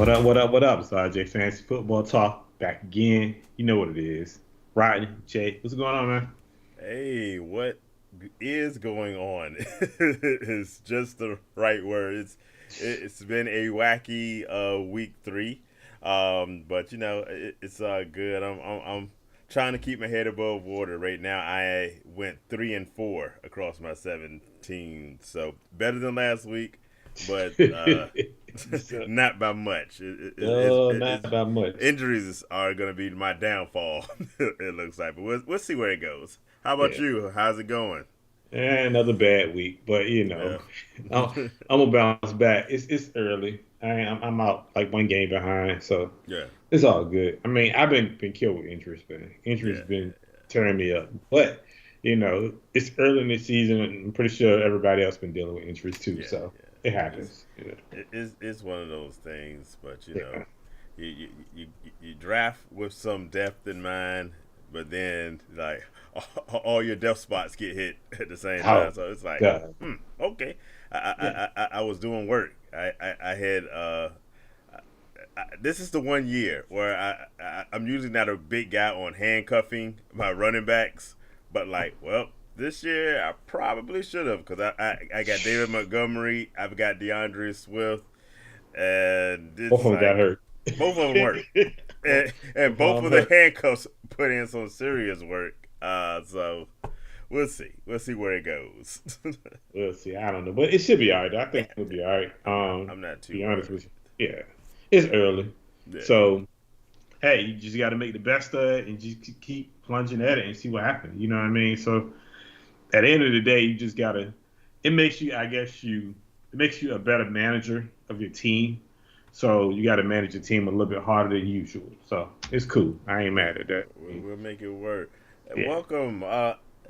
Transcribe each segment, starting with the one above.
What up, what up, what up? It's RJ Fantasy Football Talk back again. You know what it is. Rodney, Jay, what's going on, man? Hey, what is going on? It's just the right word. It's been a wacky week three, but it's good. I'm trying to keep my head above water right now. I went 3-4 across my 17, so better than last week, but So, not by much. not that much. Injuries are going to be my downfall. It looks like, but we'll see where it goes. How about Yeah. you? How's it going? Another bad week, but Yeah. I'm, I'm gonna bounce back. It's early. I'm out like one game behind, so Yeah. it's all good. I mean, I've been killed with injuries, man. Injuries Yeah. been tearing me up, but it's early in the season, and I'm pretty sure everybody else been dealing with injuries too, Yeah. so Yeah. it It's happens. it's one of those things, but Yeah. you draft with some depth in mind, but then like all your depth spots get hit at the same time. Oh So it's like, God. okay. I Yeah. I was doing work. I had this is the one year where I'm usually not a big guy on handcuffing my running backs, but like, well, this year I probably should have because I got David Montgomery, I've got DeAndre Swift, and Both it's of them got like hurt. both of them hurt, and Both of both them of the hurt. handcuffs put in some serious work. So we'll see where it goes. We'll see. I don't know, but it should be all right. I think it'll be all right. I'm not To too be honest worried. with you, yeah, it's early, Yeah, so hey, you just got to make the best of it and just keep plunging at it and see what happens. You know what I mean? So at the end of the day, you just gotta. It makes you, I guess it makes you a better manager of your team. So you got to manage your team a little bit harder than usual. So it's cool. I ain't we'll, mad at that. we'll make it work. Yeah. Welcome,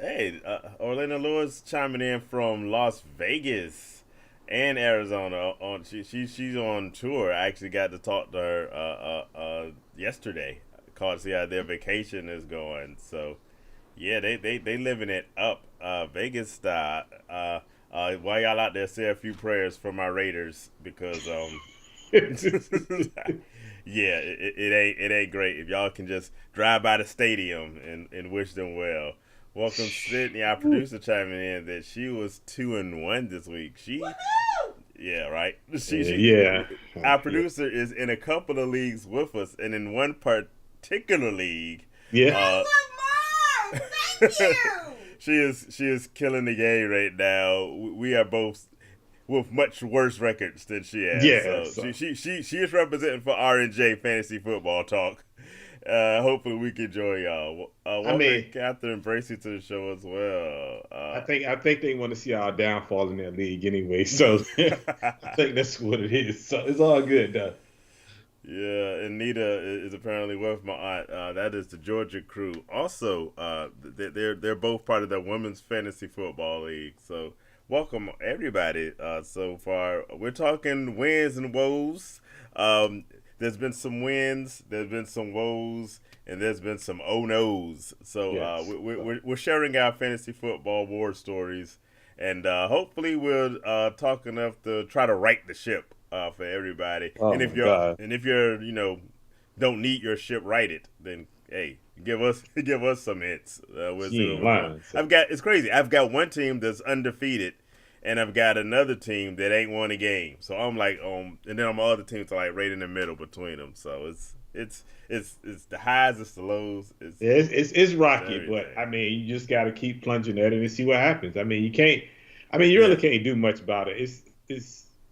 hey, Orlando Lewis chiming in from Las Vegas and Arizona. On she's on tour. I actually got to talk to her yesterday. Called to see how their vacation is going. So yeah, they living it up. Vegas style. While y'all out there, say a few prayers for my Raiders because yeah, it ain't great. If y'all can just drive by the stadium and wish them well. Welcome, Sydney, our producer, chiming in that she was 2-1 this week. Yeah, right. Yeah. Our Yeah. producer is in a couple of leagues with us, and in one particular league, Yeah. uh, she is killing the game right now. We are both with much worse records than she has. Yeah. So So she is representing for R and J Fantasy Football Talk. Hopefully we can join y'all. I Welcome mean, Catherine Bracy to the show as well. I think they want to see our downfall in that league anyway. So I think that's what it is. So it's all good though. Yeah, Anita is apparently with my aunt. That is the Georgia crew. Also, they're both part of the women's fantasy football league. So welcome everybody. So far, we're talking wins and woes. There's been some wins. There's been some woes. And there's been some oh no's. So Yes. we're sharing our fantasy football war stories, and hopefully we'll talk enough to try to right the ship for everybody. Oh my God. And if you're don't need your ship righted, then hey, give us some hits. We'll She see where ain't we're going. lying. So It's crazy. I've got one team that's undefeated, and I've got another team that ain't won a game. So I'm like, and then my other teams are like right in the middle between them. So it's the highs, it's the lows, yeah, it's it's rocky, but everything. I mean, you just got to keep plunging at it and see what happens. I mean, you can't. I mean, you really Yeah, can't do much about it.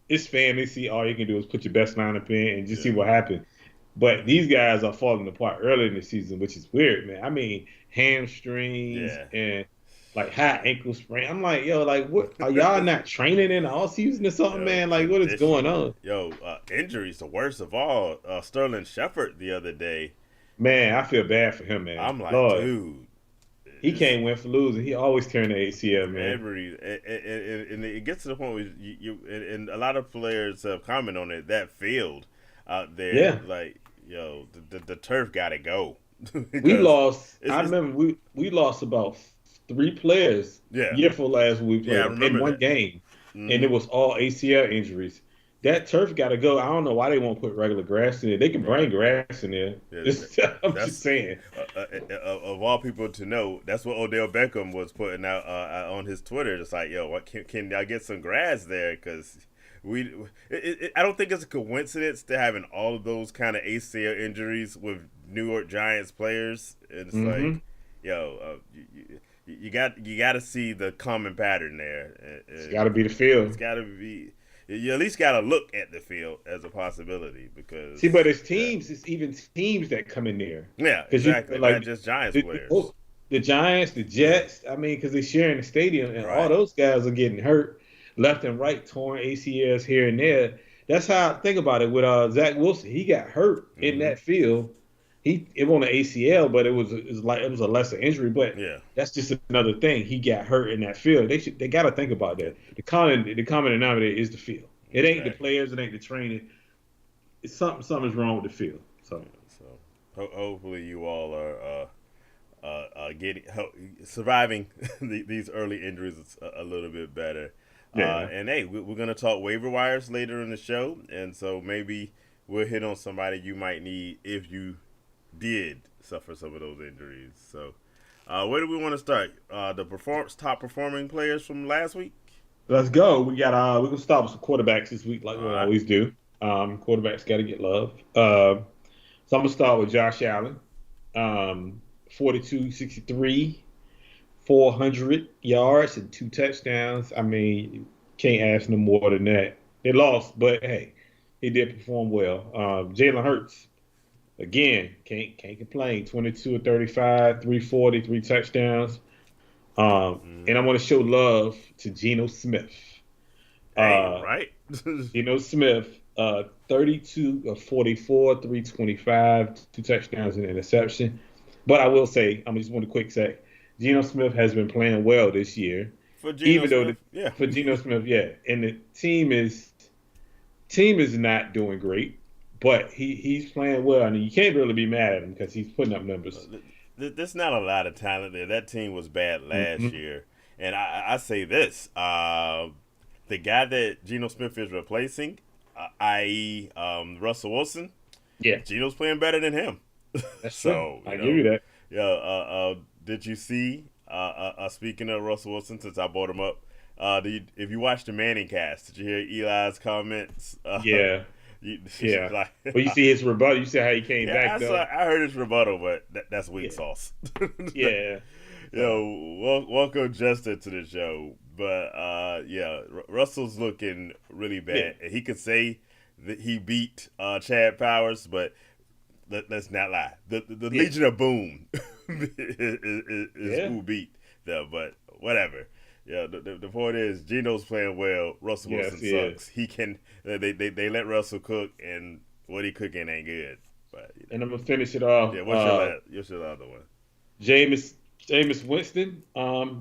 It's fantasy. All you can do is put your best lineup in and just see yeah, what happens. But these guys are falling apart early in the season, which is weird, man. I mean, hamstrings yeah. and like high ankle sprain. I'm like, yo, like, what are y'all not training in the all season or something, Yo, man? Like, what is going conditioning. on? Injuries, the worst of all. Sterling Shepard the other day. Man, I feel bad for him, man. I'm like, Lord, dude, he it's can't win for losing. He always tearing the ACL, man. and it gets to the point where and a lot of players have commented on it. That field out there, Yeah, like, the turf got to go we because lost. I it's remember we lost about three players yeah, year for last when we yeah, I played them in remember one that. game, and Hmm. it was all ACL injuries. that turf got to go. I don't know why they won't put regular grass in there. They can bring Right. grass in there. Yeah, I'm just that's saying. of all people to know. That's what Odell Beckham was putting out on his Twitter. It's like, yo, what can I get some grass there? Because I don't think it's a coincidence to having all of those kind of ACL injuries with New York Giants players. And it's Hmm. like, yo, you got to see the common pattern there. It's got to be the It's field. got to be. You at least got to look at the field as a possibility See, but because it's yeah, teams. It's even teams that come in there yeah, because you exactly. Not like just Giants the, players. the Giants, the Yeah, Jets. I mean, because they're sharing the stadium, and all right. those guys are getting hurt left and right, torn ACLs here and there. That's how I think about it with Zach Wilson. He got hurt in Mm-hmm. that field. It wasn't an ACL, but it was a lesser injury. But Yeah, that's just another thing. He got hurt in that field. They got to think about yeah, that. The common denominator is the field. It ain't the exactly. players. It ain't the training. It's something's wrong with the field. So So hopefully you all are getting surviving these early injuries a little bit better. yeah, And hey, we're gonna talk waiver wires later in the show, and so maybe we'll hit on somebody you might need if you did suffer some of those injuries. So, where do we want to start? The top performing players from last week. let's go. We're gonna start with some quarterbacks this week, like All we right. always do. Quarterbacks got to get love. So I'm gonna start with Josh Allen. 42, 63, 400 yards and 2 touchdowns. I mean, can't ask no more than that. They lost, but hey, he did perform well. Jalen Hurts, again, can't complain. 22 or 35, 340, 3 touchdowns. And I Mm-hmm. want to show love to Geno Smith. Hey, Uh, right? Geno Smith, 32 of 44, 325, 2 touchdowns and an interception. But I will say, I just want a quick sec. Geno Smith has been playing well this year, For Geno even though Smith, yeah. for Geno Smith, yeah, and the team is not doing great, but he's playing well, and you can't really be mad at him because he's putting up numbers. There's not a lot of talent there. That team was bad last Hmm. year, and I say this: the guy that Geno Smith is replacing, i.e., Russell Wilson, Yeah, Geno's playing better than him. that's true. So I give you that. yeah. Did you see? Speaking of Russell Wilson, since I brought him up, if you watched the Manning cast, did you hear Eli's comments? Yeah, You, yeah. like, But you see his rebuttal. You see how he came yeah, back though. I heard his rebuttal, but that's weak Yeah, sauce. yeah. So Welcome Justin to the show. But yeah, Russell's looking really yeah, bad. And he could say that he beat Chad Powers, but let's not lie. The yeah, Legion of Boom is yeah. who beat them. But whatever. Yeah, the point is Geno's playing well. Russell Yes, Wilson he is. sucks. He can they let Russell cook, and what he cooking ain't good. But And I'm gonna finish it off. yeah, what's your other one? Jameis Jameis Winston.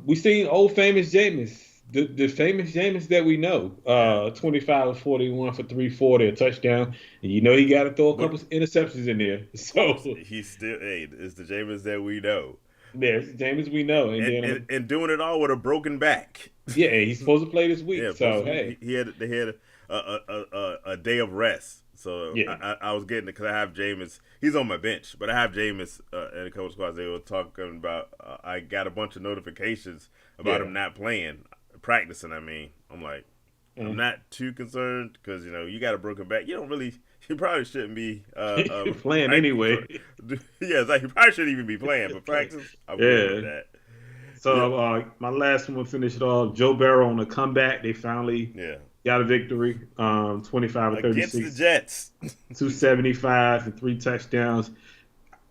We seen old famous Jameis, the famous Jameis that we know. Yeah, 25 or 41 for 340, a touchdown. And you know he got to throw a but couple interceptions in there. of course So he's still it's the Jameis that we know, there's Jameis we know. And and, then and and doing it all with a broken back. yeah, he's supposed to play this week. Yeah, So he, hey, he had they had a day of rest. So yeah, I was getting it because I have Jameis. He's on my bench, but I have Jameis in a couple squads. They were talking about. I got a bunch of notifications about yeah. him not playing, practicing. I mean, I'm like, I'm Mm. not too concerned because you got a broken back. You don't really. You probably shouldn't be Playing practice. anyway. Yeah, it's like you probably shouldn't even be playing, but practice. I'm good with Yeah. that. Yeah, So my last one will finish it off. Joe Burrow on a comeback. They finally yeah. got a victory. 25 or Against the 36, Jets. 275 and 3 touchdowns.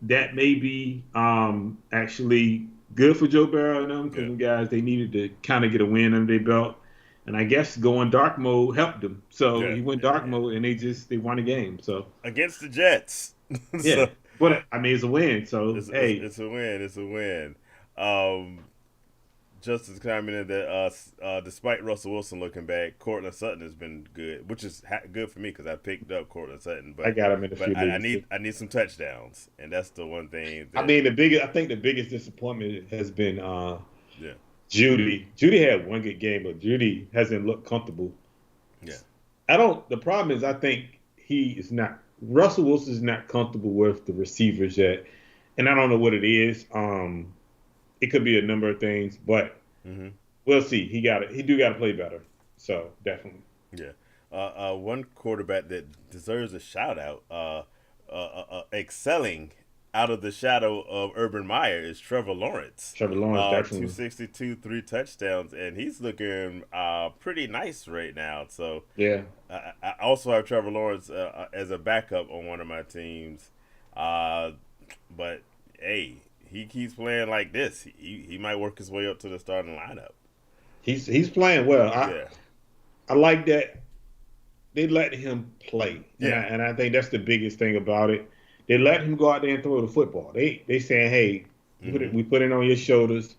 That may be actually good for Joe Burrow and them because Yeah, them guys they needed to kind of get a win under their belt. And I guess going dark mode helped them. So yeah, he went yeah, dark yeah. mode and they won the game. So Against the Jets. yeah. So But I mean it's a win. So hey, it's a win. It's a win. Um, Justice commented that despite Russell Wilson looking bad, Cortland Sutton has been good, which is good for me because I picked up Cortland Sutton. I But got him in a few I leagues. need some touchdowns, and that's the one thing I that mean, I think the biggest disappointment has been yeah Judy. Judy had one good game, but Judy hasn't looked comfortable. yeah I don't. The problem is, I think he is not. Russell Wilson is not comfortable with the receivers yet, and I don't know what it is. It could be a number of things, but Hmm. we'll see. He do got to play better. So definitely. Yeah. One quarterback that deserves a shout out, excelling out of the shadow of Urban Meyer, is Trevor Lawrence. Trevor Lawrence definitely. 262, 3 touchdowns, and he's looking pretty nice right now. So Yeah, I also have Trevor Lawrence as a backup on one of my teams. Uh, but hey, he keeps playing like this. He might work his way up to the starting lineup. he's playing well. Yeah. I like that they let him play, and Yeah. I think that's the biggest thing about it. They let him go out there and throw the football. They saying, hey, Hmm. we put it on your shoulders,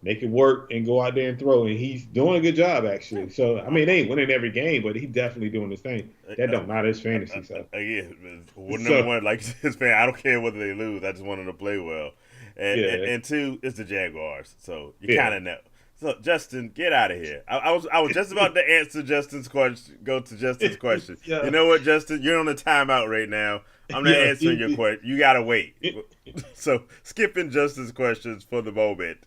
make it work, and go out there and throw. And he's doing a good job Yeah. actually. So I mean, they ain't winning every game, but he's definitely doing his thing. That don't matter his fantasy. So Again, number so one, like his fan, I don't care whether they lose. I just want them to play well. yeah, And two, it's the Jaguars, so you yeah. kind of know. So Justin, get out of here. I was just about to answer Justin's question. Go to Justin's question. You yeah, know what, Justin? You're on a timeout right now. I'm not yeah, answering your question. You gotta wait. So skipping Justin's questions for the moment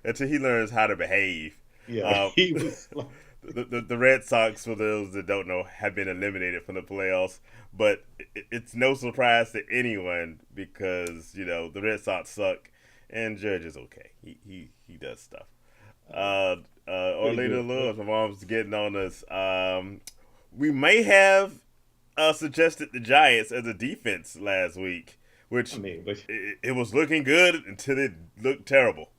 until he learns how to behave. yeah. Uh, He was like, the Red Sox, for those that don't know, have been eliminated from the playoffs. But it's no surprise to anyone because the Red Sox suck, and Judge is okay. He does stuff. Uh, pretty Orlando good. Lewis, my mom's getting on us. We may have suggested the Giants as a defense last week, I which mean, but it was looking good until it looked terrible.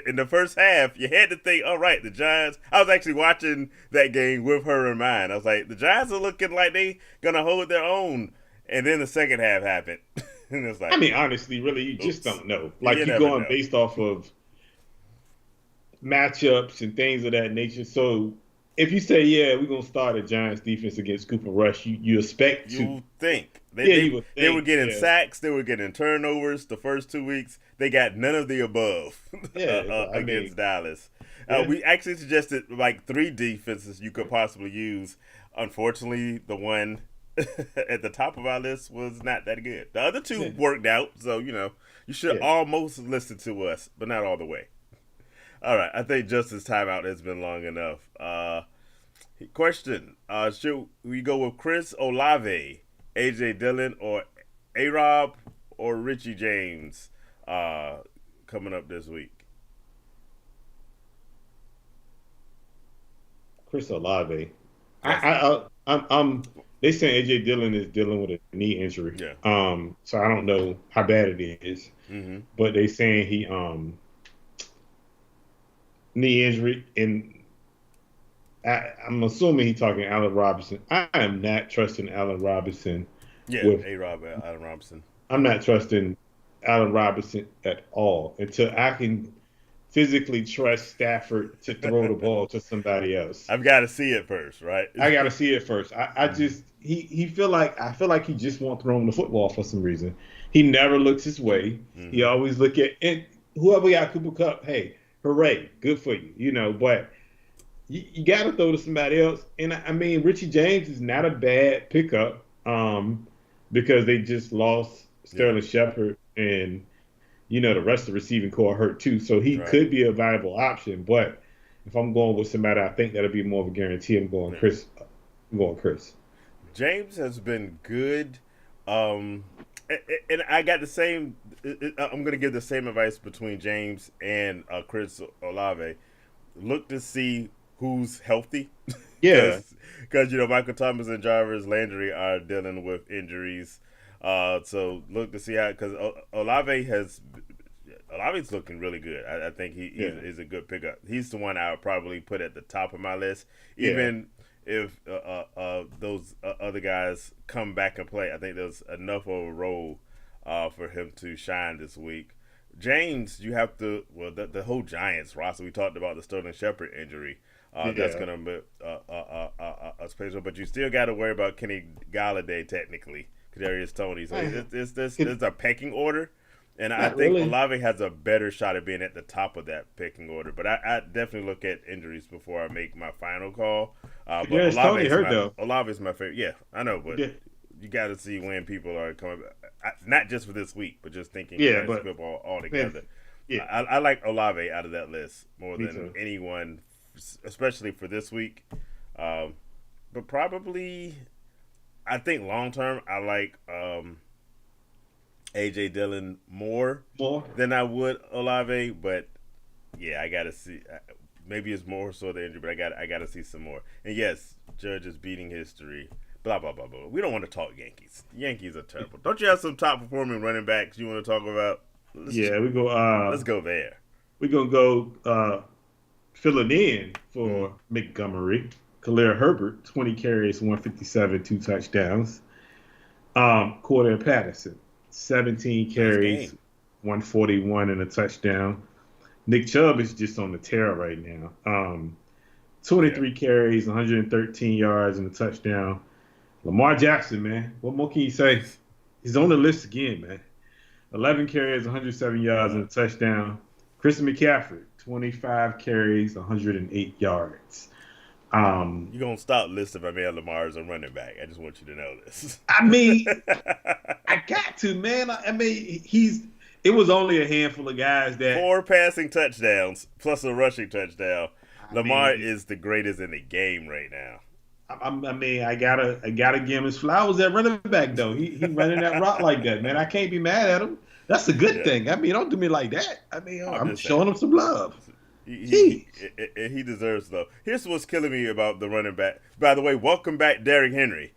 In the first half, you had to think, all right, the Giants. I was actually watching that game with her in mind. I was like, the Giants are looking like they gonna hold their own. And then the second half happened, and it's I like, mean, honestly, really, you just oops. don't know. You Like you never going know. based off of matchups and things of that nature. So if you say, yeah, we're gonna start a Giants defense against Cooper Rush, you expect to, You think yeah, you would they were think, getting yeah, sacks, they were getting turnovers the first 2 weeks. They got none of the above yeah. But I mean, against Dallas. yeah, We actually suggested like three defenses you could possibly use. Unfortunately, the one at the top of our list was not that good. The other two yeah, worked out, so you should yeah. almost listen to us, but not all the way. All right, I think Justin's timeout has been long enough. Question: should we go with Chris Olave, AJ Dillon, or A Rob or Richie James coming up this week? Chris Olave. That's They saying AJ Dillon is dealing with a knee injury. yeah. So I don't know how bad it is, Mm-hmm. but they saying he knee injury, and I'm assuming he talking Allen Robinson. I am not trusting Allen Robinson Yeah, with. A Rob, Allen Robinson. I'm not trusting Allen Robinson at all until I can physically trust Stafford to throw the ball to somebody else. I've got to see it first, right? I got to see it first. I Mm-hmm. just I feel like he just won't throw him the football for some reason. He never looks his way. He Mm-hmm. always look at and whoever got Cooper Cup. Hey, hooray, good for you. But you got to throw to somebody else. And I mean, Richie James is not a bad pickup because they just lost Yeah. Sterling Shepard and the rest of the receiving core hurt too. So he Right. could be a viable option. But if I'm going with somebody, I think that'll be more of a guarantee. I'm going Yeah. Chris. I'm going Chris. James has been good. Um, and I got the same. I'm going to give the same advice between James and Chris Olave. Look to see who's healthy, Yeah. because Michael Thomas and Jarvis Landry are dealing with injuries. So look to see how because Olave's looking really good. I think Yeah. he's a good pickup. He's the one I would probably put at the top of my list, Yeah. even if those other guys come back and play. I think there's enough of a role for him to shine this week. James, you have to. Well, the whole Giants roster. We talked about the Sterling Shepard injury. That's Yeah. going to be a special, but you still got to worry about Kenny Galladay technically. Kadarius Tony. So I- there's It, a pecking order, And I Not think really. Olave has a better shot at being at the top of that picking order. But I definitely look at injuries before I make my final call. But Yes, Tony hurt though. Olave is my favorite. Yeah, I know, but Yeah, you got to see when people are coming. Not just for this week, but just thinking yeah, fantasy but football man, altogether. yeah, I like Olave out of that list more me than too. anyone, especially for this week. Um, but probably, I think long term, I like AJ Dillon more More. than I would Olave. But yeah, I gotta see. Maybe it's more so the injury, but I gotta see some more. And yes, Judge is beating history. Blah blah blah blah. We don't want to talk Yankees. Yankees are terrible. Don't you have some top performing running backs you want to talk about? Yeah, we go. Let's go there. We gonna go filling in Mm-hmm. for Montgomery. Khalil Herbert, 20 carries, 157, 2 touchdowns. Cordell Patterson, 17 Nice carries, game. 141 and a touchdown. Nick Chubb is just on the tear right now. Yeah. 23 carries, 113 yards and a touchdown. Lamar Jackson, man, what more can you say? He's on the list again, man. 11 carries, 107 yards and a touchdown. Christian McCaffrey, 25 carries, 108 yards. Um, You're gonna stop list if I may have Lamar as a running back. I just want you to know this. I mean, I got to, man. I mean, it was only a handful of guys that, 4 passing touchdowns plus a rushing touchdown. I Lamar mean, is the greatest in the game right now. I gotta give him his flowers at running back though. He running that route like that, man. I can't be mad at him. That's a good Yeah, thing. I mean, don't do me like that. I mean, I'm I'm just saying. showing him some love. He, Jeez. he deserves though. Here's what's killing me about the running back. By the way, welcome back, Derrick Henry.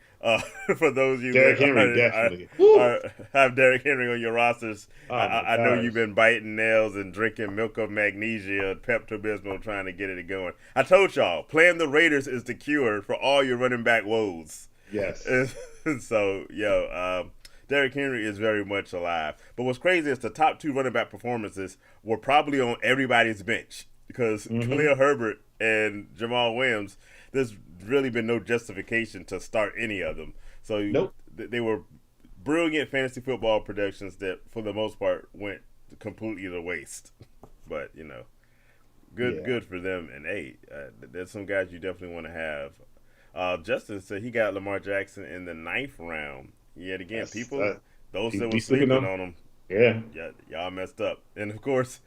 For those of you Derrick that Henry, definitely. Woo. have Derrick Henry on your rosters, Oh my I know you've gosh. been biting nails and drinking milk of magnesia, Pepto Bismol, trying to get it going. I told y'all, playing the Raiders is the cure for all your running back woes. Yes. So, Derrick Henry is very much alive. But what's crazy is the top two running back performances were probably on everybody's bench because Mm-hmm. Khalil Herbert and Jamal Williams, there's really been no justification to start any of them. So Nope. they were brilliant fantasy football productions that, for the most part, went completely to waste. But Yeah. good for them. And hey, there's some guys you definitely want to have. Justin said he got Lamar Jackson in the ninth round. Yet again, That's people, those that people were be sleeping sleeping on. on him, Yeah. y'all messed up. And of course,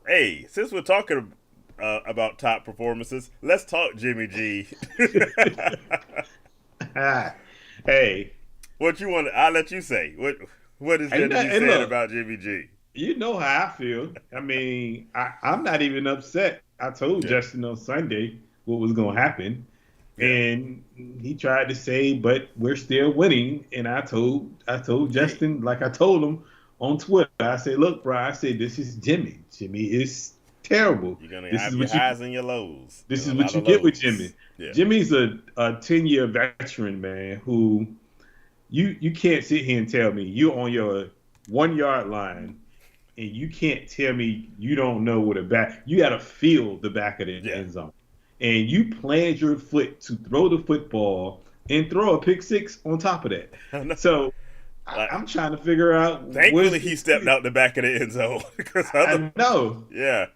hey, since we're talking about top performances, let's talk Jimmy G. Hey, What you want? I'll let you say. What is there to be hey, said look, about Jimmy G? you know how I feel. I mean, I'm not even upset. I told Yeah, Justin on Sunday what was going to happen, yeah. and he tried to say, "But we're still winning." And I told Hey, Justin, like I told him on Twitter, I said, "Look, bro, I said this is Jimmy. Jimmy is terrible. you're gonna This have is your what you highs and your lows, this and is a what lot you of get with Jimmy. lows. Yeah, Jimmy's a 10-year veteran, man, who you can't sit here and tell me you're on your 1 yard line and you can't tell me you don't know what a back you got to feel the back of the yeah. end zone. And you planned your foot to throw the football and throw a pick six on top of that. So I'm Like, trying to figure out thankfully, where's he stepped out the back of the end zone because I know. yeah,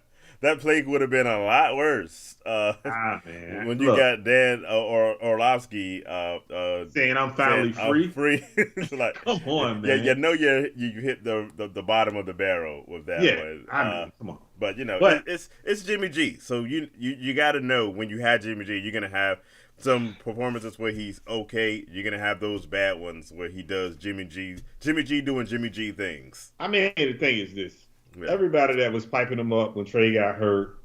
that play would have been a lot worse. Ah man. When you Look, got Dan or Orlovsky saying I'm saying finally I'm free. free, it's like Come on, yeah, man. you hit the bottom of the barrel with that Yeah, one. I mean, come on. But But it's Jimmy G. So you got to know when you have Jimmy G, you're gonna have some performances where he's okay. You're gonna have those bad ones where he does Jimmy G doing Jimmy G things. I mean, the thing is this: Yeah, everybody that was piping him up when Trey got hurt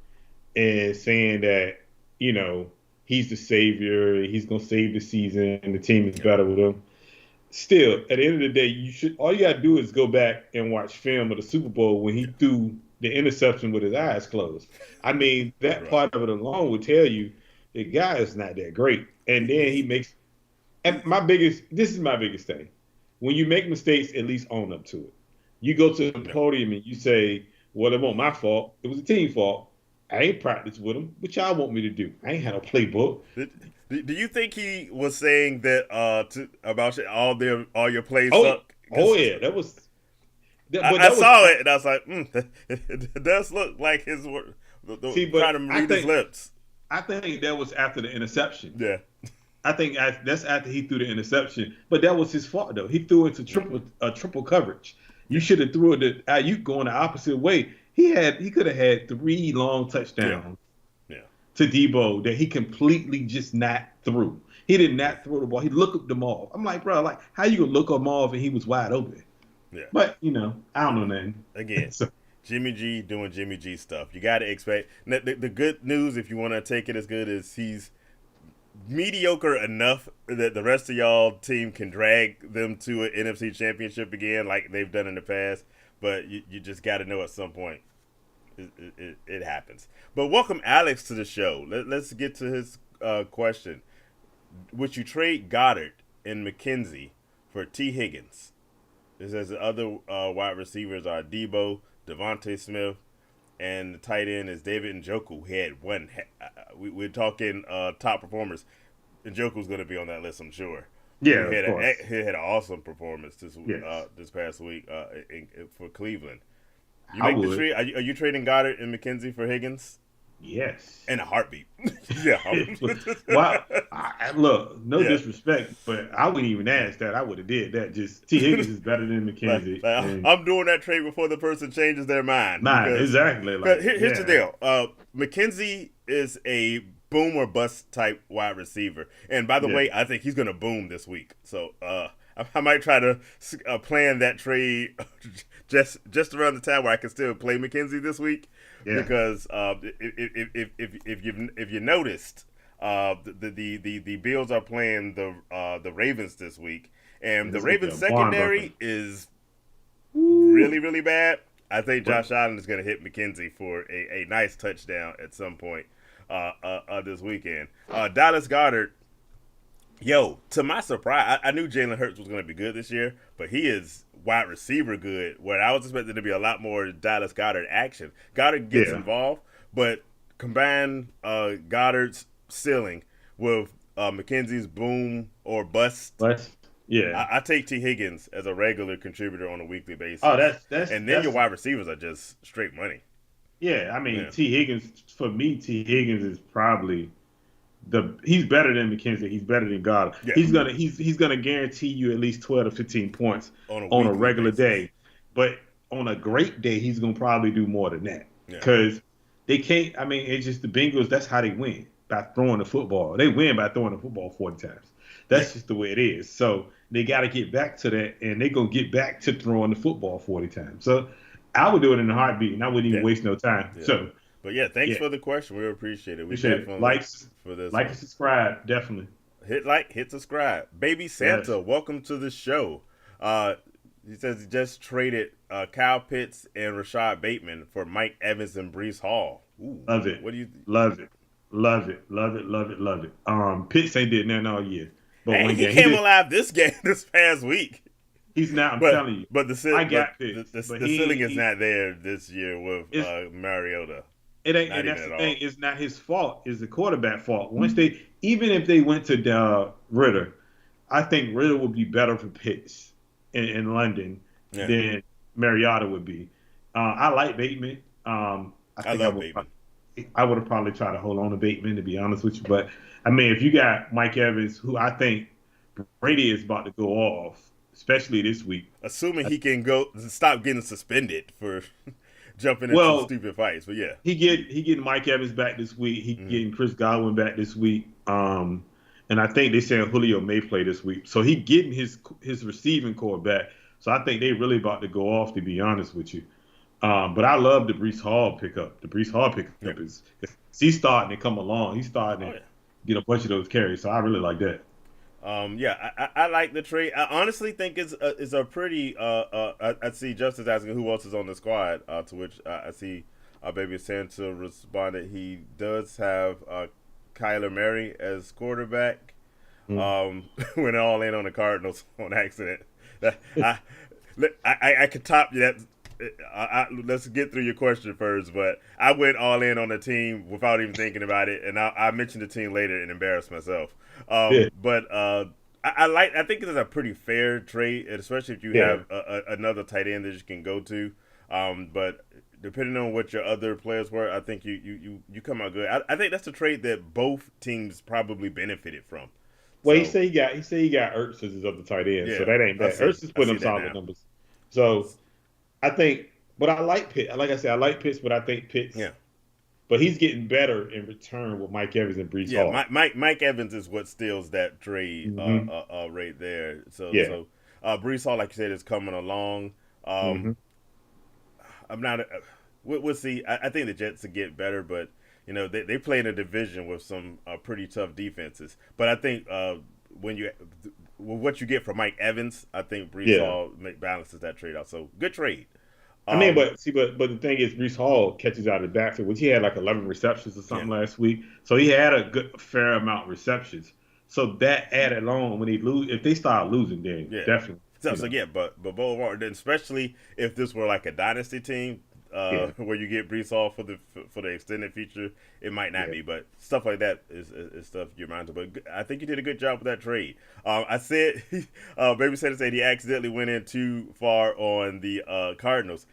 and saying that you know he's the savior, he's gonna save the season, and the team is yeah, better with him. Still, at the end of the day, you should all you gotta do is go back and watch film of the Super Bowl when he yeah. threw the interception with his eyes closed. I mean, that Right. part of it alone would tell you the guy is not that great. And then he He's makes and he's my biggest this is my biggest thing. When you make mistakes, at least own up to it. You go to the no. podium and you say, "Well, it wasn't my fault. It was a team fault. I ain't practiced with them. What y'all want me to do? I ain't had a playbook." Did, do you think he was saying that about all your plays Oh, suck? oh Because yeah, that was. But I that was saw it and I was like, it does look like his word. see, Trying but to read his lips. I think that was after the interception. Yeah. I think that's after he threw the interception. But that was his fault though. He threw into Yeah. triple coverage. You Yeah. should have threw it at you going the opposite way. He could have had three long Yeah. touchdowns Yeah. to Debo that he completely just not threw. He did not throw the ball. He looked them off. I'm like, bro, like how you gonna look them off and he was wide open? Yeah. But I don't Yeah. know nothing. Again, So, Jimmy G doing Jimmy G stuff. You got to expect. The good news, if you want to take it as good, is he's mediocre enough that the rest of y'all team can drag them to an NFC championship again like they've done in the past. But you just got to know at some point it happens. But welcome Alex to the show. Let's get to his question. Would you trade Goddard and McKenzie for T. Higgins? It says the other wide receivers are Debo, Devontae Smith, and the tight end is David Njoku. He had one. We're talking top performers. Njoku's going to be on that list, I'm sure. yeah, of course. He had an awesome performance Yes, this past week for Cleveland. You I make the would. trade. Are you trading Goddard and McKenzie for Higgins? Yes. In a heartbeat. Yeah. Wow. Look, no Yeah. disrespect, but I wouldn't even ask that. I would have did that. Just T. Higgins is better than McKenzie. And I'm doing that trade before the person changes their mind. nah, exactly. Like, Here's the yeah, deal. McKenzie is a boom or bust type wide receiver. And by the yeah, way, I think he's going to boom this week. So I might try to plan that trade just around the time where I can still play McKenzie this week. yeah. Because if you noticed, the Bills are playing the Ravens this week, and the This nigga Ravens a barn burner. secondary is Woo. really, really bad. I think But Josh Allen is going to hit McKenzie for a nice touchdown at some point this weekend. Dallas Goddard, yo, to my surprise, I knew Jalen Hurts was going to be good this year, but he is wide receiver good, where I was expecting to be a lot more Dallas Goddard action. Goddard gets yeah, involved, but combine Goddard's ceiling with McKenzie's boom or bust, but yeah. I take T. Higgins as a regular contributor on a weekly Oh, basis. And then your that's wide receivers are just straight money. yeah. I mean, Yeah. T. Higgins for me. T. Higgins is probably he's better than McKenzie. He's better than God. Yeah. He's gonna guarantee you at least 12 to 15 points On a on a weekly regular basis. day. But on a great day, he's gonna probably do more than that Yeah. because they can't. I mean, it's just the Bengals. That's how they win by throwing the football. They win by throwing the football 40 times. Yeah. That's just the way it is. So they got to get back to that, and they're gonna get back to throwing the football 40 times. So I would do it in a heartbeat, and I wouldn't even Yeah. waste no time. Yeah. So But yeah, thanks yeah, for the question. We appreciate it. We appreciate it. definitely for this Like one. and subscribe, definitely. Hit subscribe. Baby Yes. Santa, welcome to the show. He says he just traded Kyle Pitts and Rashad Bateman for Mike Evans and Brees Hall. Ooh, Love it. what do you? Love it. Love it. Love it. Love it. Love it. Pitts ain't did nothing all year. But Hey, one he game he came did. alive this game this past week. He's not, I'm But telling you. but the I ceil- but got Pitts. But the ceiling is not there this year with it's Mariota. it ain't Not and even that's at the all. thing, it's not his fault, it's the quarterback fault. Once they even if they went to Ritter, I think Ritter would be better for Pitts in London Yeah, than Mariota would be. I like Bateman. I I think love Bateman. I would have probably tried to hold on to Bateman to be honest with you. But I mean, if you got Mike Evans, who I think Brady is about to go off, especially this week. Assuming he can go stop getting suspended for jumping into Well, stupid fights. But yeah, he getting Mike Evans back this week. He hmm getting Chris Godwin back this week. And I think they saying Julio may play this week. So he getting his receiving core back. So I think they really about to go off, to be honest with you. But I love the Brees Hall pickup. The Brees Hall yeah, pickup is he's starting to come along. He's starting oh to yeah. get a bunch of those carries. So I really like that. Yeah, I like the trade. I honestly think it's a pretty. I see Justice asking who else is on the squad. To which I see Baby Santa responded. He does have Kyler Murray as quarterback. Mm. Went all in on the Cardinals on accident. I I could top you that. Let's get through your question first, but I went all in on the team without even thinking about it, and I mentioned the team later and embarrassed myself. Yeah. But I think it's a pretty fair trade, especially if you Yeah. have another tight end that you can go to. But depending on what your other players were, I think you come out good. I think that's a trade that both teams probably benefited from. Well, So he said he got Ertz as his other tight end, so yeah, that ain't bad. Ertz is I putting see up that solid now. numbers. So I think, but I like Pitt. Like I said, I like Pitts, but I think Pitts, Yeah, but he's getting better in return with Mike Evans and Brees yeah. Hall. Mike Evans is what steals that trade Hmm. right there. Yeah. Brees Hall, like you said, is coming along. Um, Hmm. I'm not. We'll see. I think the Jets will get better, but they play in a division with some pretty tough defenses. But I think when you what you get from Mike Evans, I think Brees Yeah. Hall balances that trade out. So good trade. I mean, Um, but the thing is, Brees Hall catches out of the backfield, which he had like 11 receptions or yeah, something last week. So he had a good fair amount of receptions. So that added on when they lose, if they start losing, then yeah. definitely, So yeah, but Boulevard, especially if this were like a dynasty team, yeah, where you get Brees Hall for the extended future, it might not yeah, be. But stuff like that is stuff you're mindful. But I think you did a good job with that trade. I said, Baby said he accidentally went in too far on the Cardinals.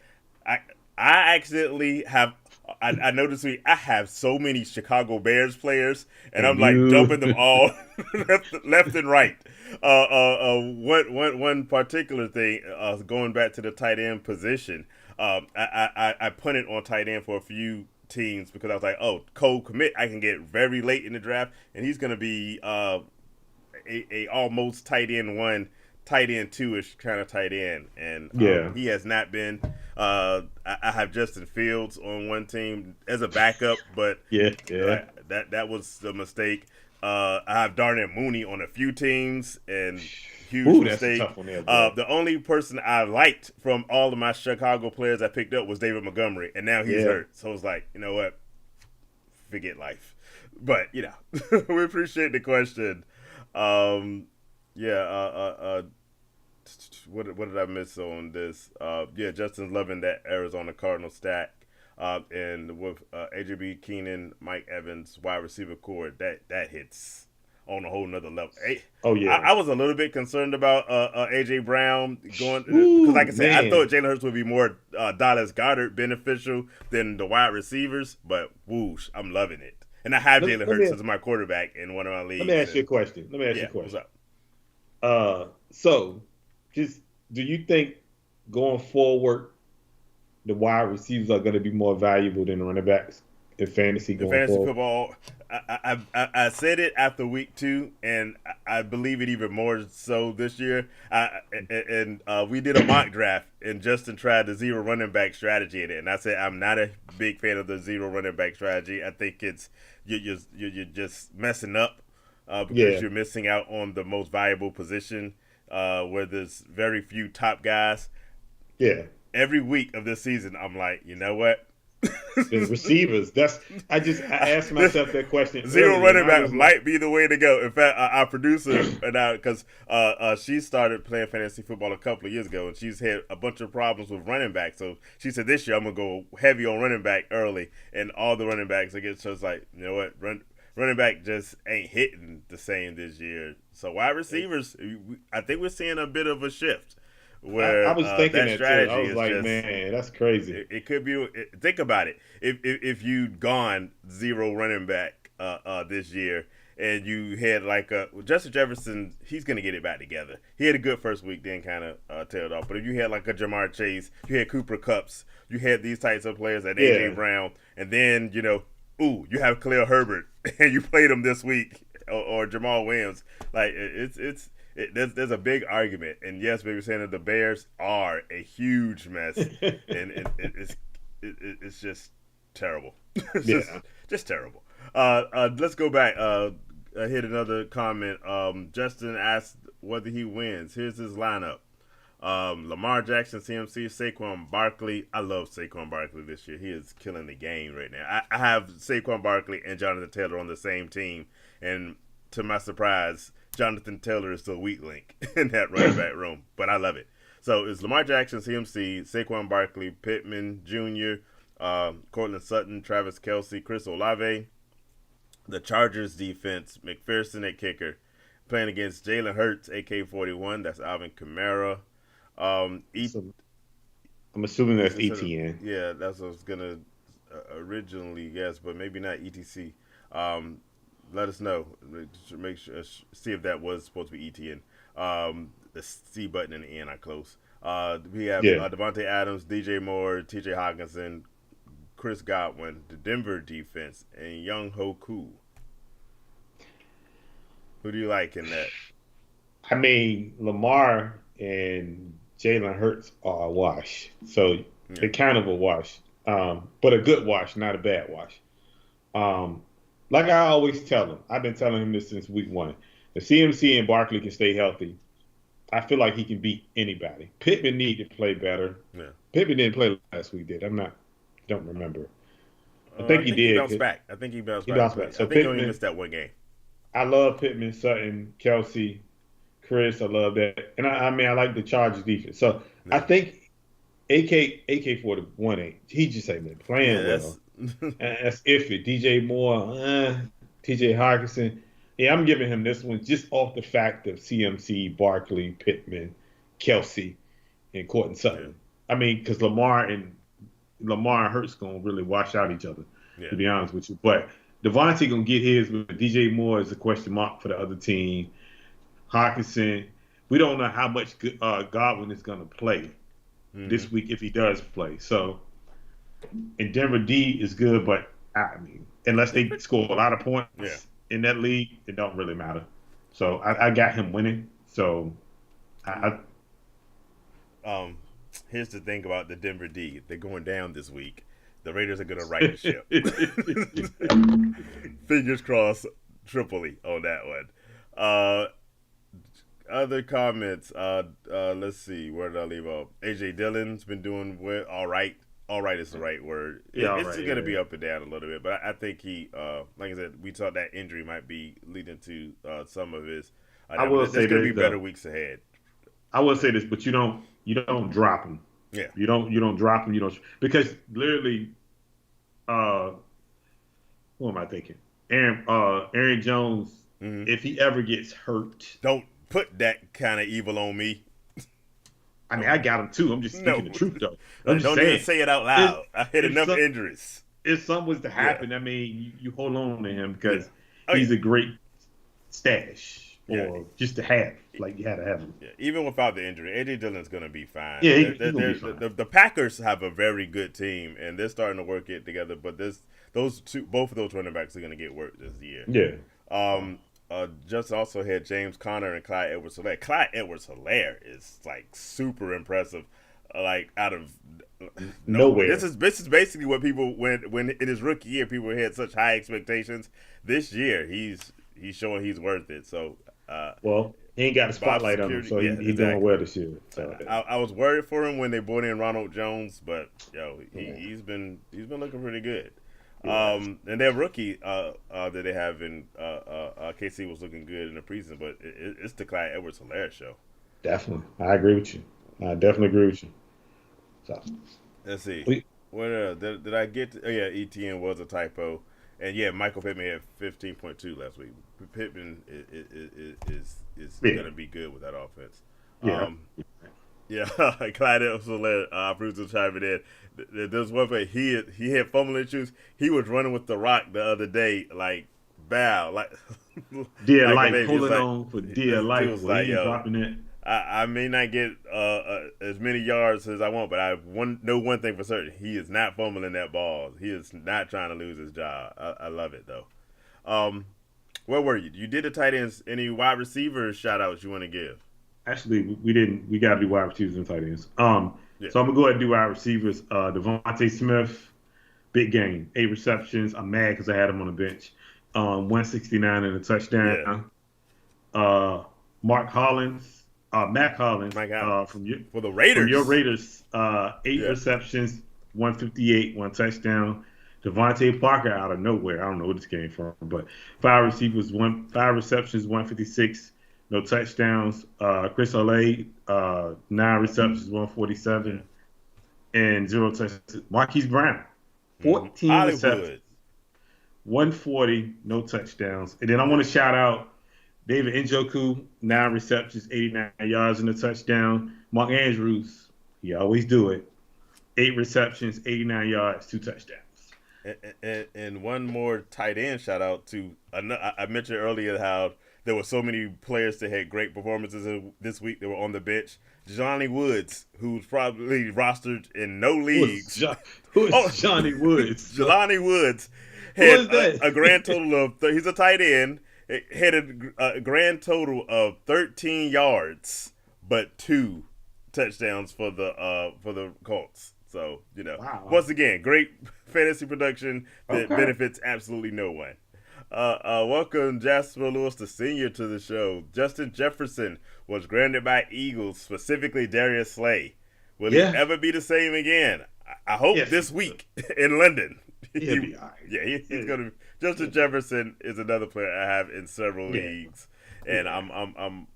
I I accidentally have. I noticed I have so many Chicago Bears players, and and I'm like you, dumping them all left and right. One particular thing, going back to the tight end position, I punted on tight end for a few teams because I was like, oh, Cole Commit, I can get very late in the draft, and he's going to be a almost tight end one, tight end two ish kind of tight end, and yeah, he has not been. I have Justin Fields on one team as a backup, but yeah, yeah. that was a mistake. I have Darnell Mooney on a few teams, and huge Ooh, that's a mistake. tough one there, boy. The only person I liked from all of my Chicago players I picked up was David Montgomery, and now he's Yeah, hurt. So I was like, you know what? Forget life. But we appreciate the question. Um, yeah. What did I miss on this? Yeah, Justin's loving that Arizona Cardinal stack. And with AJB Keenan, Mike Evans, wide receiver core, that hits on a whole nother level. oh yeah. I was a little bit concerned about AJ Brown going because, like Ooh, I said, I thought man. Jalen Hurts would be more Dallas Goddard beneficial than the wide receivers, but whoosh, I'm loving it. And I have Jalen Let me Hurts as my quarterback in one of my let me leagues, ask you a and question. Let me ask you yeah, a what's question. up? So just do you think going forward the wide receivers are going to be more valuable than the running backs in fantasy In going fantasy forward? football, I said it after week two, and I believe it even more so this year. We did a mock draft, and Justin tried the zero running back strategy in it, and I said I'm not a big fan of the zero running back strategy. I think it's you're just messing up because Yeah, you're missing out on the most valuable position where there's very few top guys. yeah. Every week of this season, I'm like, you know what? The receivers. I asked myself that question Zero earlier, and running I back was like, might be the way to go. In fact, our producer, now because she started playing fantasy football a couple of years ago, and she's had a bunch of problems with running back. So she said this year I'm gonna go heavy on running back early, and all the running backs against us like, you know what, running back just ain't hitting the same this year. So wide receivers, I think we're seeing a bit of a shift I where was thinking that that too. I strategy was is like, just man, that's crazy. it could be. Think about it. If you'd gone zero running back this year, and you had like Justin Jefferson, he's gonna get it back together. He had a good first week, then kind of tailed off. But if you had like a Jamar Chase, you had Cooper Cups, you had these types of players, and AJ Yeah, Brown, and then ooh, you have Khalil Herbert, and you played him this week, or Jamal Williams. Like there's a big argument, and yes, baby, saying that the Bears are a huge mess, and it's just terrible. It's yeah. just terrible. Let's go back. I hit another comment. Justin asked whether he wins. Here's his lineup. Lamar Jackson, CMC, Saquon Barkley. I love Saquon Barkley this year. He is killing the game right now. I have Saquon Barkley and Jonathan Taylor on the same team, and to my surprise, Jonathan Taylor is the weak link in that running back room. But I love it. So it's Lamar Jackson, CMC, Saquon Barkley, Pittman Jr., Cortland Sutton, Travis Kelsey, Chris Olave. The Chargers defense, McPherson at kicker, playing against Jalen Hurts, AK-41. That's Alvin Kamara. E- So I'm assuming that's it's a, ETN. yeah, that's what I was gonna originally guess, but maybe not ETC. Um, Let us know. Make sure see if that was supposed to be ETN. The C button and the N are close. We have Yeah. Devontae Adams, DJ Moore, TJ Hawkinson, Chris Godwin, the Denver defense, and Young Ho Koo. Who do you like in that? I mean, Lamar and Jalen Hurts are a wash. So Yeah. they're kind of a wash, but a good wash, not a bad wash. Um, like I always tell him, I've been telling him this since week one. If CMC and Barkley can stay healthy, I feel like he can beat anybody. Pittman need to play better. Yeah. Pittman didn't play last week, did? Don't remember. I I think he think he bounced did. back. I think he bounced He back, bounced back. but I So think he only Pittman, missed that one game. I love Pittman, Sutton, Kelsey, Chris. I love that, and I mean I like the Chargers defense. So I Yeah. think AK-41 ain't. He just ain't been Yeah, playing that's well. That's iffy. DJ Moore, TJ Hawkinson. Yeah, I'm giving him this one just off the fact of CMC, Barkley, Pittman, Kelsey, and Cortland yeah, Sutton. I mean, because Lamar and Hurts gonna really wash out each other, yeah. to be honest with you. But Devontae gonna get his, but DJ Moore is a question mark for the other team. Hawkinson, we don't know how much Godwin is gonna play Mm-hmm. this week if he does play. So, and Denver D is good, but I mean, unless they score a lot of Yeah. points in that league, it don't really matter. So I got him winning. So I Um, Here's the thing about the Denver D. They're going down this week. The Raiders are going to right the ship. Fingers crossed, Tripoli on that one. Uh, Other comments. Let's see. Where did I leave off? AJ Dillon's been doing well, all right. All right is the right word. yeah, all It's right, going to be yeah, up and down a little bit, but I think he, like I said, we thought that injury might be leading to some of his. I will But there's say going to this be better though. weeks ahead. I will say this, but you don't drop him. Yeah. You don't drop him. You don't because literally, uh, who am I thinking? Aaron Jones. Mm-hmm. If he ever gets hurt, Don't put that kind of evil on me. I mean I got him too. I'm just No, speaking the truth though. I'm just don't even saying say it out if loud. I hit if enough some injuries. if something was to Yeah, happen, I mean you hold on to him yeah. because Oh yeah, he's a great stash yeah, or just to have. Like you had to have him. yeah. Even without the injury, AJ Dillon's gonna be fine. Yeah, he gonna be fine. The Packers have a very good team, and they're starting to work it together. But both of those running backs are gonna get work this year. Yeah. Just also had James Conner and Clyde Edwards-Helaire. Clyde Edwards-Helaire is like super impressive. Like out of nowhere. Nowhere. This is basically what people when in his rookie year people had such high expectations. This year he's showing he's worth it. So Well, he ain't got a Bob spotlight on him, Security, so yeah, he doing exactly. well this year. So I was worried for him when they brought in Ronald Jones, but yeah, he's been looking pretty good. yeah, And their rookie that they have in KC was looking good in the preseason, but it's the Clyde Edwards-Helaire show. definitely. I agree with you. I definitely agree with you. So Let's see. we What did I get? Oh yeah, ETN was a typo, and yeah, Michael Pittman had 15.2 last week. Pittman is yeah, gonna be good with that offense. yeah. Um, yeah, Clyde Edwards-Helaire, producer chiming in. There's one way he had fumbling issues. He was running with the rock the other day, like bow, like Dear like a life, baby. It's holding like on for dear this dude life. was Well, like, he ain't yo, dropping it. I may not get as many yards as I want, but know one thing for certain: he is not fumbling that ball. He is not trying to lose his job. I love it though. Um, where were you? You did the tight ends. Any wide receivers shout outs you want to give? Actually, we didn't. We got to do wide receivers and tight ends. Yeah, So I'm gonna go ahead and do wide receivers. Devontae Smith, big game, 8 receptions. I'm mad because I had him on the bench. 169 and a yeah. touchdown. Mark Hollins, Mac Hollins, Mike Adams from your for the from your Raiders. Raiders, eight Yeah, receptions, 158, one touchdown. Devontae Parker out of nowhere. I don't know where this came from, but five receptions, 156, no touchdowns. Chris Olave, 9 receptions, yeah. 147, and zero touchdowns. Marquise Brown, 14 receptions, Hollywood. 140, no touchdowns. And then I want to shout out David Njoku, 9 receptions, 89 yards and a touchdown. Mark Andrews, he always do it. 8 receptions, 89 yards, 2 touchdowns. And one more tight end shout out to. I mentioned earlier how there were so many players that had great performances this week that were on the bench. Johnny Woods, who's probably rostered in no Who is, leagues. who is Oh, Johnny Woods? Jelani Woods Who had is that? a grand total of. He's a tight end. Had a grand total of 13 yards, but 2 touchdowns for the Colts. So Wow. once again, great fantasy production that Okay. benefits absolutely no one. Welcome Jasper Lewis, the senior, to the show. Justin Jefferson was granted by Eagles, specifically Darius Slay. Will he Yeah. ever be the same again? I hope Yes. this week in London. He'll be all right. Yeah, he's Yeah. gonna. Justin Jefferson is another player I have in several Yeah. leagues, and Yeah.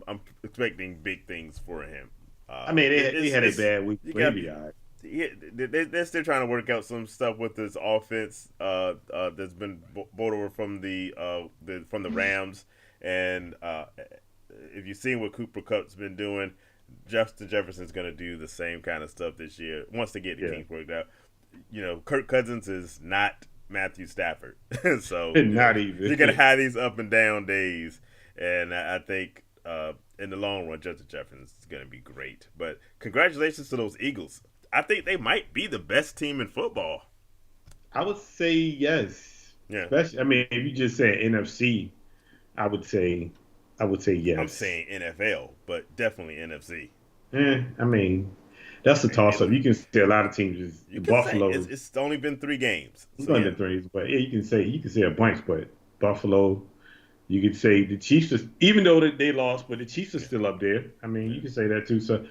I'm expecting big things for him. I mean, they had a It's bad week, you but he'll got be all right. they're still trying to work out some stuff with this offense that's been brought over from the Rams, and if you've seen what Cooper Cup's been doing, Justin Jefferson's going to do the same kind of stuff this year once they get the Yeah. kinks worked out. Kirk Cousins is not Matthew Stafford, so Not you're going to even. have these up and down days, and I think in the long run, Justin Jefferson is going to be great. But congratulations to those Eagles. I think they might be the best team in football. I would say yes. Yeah, Especially, I mean, if you just said NFC, I would say, I would say I'm yes. saying NFL, but definitely NFC. I mean, that's a toss up. And You can say a lot of teams is you can say Buffalo, it's only been 3 games, so under yeah, threes, but yeah, you can say a bunch, but Buffalo, you could say the Chiefs, even though they lost, but the Chiefs are yeah, still up there. I mean, yeah. you can say that too. So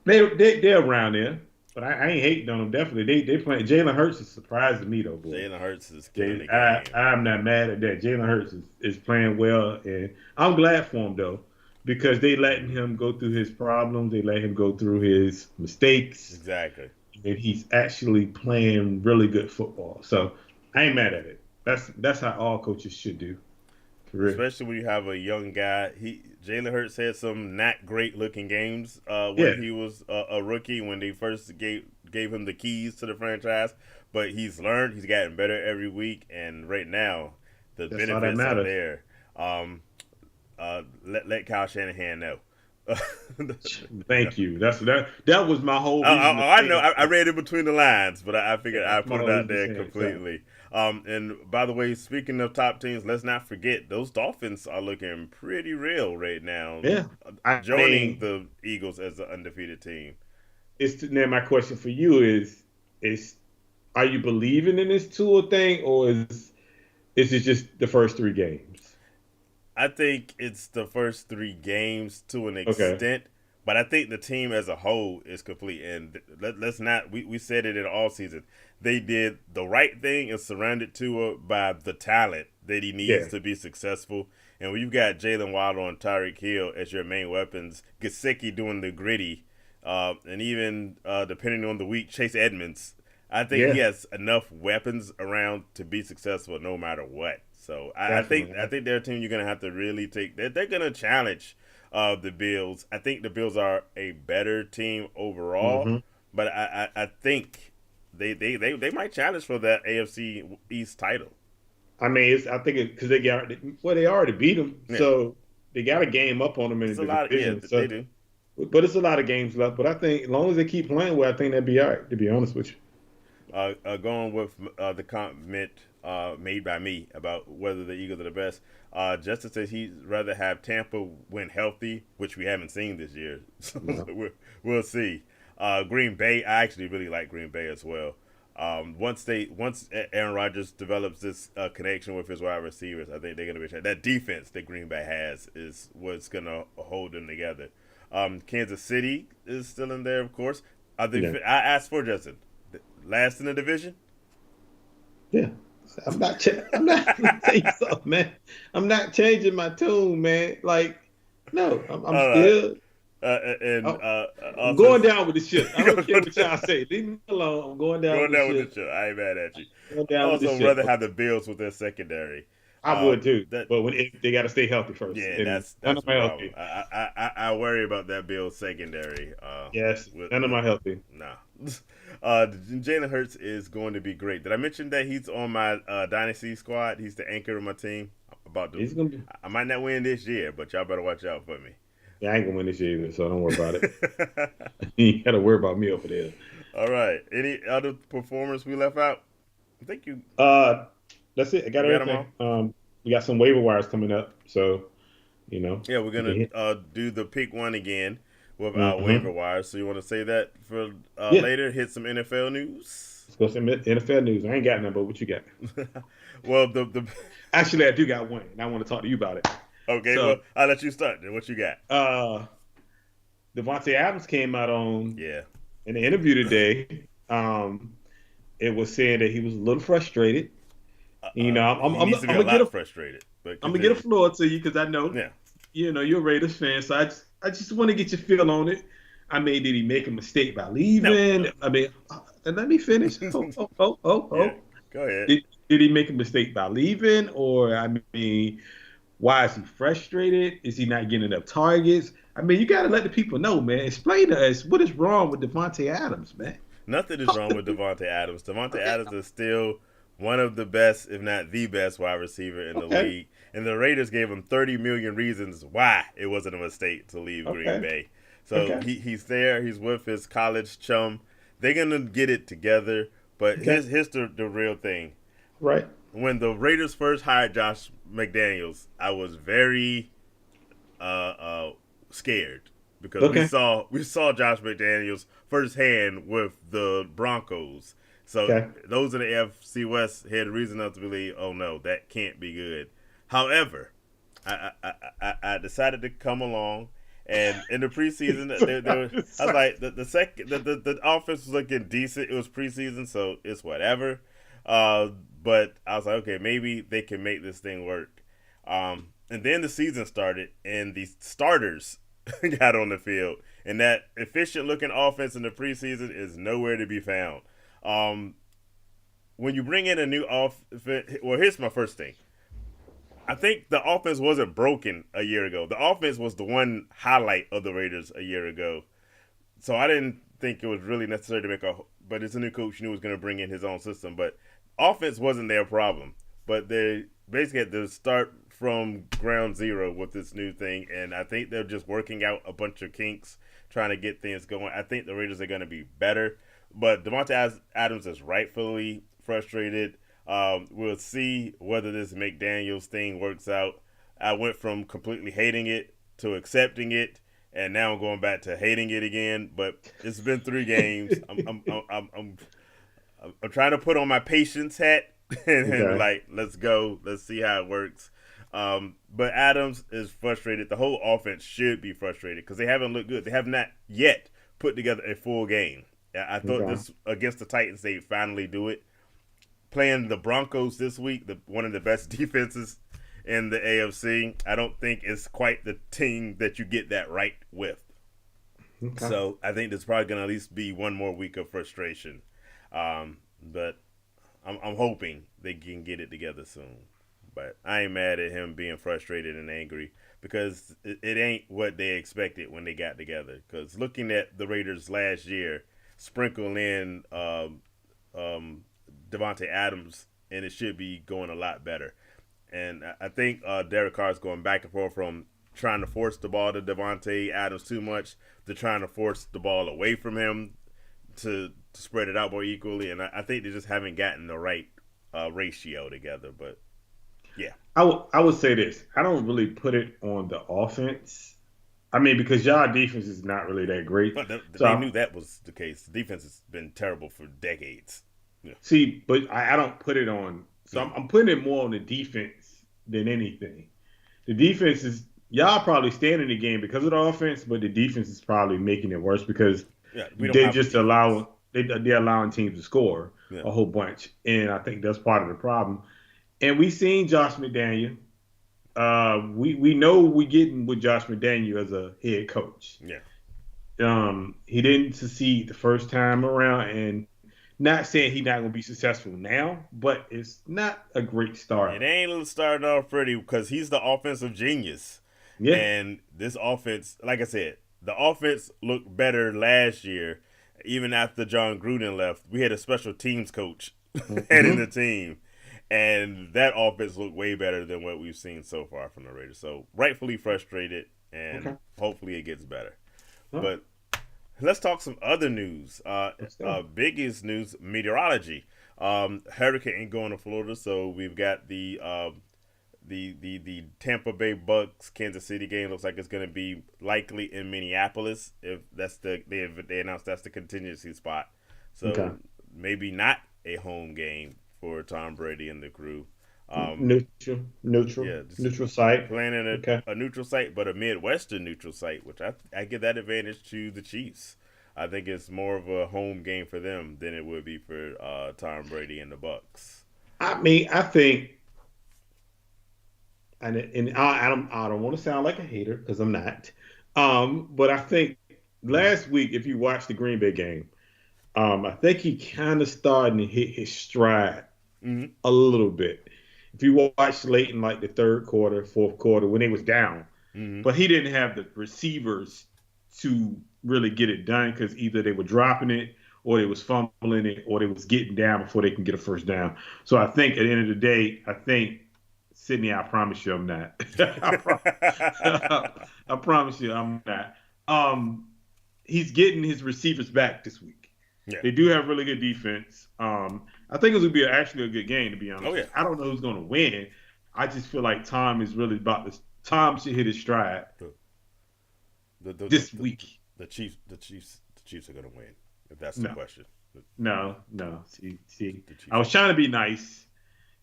they're around there, but I ain't hating on them. Definitely, they playing. Jalen Hurts is surprising me though, boy. Jalen Hurts is killing Jay, the game. I'm not mad at that. Jalen Hurts is playing well, and I'm glad for him though, because they letting Hmm. him go through his problems. They let him go through his mistakes, Exactly. and he's actually playing really good football. So I ain't mad at it. That's how all coaches should do, for real. Especially when you have a young guy. Jalen Hurts had some not great looking games Yeah, when he was a rookie when they first gave him the keys to the franchise. But he's learned. He's gotten better every week, and right now the that's all that benefits are matters. there. Um, let Kyle Shanahan know. Thank you. That was my whole reason to I say know. it. I read it between the lines, but I Yeah, figured I'd that's my put it whole out reason to there say it. So completely. And by the way, speaking of top teams, let's not forget those Dolphins are looking pretty real right now, yeah, I joining mean, the Eagles as an undefeated team. now my question for you is are you believing in this tour thing, or is it just the first 3 games? I think it's the first 3 games to an Okay. extent, but I think the team as a whole is complete. And let's not, we said it in all season. They did the right thing and surrounded Tua by the talent that he needs Yeah. to be successful. And when you've got Jalen Waddle and Tyreek Hill as your main weapons, Gesicki doing the gritty, and even depending on the week, Chase Edmonds, I think he Yeah. has enough weapons around to be successful no matter what. So I Definitely. think they're a team you're gonna have to really take. They're gonna challenge the Bills. I think the Bills are a better team overall, Hmm. but I think they might challenge for that AFC East title. I mean, I think because they already beat them, Yeah, so they got a game up on them it's in a the lot. Yeah, division. they So, do. but it's a lot of games left. But I think as long as they keep playing well, I think they'd be all right. To be honest with you. Going with the comment made by me about whether the Eagles are the best. Justin says he'd rather have Tampa win healthy, which we haven't seen this year. So No. we'll see. Green Bay, I actually really like Green Bay as well. Once Aaron Rodgers develops this connection with his wide receivers, I think they're gonna be that defense that Green Bay has is what's gonna hold them together. Kansas City is still in there, of course. Yeah. I asked for Justin. Last in the division? Yeah. I'm not. Let me tell you something, man. I'm not changing my tune, man. Like, no, I'm All right. still. And I'm, I'm also going down with the ship. I don't care what y'all say. Leave me alone. I'm going down going with the down with the ship. show. I ain't mad at you. Going I down with the also ship. rather have the Bills with their secondary. I would too, That but they got to stay healthy first, yeah, and none that's of the my problem. healthy. I worry about that Bills secondary. Yes, none of With my healthy. nah. Jalen Hurts is going to be great. Did I mention that he's on my dynasty squad? He's the anchor of my team. About to, He's gonna be. I might not win this year, but y'all better watch out for me. Yeah, I ain't gonna win this year either, so don't worry about it. You ain't got to worry about me over there. All right. Any other performers we left out? I think Uh, that's it. I you got got them everything. all. We got some waiver wires coming up, so Yeah, we're we can gonna hit. do the pick one again with our waiver Mm-hmm. wire. So you want to say that for Yeah, later? Hit some NFL news. let's go some NFL news. I ain't got none, but what you got? Well, the Actually, I do got one, and I want to talk to you about it. okay. Well, So, I'll let you start. Then what you got? uh, Devontae Adams came out on Yeah. in the interview today. It was saying that he was a little frustrated. He needs to I'm be a gonna get lot a frustrated. But I'm gonna get a continue. floor to you because I know Yeah. you're a Raiders fan, so I just want to get your feel on it. I mean, did he make a mistake by No. leaving? No. I mean, and let me finish. Yeah. Oh. Go ahead. Did he make a mistake by leaving, or I mean, why is he frustrated? Is he not getting enough targets? I mean, you got to let the people know, man. Explain to us what is wrong with Devontae Adams, man. Nothing is wrong with Devonte Adams. Devonte Okay, Adams is still one of the best, if not the best, wide receiver in the okay, league. And the Raiders gave him 30 million reasons why it wasn't a mistake to leave Green okay, Bay. So okay, he's there. He's with his college chum. They're gonna get it together. But okay. here's the real thing. Right. When the Raiders first hired Josh McDaniels, I was very uh, uh, scared because Okay, we saw Josh McDaniels firsthand with the Broncos. So okay. those in the AFC West had reason enough to believe, oh no, that can't be good. However, I decided to come along, and in the preseason, I was like the offense was looking decent. It was preseason, so it's whatever. But I was like, okay, maybe they can make this thing work. And then the season started, and the starters got on the field, and that efficient looking offense in the preseason is nowhere to be found. Um, when you bring in a new offense, well, here's my first thing. I think the offense wasn't broken a year ago. The offense was the one highlight of the Raiders a year ago. So I didn't think it was really necessary to make a. But it's a new coach, knew he was going to bring in his own system. But offense wasn't their problem. But they basically had to start from ground zero with this new thing, and I think they're just working out a bunch of kinks, trying to get things going. I think the Raiders are going to be better, but Devontae Adams is rightfully frustrated. We'll see whether this McDaniels thing works out. I went from completely hating it to accepting it, and now I'm going back to hating it again. But it's been 3 games. I'm trying to put on my patience hat and Okay. like, let's go. Let's see how it works. But Adams is frustrated. The whole offense should be frustrated because they haven't looked good. They have not yet put together a full game. I thought Okay. this against the Titans, they finally do it. Playing the Broncos this week, one of the best defenses in the AFC, I don't think it's quite the team that you get that right with. Okay. So I think there's probably going to at least be one more week of frustration. But I'm hoping they can get it together soon. But I ain't mad at him being frustrated and angry because it ain't what they expected when they got together. Because looking at the Raiders last year, sprinkle in Devontae Adams, and it should be going a lot better. And I think Derek Carr is going back and forth from trying to force the ball to Devontae Adams too much to trying to force the ball away from him to spread it out more equally. And I think they just haven't gotten the right ratio together. But yeah, I would say this. I don't really put it on the offense. I mean, because y'all defense is not really that great. but So they knew that was the case. The defense has been terrible for decades. Yeah, see, but I don't put it on. So mm. I'm putting it more on the defense than anything. The defense is y'all probably staying in the game because of the offense, but the defense is probably making it worse because Yeah, we don't they have a just defense. they're allowing teams to score Yeah, a whole bunch, and I think that's part of the problem. And we seen Josh McDaniel. We know we getting with Josh McDaniel as a head coach. yeah, He didn't succeed the first time around, and Not saying he's not going to be successful now, but it's not a great It start. ain't starting off pretty because he's the offensive genius. Yeah. And this offense, like I said, the offense looked better last year, even after John Gruden left. We had a special teams coach heading the Hmm. team, and that offense looked way better than what we've seen so far from the Raiders. So rightfully frustrated, and Okay. hopefully it gets better. All right. But let's talk some other news. Let's go. Biggest news: meteorology. Hurricane going to Florida, so we've got the Tampa Bay Bucks Kansas City game. Looks like it's going to be likely in Minneapolis. If that's they announced that's the contingency spot, Okay. so maybe not a home game for Tom Brady and the crew. Um, Neutral, neutral, yeah, just neutral site. playing in Okay. a neutral site, but a Midwestern neutral site, which I give that advantage to the Chiefs. I think it's more of a home game for them than it would be for Tom Brady and the Bucks. I mean, I think, I don't want to sound like a hater because I'm not. But I think Mm-hmm. last week, if you watched the Green Bay game, I think he kind of starting to hit his stride Mm-hmm. a little bit. If you watch late in like the third quarter, fourth quarter, when they was down, Mm-hmm. but he didn't have the receivers to really get it done because either they were dropping it or they was fumbling it or they was getting down before they can get a first down. So I think at the end of the day, I think Sydney, I promise you I'm not. I promise you I'm not. Um, he's getting his receivers back this week. Yeah. They do have really good defense. I think it's gonna be actually a good game to be Oh honest with yeah. you. I don't know who's gonna win. I just feel like Tom is really about this. Tom should hit his stride The the the the, this the, week. the Chiefs are gonna win. If that's the No, question, no. See. the I Chiefs are was trying to be nice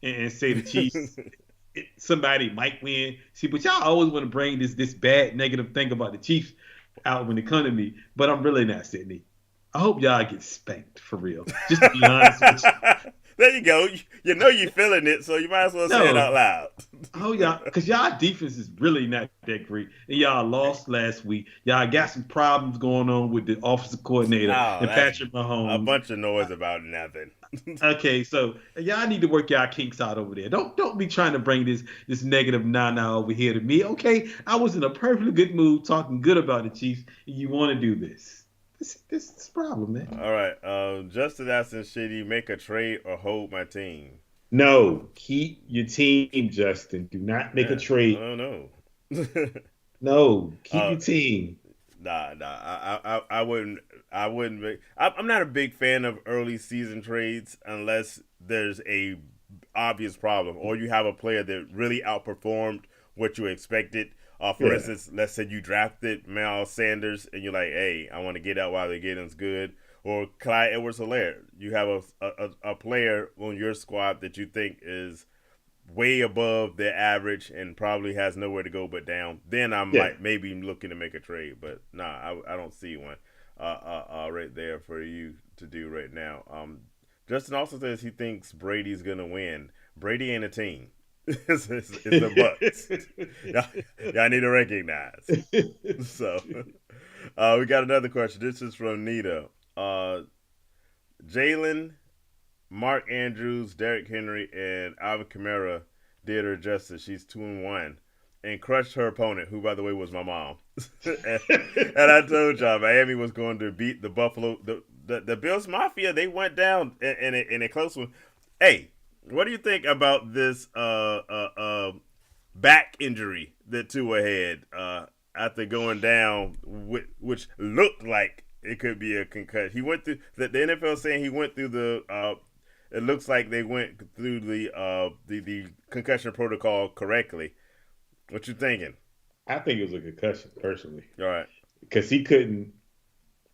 and say the Chiefs. gonna. Somebody might win. See, but y'all always want to bring this bad negative thing about the Chiefs out when it comes to me. But I'm really not, Sydney. I hope y'all get spanked for real. Just to be honest with you. There you go. You know you're feeling it, so you might as well say it out No, loud. oh y'all, because y'all defense is really not that great, and y'all lost last week. Y'all got some problems going on with the offensive coordinator Oh, and that's Patrick a Mahomes. bunch of noise about nothing. Okay, so y'all need to work y'all kinks out over there. Don't be trying to bring this negative nah over here to me. Okay, I was in a perfectly good mood talking good about the Chiefs, and you want to do this. This problem, man. All right. Justin asking, should he make a trade or hold my team? No, keep your team, Justin. Do not make a Yeah, I trade. don't know. No, keep uh, your team. nah. I wouldn't. I wouldn't. I'm not a big fan of early season trades unless there's a obvious problem or you have a player that really outperformed what you expected. For Yeah, instance, let's say you drafted Miles Sanders and you're like, hey, I want to get out while the getting's good. Or Clyde Edwards-Helaire. You have a player on your squad that you think is way above their average and probably has nowhere to go but down. Then I yeah. might maybe looking to make a trade, but nah, I don't see one right there for you to do right now. Justin also says he thinks Brady's gonna win. Brady ain't a team. It's the Bucks. y'all, y'all need to recognize. So we got another question. This is from Nita. Jalen, Mark Andrews, Derrick Henry, and Alvin Kamara did her justice. She's 2-1 and crushed her opponent, who by the way was my mom. And I told y'all Miami was going to beat the Buffalo, the Bills Mafia. They went down in a close one. Hey, what do you think about this back injury that Tua had after going down, which looked like it could be a concussion? He went through the NFL saying he went through the. It looks like they went through the concussion protocol correctly. What you thinking? I think it was a concussion personally All right. because he couldn't.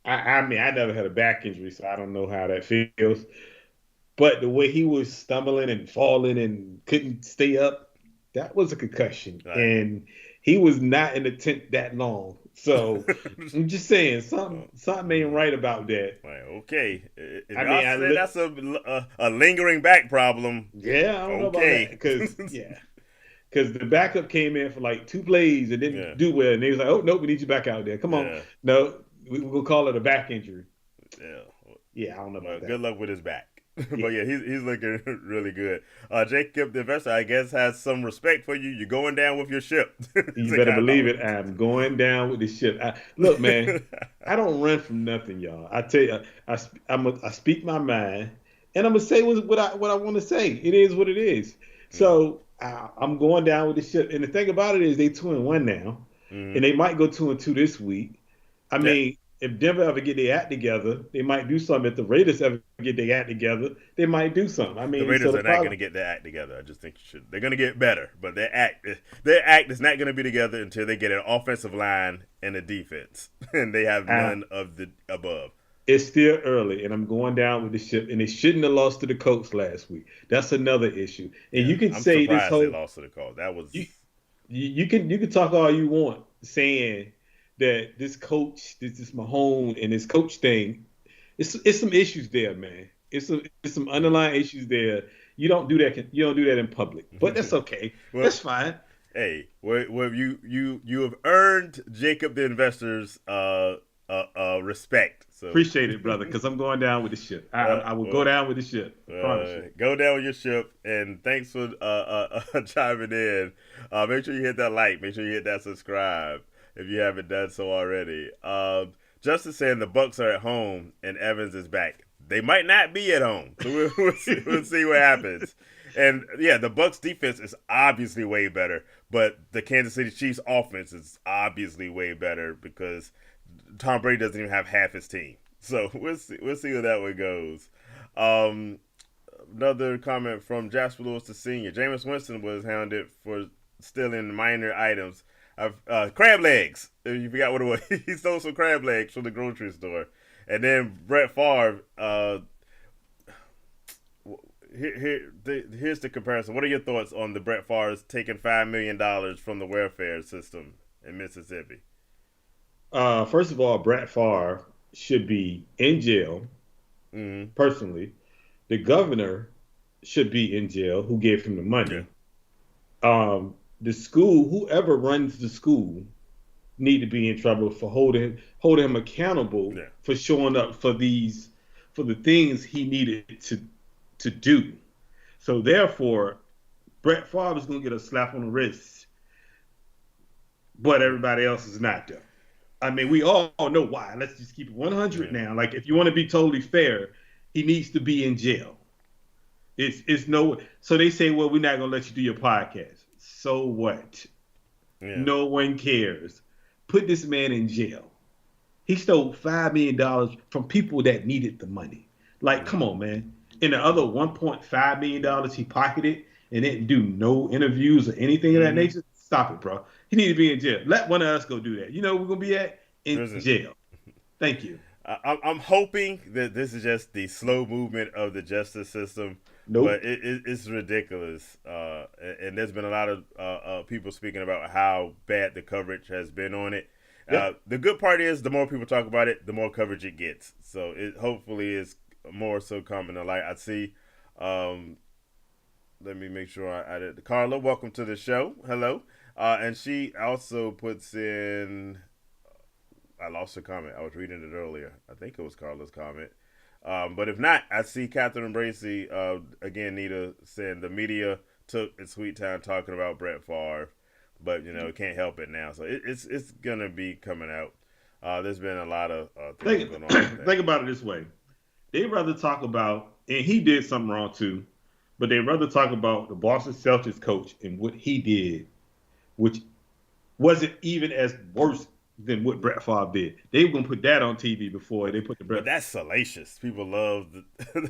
I mean, I never had a back injury, so I don't know how that feels. But the way he was stumbling and falling and couldn't stay up, that was a concussion. All right. And he was not in the tent that long. So I'm just saying, something ain't right about that. Right, okay. If I y'all mean, say that's a lingering back problem, yeah, I don't know about that okay. because because the backup came in for like two plays and didn't Yeah, do well, and they was like, "Oh no, we need you back out there. Come on, yeah, no, we'll call it a back injury." yeah. Yeah, I don't know Well, about good that. luck with his back. But Yeah, yeah, he's looking really good. Jacob the investor, I guess, has some respect for you. You're going down with your ship. you It's better kind believe of it. I'm going down with the ship. Look, man, I don't run from nothing, y'all. I tell you, I speak my mind, and I'm gonna say what I want to say. It is what it is. mm, So I'm going down with the ship. And the thing about it is, they 2-1 now, mm-hmm. and they might go 2-2 this week. I Yeah, mean, if Denver ever get their act together, they might do something. If the Raiders ever get their act together, they might do something. I the mean, so Raiders the are not going problem to get their act together. I just think you should. They're going to get better, but their act is not going to be together until they get an offensive line and a defense, and they have I, none of the above. it's still early, and I'm going down with the ship. And they shouldn't have lost to the Colts last week. That's another issue. And Yeah, you can I'm say this surprised they whole lost to the call. That was you you can talk all you want, saying that this coach, this is Mahone and this coach thing. It's some issues there, man. It's some underlying issues there. You don't do that. You don't do that in public, but that's okay. well, That's fine. hey, well, you have earned Jacob the investor's respect. So Appreciate it, brother, because I'm going down with the ship. I will go well, down with the ship. I promise you. go down with your ship, and thanks for chiming in. Make sure you hit that like. Make sure you hit that subscribe if you haven't done so already. Justin saying the Bucks are at home and Evans is back. They might not be at home, so we'll see what happens. And yeah, the Bucks defense is obviously way better, but the Kansas City Chiefs offense is obviously way better because Tom Brady doesn't even have half his team. So we'll see where that one goes. Um, Another comment from Jasper Lewis the senior. Jameis Winston was hounded for stealing minor items. Crab legs. You forgot what it was. He stole some crab legs from the grocery store. And then Brett Favre. Here's the comparison. What are your thoughts on the Brett Favre taking $5 million from the welfare system in Mississippi? First of all, Brett Favre should be in jail. Mm-hmm. Personally, the governor should be in jail. Who gave him the Yeah. money? The school, whoever runs the school, need to be in trouble for holding him accountable Yeah. for showing up for the things he needed to do. So therefore, Brett Favre is going to get a slap on the wrist, but everybody else is not though. I mean, we all know why. Let's just keep it 100 Yeah. now. Like, if you want to be totally fair, he needs to be in jail. It's no. So they say, well, we're not gonna let you do your podcast. So what? Yeah. No one cares. Put this man in jail. He stole $5 million from people that needed the money. Like, Yeah. come on, man. And the other $1.5 million he pocketed and didn't do no interviews or anything of that Mm-hmm. nature. Stop it, bro. He need to be in jail. Let one of us go do that. You know we're gonna be at in Prison. jail. Thank you. I'm hoping that this is just the slow movement of the justice system, but Nope. it's ridiculous. And there's been a lot of people speaking about how bad the coverage has been on it. Yep. The good part is the more people talk about it, the more coverage it gets. So it hopefully is more so coming to light. I see. Um, Let me make sure I did. Carla, welcome to the show. Hello. And she also puts in. I lost her comment. I was reading it earlier. I think it was Carla's comment. But if not, I see Catherine Bracy again. Nita saying the media took its sweet time talking about Brett Favre, but it can't help it now. So it's gonna be coming out. There's been a lot of things Think going on with that. think about it this way. They'd rather talk about, and he did something wrong too, but they'd rather talk about the Boston Celtics coach and what he did, which wasn't even as worse than what Brett Favre did. They were gonna put that on TV before they put the But Brett. that's salacious. People love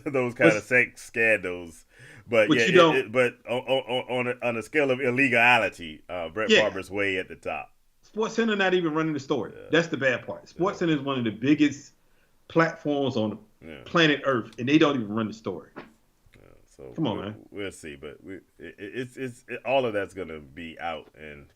those But kind of sex scandals. But yeah, but you don't. but on a scale of illegality, Brett Yeah, Favre's way at the top. Sports Center not even running the story. Yeah, That's the bad part. yeah, Sports Center is one of the biggest platforms on yeah. planet Earth, and they don't even run the story. So Come on, man. we'll see. But all of that's gonna be out, and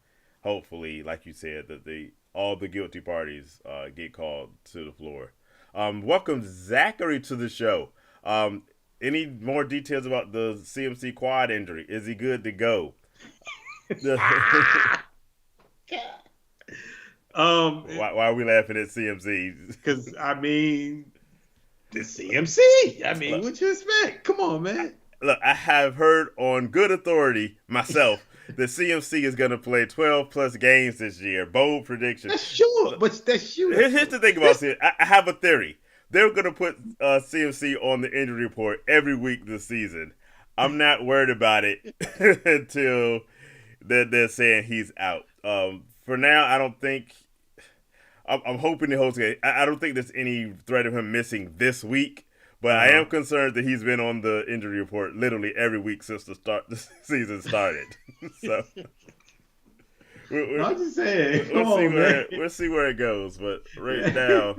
hopefully, like you said, that all the guilty parties get called to the floor. Welcome Zachary to the show. Any more details about the CMC quad injury? Is he good to go? um, Why are we laughing at CMC? because I mean, the CMC. I mean, Look, what you expect? Come on, man. look, I have heard on good authority myself that CMC is going to play 12 plus games this year. Bold prediction. That's sure, Look, but that's you here's though. the thing about That's CMC. I have a theory. They're going to put CMC on the injury report every week this season. I'm not worried about it until they're saying he's out. For now, I don't think. I'm hoping the host. I don't think there's any threat of him missing this week. But I uh-huh. am concerned that he's been on the injury report literally every week since the season started. So I'm just saying. Come on, man. we'll see where it goes. But right now,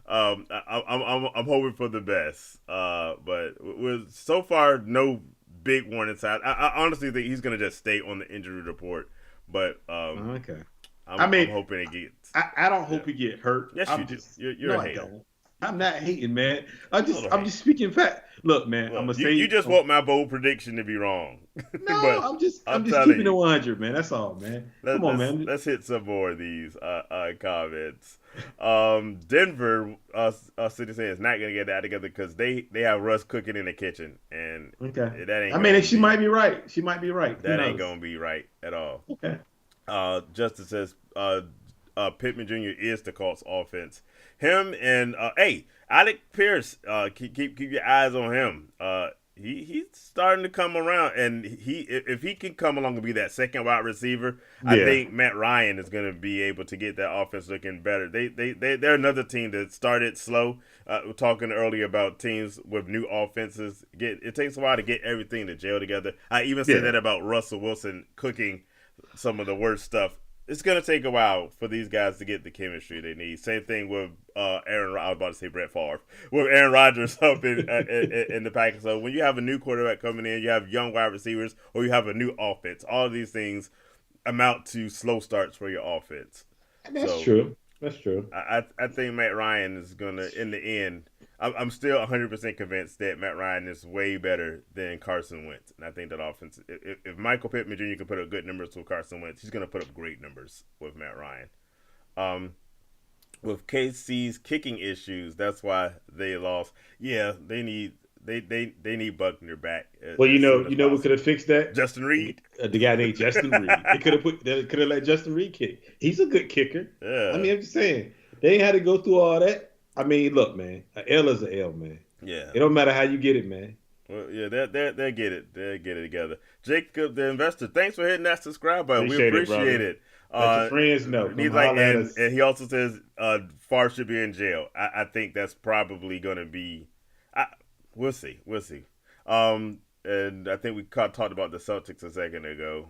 I'm hoping for the best. But with so far no big warning signs. I honestly think he's gonna just stay on the injury report. But Okay. I I'm mean, hoping it gets. I don't Yeah. hope he get hurt. Yes, you I'm do. just You're no, a I hater. don't. I'm not hating, man. You're a little I'm hater. just speaking fact. Look, man, I'm Look, gonna you say just want my bold prediction to be wrong, no. but I'm I'm just telling keeping it you. 100, man. That's all, man. Come on, man. Let's hit some more of these comments. Denver City says not gonna get that together because they have Russ cooking in the kitchen, and Okay. that I ain't mean, gonna she be might be right. She might be right. Who that ain't knows? gonna be right at all. Okay. Justice says Pittman Jr. is the Colts offense. Him and hey, Alec Pierce, keep your eyes on him. He's starting to come around, and if he can come along and be that second wide receiver, I Yeah. think Matt Ryan is going to be able to get that offense looking better. They're another team that started slow. We're talking earlier about teams with new offenses. It takes a while to get everything to gel together. I even said Yeah. that about Russell Wilson cooking some of the worst stuff. It's gonna take a while for these guys to get the chemistry they need. Same thing with Aaron. I was about to say Brett Favre with Aaron Rodgers up in the Packers. So when you have a new quarterback coming in, you have young wide receivers, or you have a new offense. All of these things amount to slow starts for your offense. That's So true. That's true. I think Matt Ryan is gonna in the end. I'm still 100% convinced that Matt Ryan is way better than Carson Wentz, and I think that offense. If Michael Pittman Jr. can put up good numbers with Carson Wentz, he's gonna put up great numbers with Matt Ryan. Um, with KC's kicking issues, that's why they lost. Yeah, they need Buckner back Well, as soon as we could possible. have fixed that. Justin Reed. The guy named Justin Reed. They could have let Justin Reed kick. He's a good kicker. I Yeah, mean, I'm just saying they ain't had to go through all that. I mean, look, man, an L is an L, man. yeah. It don't matter how you get it, man. Well, yeah, they'll get it. They'll get it together. Jacob, the investor, thanks for hitting that subscribe button. We Appreciate it, appreciate brother. it. Let your friends know. Come He's like, holler at us. and he also says, Favre should be in jail. I think that's probably going to be. We'll see. We'll see. And I think we talked about the Celtics a second ago.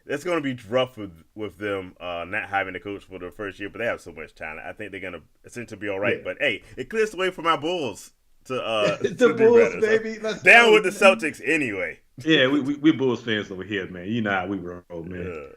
It's going to be rough with them not having a coach for the first year, but they have so much talent. I think they're going to essentially be all right. Yeah. But hey, it clears the way for my Bulls to The to do Bulls, better. So baby. Let's down go, with the man. Celtics anyway. Yeah, we Bulls fans over here, man. You know how we roll, man. Yeah.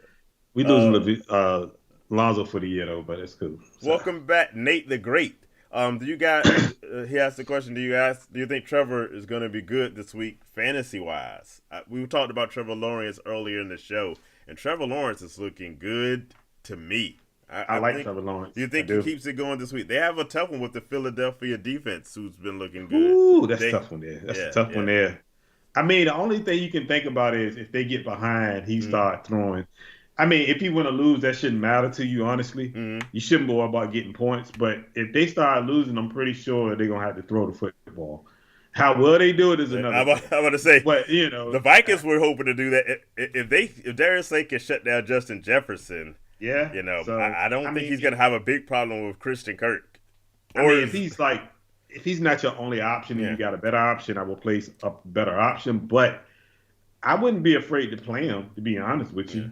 We losing Uh, Lonzo for the year though, but it's cool. So, Welcome back, Nate the Great. Do you guys? He asked the question. Do you think Trevor is going to be good this week, fantasy wise? We talked about Trevor Lawrence earlier in the show, and Trevor Lawrence is looking good to me. I I like think. Trevor Lawrence. Do you I think he do. keeps it going this week? They have a tough one with the Philadelphia defense, who's been looking good. Ooh, that's a They, tough one there. That's a yeah, tough one yeah. there. I mean, the only thing you can think about is if they get behind, he Mm-hmm. start throwing. I mean, if he win or lose, that shouldn't matter to you, honestly. Mm-hmm. You shouldn't worry about getting points. But if they start losing, I'm pretty sure they're gonna have to throw the football. How well they do it is another thing. I'm about to say But the Vikings were hoping to do that. If Darius Slay can shut down Justin Jefferson, yeah. you know, So I I don't think mean, he's going to have a big problem with Christian Kirk. I Or mean, is, if he's not your only option and yeah, you got a better option, I will place a better option. But I wouldn't be afraid to play him, to be honest with yeah, you.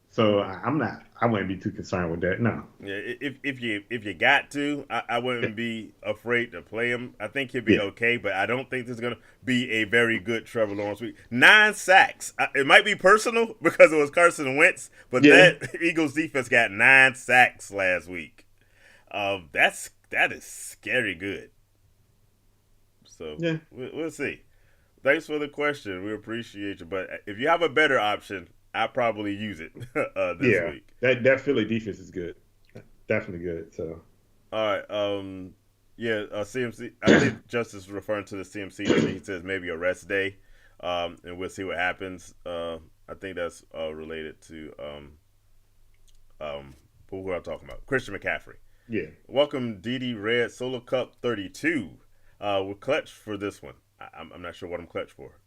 So I'm not. I wouldn't be too concerned with that. No. yeah. If you got to, I wouldn't be afraid to play him. I think he'll be Yeah. okay, but I don't think there's going to be a very good Trevor Lawrence week. 9 sacks. It might be personal because it was Carson Wentz, but Yeah. that Eagles defense got 9 sacks last week. That is scary good. So Yeah. we'll see. Thanks for the question. We appreciate you. But if you have a better option, I'll probably use it this Yeah. week. That Philly defense is good. Definitely good. So All right. Yeah, CMC. I think Justice is referring to the CMC today. He says maybe a rest day, and we'll see what happens. I think that's related to who am I talking about? Christian McCaffrey. Yeah. Welcome, DD Red Solo Cup 32. We're clutch for this one. I'm not sure what I'm clutch for.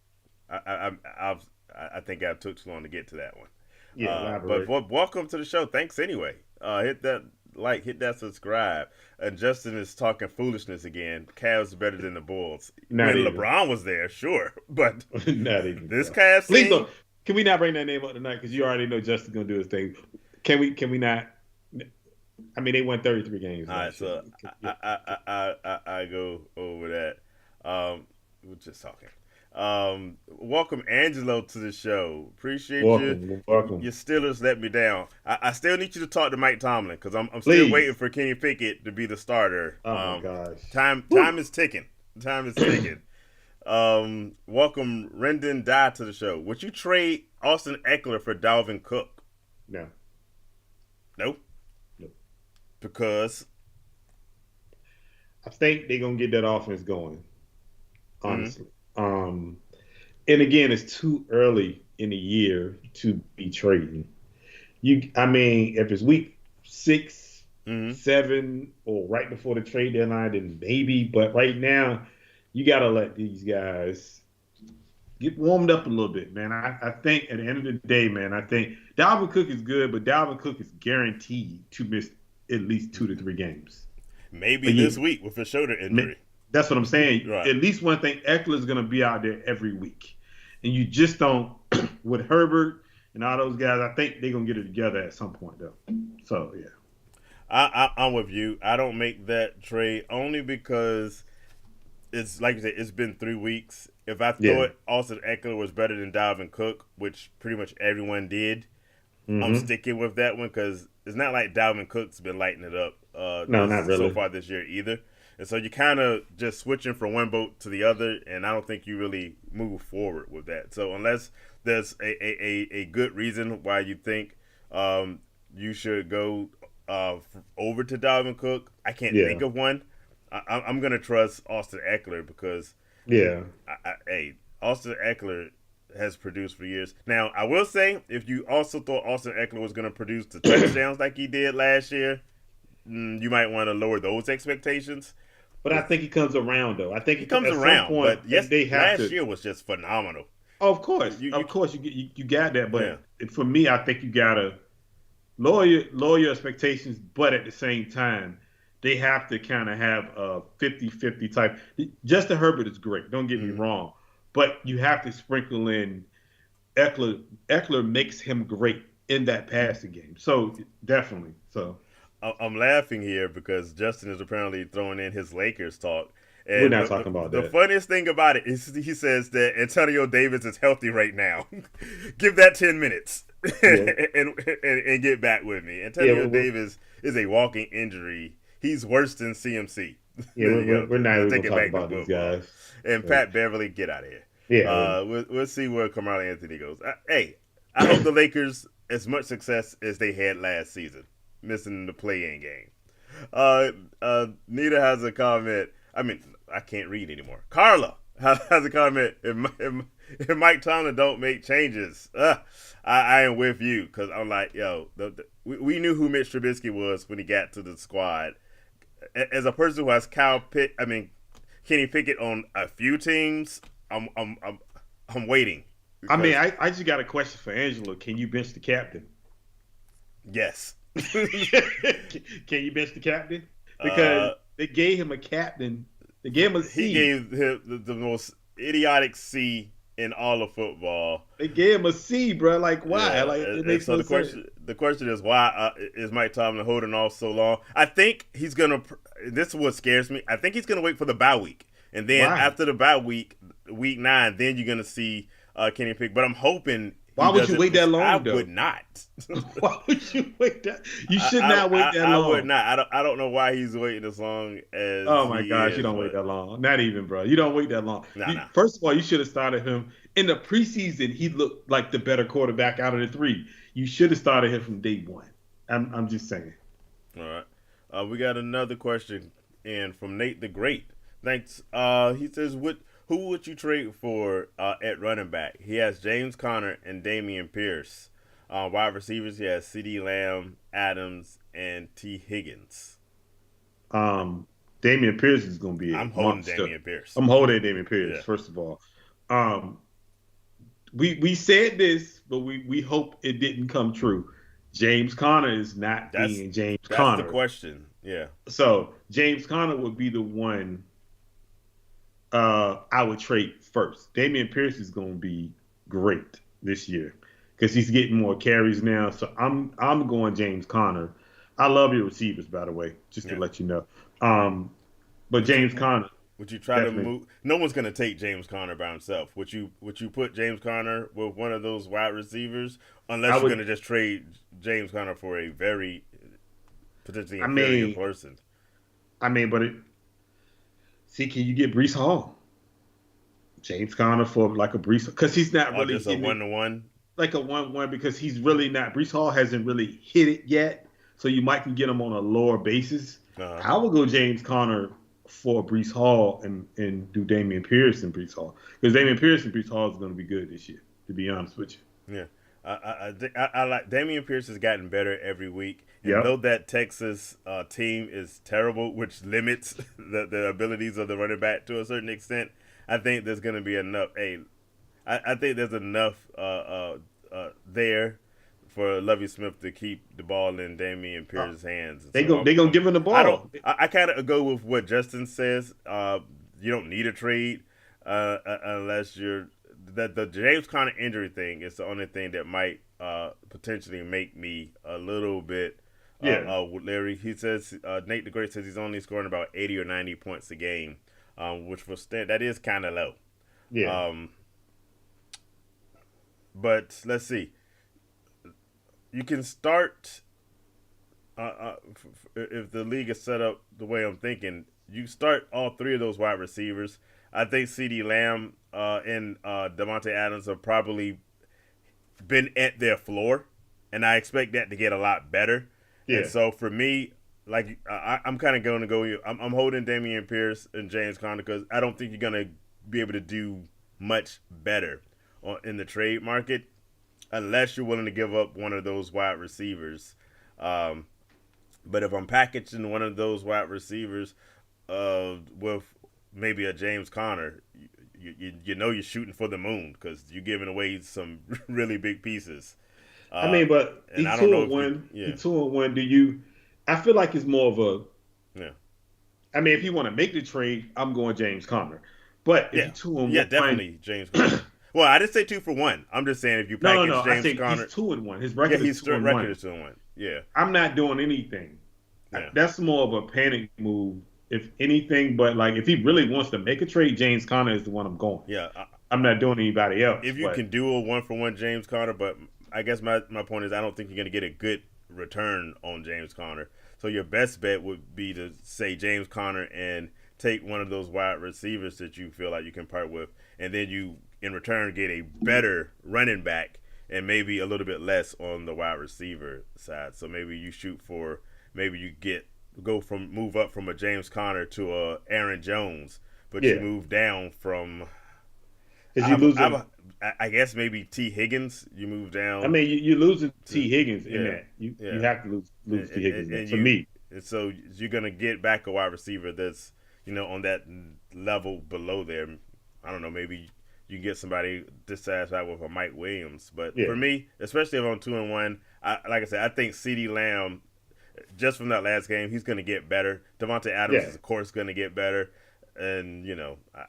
I've I think I took too long to get to that one. Yeah. But Elaborate. welcome to the show. Thanks anyway. Hit that like, hit that subscribe. And Justin is talking foolishness again. Cavs better than the Bulls. Not When even. LeBron was there, sure, but Not even, this bro. Cavs Please team. don't. Can we not bring that name up tonight? Because you already know Justin's gonna do his thing. Can we? Can we not? I mean, they won 33 games All right, last year. so Yeah. I go over that. We're just talking. Welcome Angelo to the show. Appreciate you. Welcome, welcome. Your Steelers let me down. I still need you to talk to Mike Tomlin because I'm still waiting Please. for Kenny Pickett to be the starter. Oh my gosh. Time is ticking. Time is ticking. Welcome Rendon Dye to the show. Would you trade Austin Eckler for Dalvin Cook? No. No, No. because I think they're gonna get that offense going. mm, Honestly. And again, it's too early in the year to be trading. I mean, if it's week 6, mm, 7, or right before the trade deadline, then maybe. But right now, you got to let these guys get warmed up a little bit, man. I think at the end of the day, man, I think Dalvin Cook is good, but Dalvin Cook is guaranteed to miss at least 2 to 3 games maybe a this year. week with a shoulder injury. That's what I'm saying. Right. At least one thing, Eckler's going to be out there every week. And you just don't, with Herbert and all those guys, I think they're going to get it together at some point, though. So, yeah. I'm with you. I don't make that trade only because it's like you said, it's been 3 weeks. If I Yeah. thought Austin Eckler was better than Dalvin Cook, which pretty much everyone did, I'm Mm-hmm. sticking with that one because it's not like Dalvin Cook's been lighting it up No, not so really. far this year either. And so you kind of just switching from one boat to the other, and I don't think you really move forward with that. So unless there's a good reason why you think you should go over to Dalvin Cook, I can't Yeah. think of one. I'm going to trust Austin Eckler because, Yeah. hey, Austin Eckler has produced for years. Now, I will say, if you also thought Austin Eckler was going to produce the touchdowns like he did last year, you might want to lower those expectations. But I think he comes around, though. I think He comes at some around, point, but yes, they have last to. year was just phenomenal. Oh, of course. You Of course, you got that. yeah. But for me, I think you got to lower your expectations, but at the same time, they have to kind of have a 50-50 type. Justin Herbert is great. Don't get me Mm. wrong. But you have to sprinkle in Eckler. Eckler makes him great in that passing game. So, definitely. So, I'm laughing here because Justin is apparently throwing in his Lakers talk. we're And not talking about the that. funniest thing about it is he says that Antonio Davis is healthy right now. Give that 10 minutes Yeah. and get back with me. Yeah, Antonio Davis is a walking injury. He's worse than CMC. Yeah, we're not even Take going to it talk back about to these football. guys. And Pat Beverly, get out of here. Yeah. We'll see where Carmelo Anthony goes. Hey, I hope the Lakers as much success as they had last season, missing the play-in game. Nita has a comment. I mean, I can't read anymore. Carla has a comment. If Mike Tomlin don't make changes, I am with you because I'm like, yo, we knew who Mitch Trubisky was when he got to the squad. As a person who has Kenny Pickett on a few teams, I'm waiting. I mean, I just got a question for Angelo. Can you bench the captain? Yes. Can you bench the captain? Because they gave him a captain. They gave him a C. He gave him the most idiotic C in all of football. They gave him a C, bro. Like, why? Yeah, Like, it makes so no the sense. question is why is Mike Tomlin holding off so long? I think he's gonna. This is what scares me. I think he's gonna wait for the bye week, and then Why? after the bye week, week 9, then you're gonna see Kenny Pickett. But I'm hoping. Why would you wait that long, I though? would not. Why would you wait that? You should not wait that long. I would not. I don't know why he's waiting as long as. Oh my gosh, is, you don't wait that long. Not even, bro. You don't wait that long. Nah. First of all, you should have started him in the preseason. He looked like the better quarterback out of the 3. You should have started him from day one. I'm just saying. All right. We got another question And from Nate the Great, thanks. He says, who would you trade for at running back? He has James Conner and Damian Pierce. Wide receivers, he has C.D. Lamb, Adams, and T. Higgins. Um, Damian Pierce is going to be I'm a holding monster. Damian Pierce. I'm holding Damian Pierce, Yeah, first of all. Um, we said this, but we hope it didn't come true. James Conner is not that's being James that's the Conner. question. Yeah, So James Conner would be the one I would trade first. Damian Pierce is going to be great this year because he's getting more carries now. So I'm going James Conner. I love your receivers, by the way, just to yeah. let you know. Um, but Would James you Conner would you try to definitely. move? No one's going to take James Conner by himself. Would you put James Conner with one of those wide receivers I unless you're going would. to just trade James Conner for a very potentially I inferior mean, person? but see, can you get Brees Hall? James Conner for like a Brees because he's not Or really just a hitting it 1-to-1? like a 1-1 because he's really not. Brees Hall hasn't really hit it yet, so you might can get him on a lower basis. Uh-huh. I would go James Conner for Brees Hall and do Damian Pierce and Brees Hall because Damian Pierce and Brees Hall is going to be good this year. To be honest with Yeah. I like Damian Pierce has gotten better every week, you. and though Yep. that Texas team is terrible, which limits the abilities of the running back to a certain extent, I think there's going to be enough. Hey, I think there's enough there for Lovey Smith to keep the ball in Damian Uh, Pierce's hands. And they so go they gonna give him the I don't. ball. I kind of go with what Justin says. You don't need a trade unless you're that the James Conner injury thing is the only thing that might potentially make me a little bit Yeah, Larry. He says Nate the Great says he's only scoring about 80 or 90 points a game, which for that is kind of low. yeah. Um, but let's see. You can start if the league is set up the way I'm thinking. You start all three of those wide receivers. I think C.D. Lamb and Devontae Adams have probably been at their floor, and I expect that to get a lot better. And Yeah. so for me, like I'm kind of going to go. I'm holding Damian Pierce and James Conner because I don't think you're going to be able to do much better in the trade market unless you're willing to give up one of those wide receivers. Um, but if I'm packaging one of those wide receivers with maybe a James Conner, you know you're shooting for the moon because you're giving away some really big pieces. I Uh, mean, but and he I don't two know and if you, one. He yeah, 2-1. Do you? I feel like it's more of a. yeah, I mean, if you want to make the trade, I'm going James Conner. But if yeah, you two and yeah, one, definitely James Conner. Well, I didn't say 2 for 1. I'm just saying if you no. package I James say he's Conner, 2-1. His yeah, record is his two and record one. is 2-1. Yeah, I'm not doing anything. yeah, That's more of a panic move, if anything. But like, if he really wants to make a trade, James Conner is the one I'm going. yeah. I'm not doing anybody else. If you But can do a 1-for-1 James Conner, but I guess my point is I don't think you're going to get a good return on James Conner. So your best bet would be to say James Conner and take one of those wide receivers that you feel like you can part with, and then you in return get a better running back and maybe a little bit less on the wide receiver side. So maybe you shoot for maybe you move up from a James Conner to a Aaron Jones, but you yeah, move down from because you're losing. I guess maybe T Higgins. You move I down mean, you're losing to T Higgins in yeah, that. You yeah, have to lose T Higgins in that. and For you me, and so you're gonna get back a wide receiver that's on that level below there. I don't know, maybe you can get somebody dissatisfied with a Mike Williams, but yeah, for me, especially if I'm 2-1, like I said, I think C.D. Lamb just from that last game, he's going to get better. Devontae Adams yeah, is, of course, going to get better. And,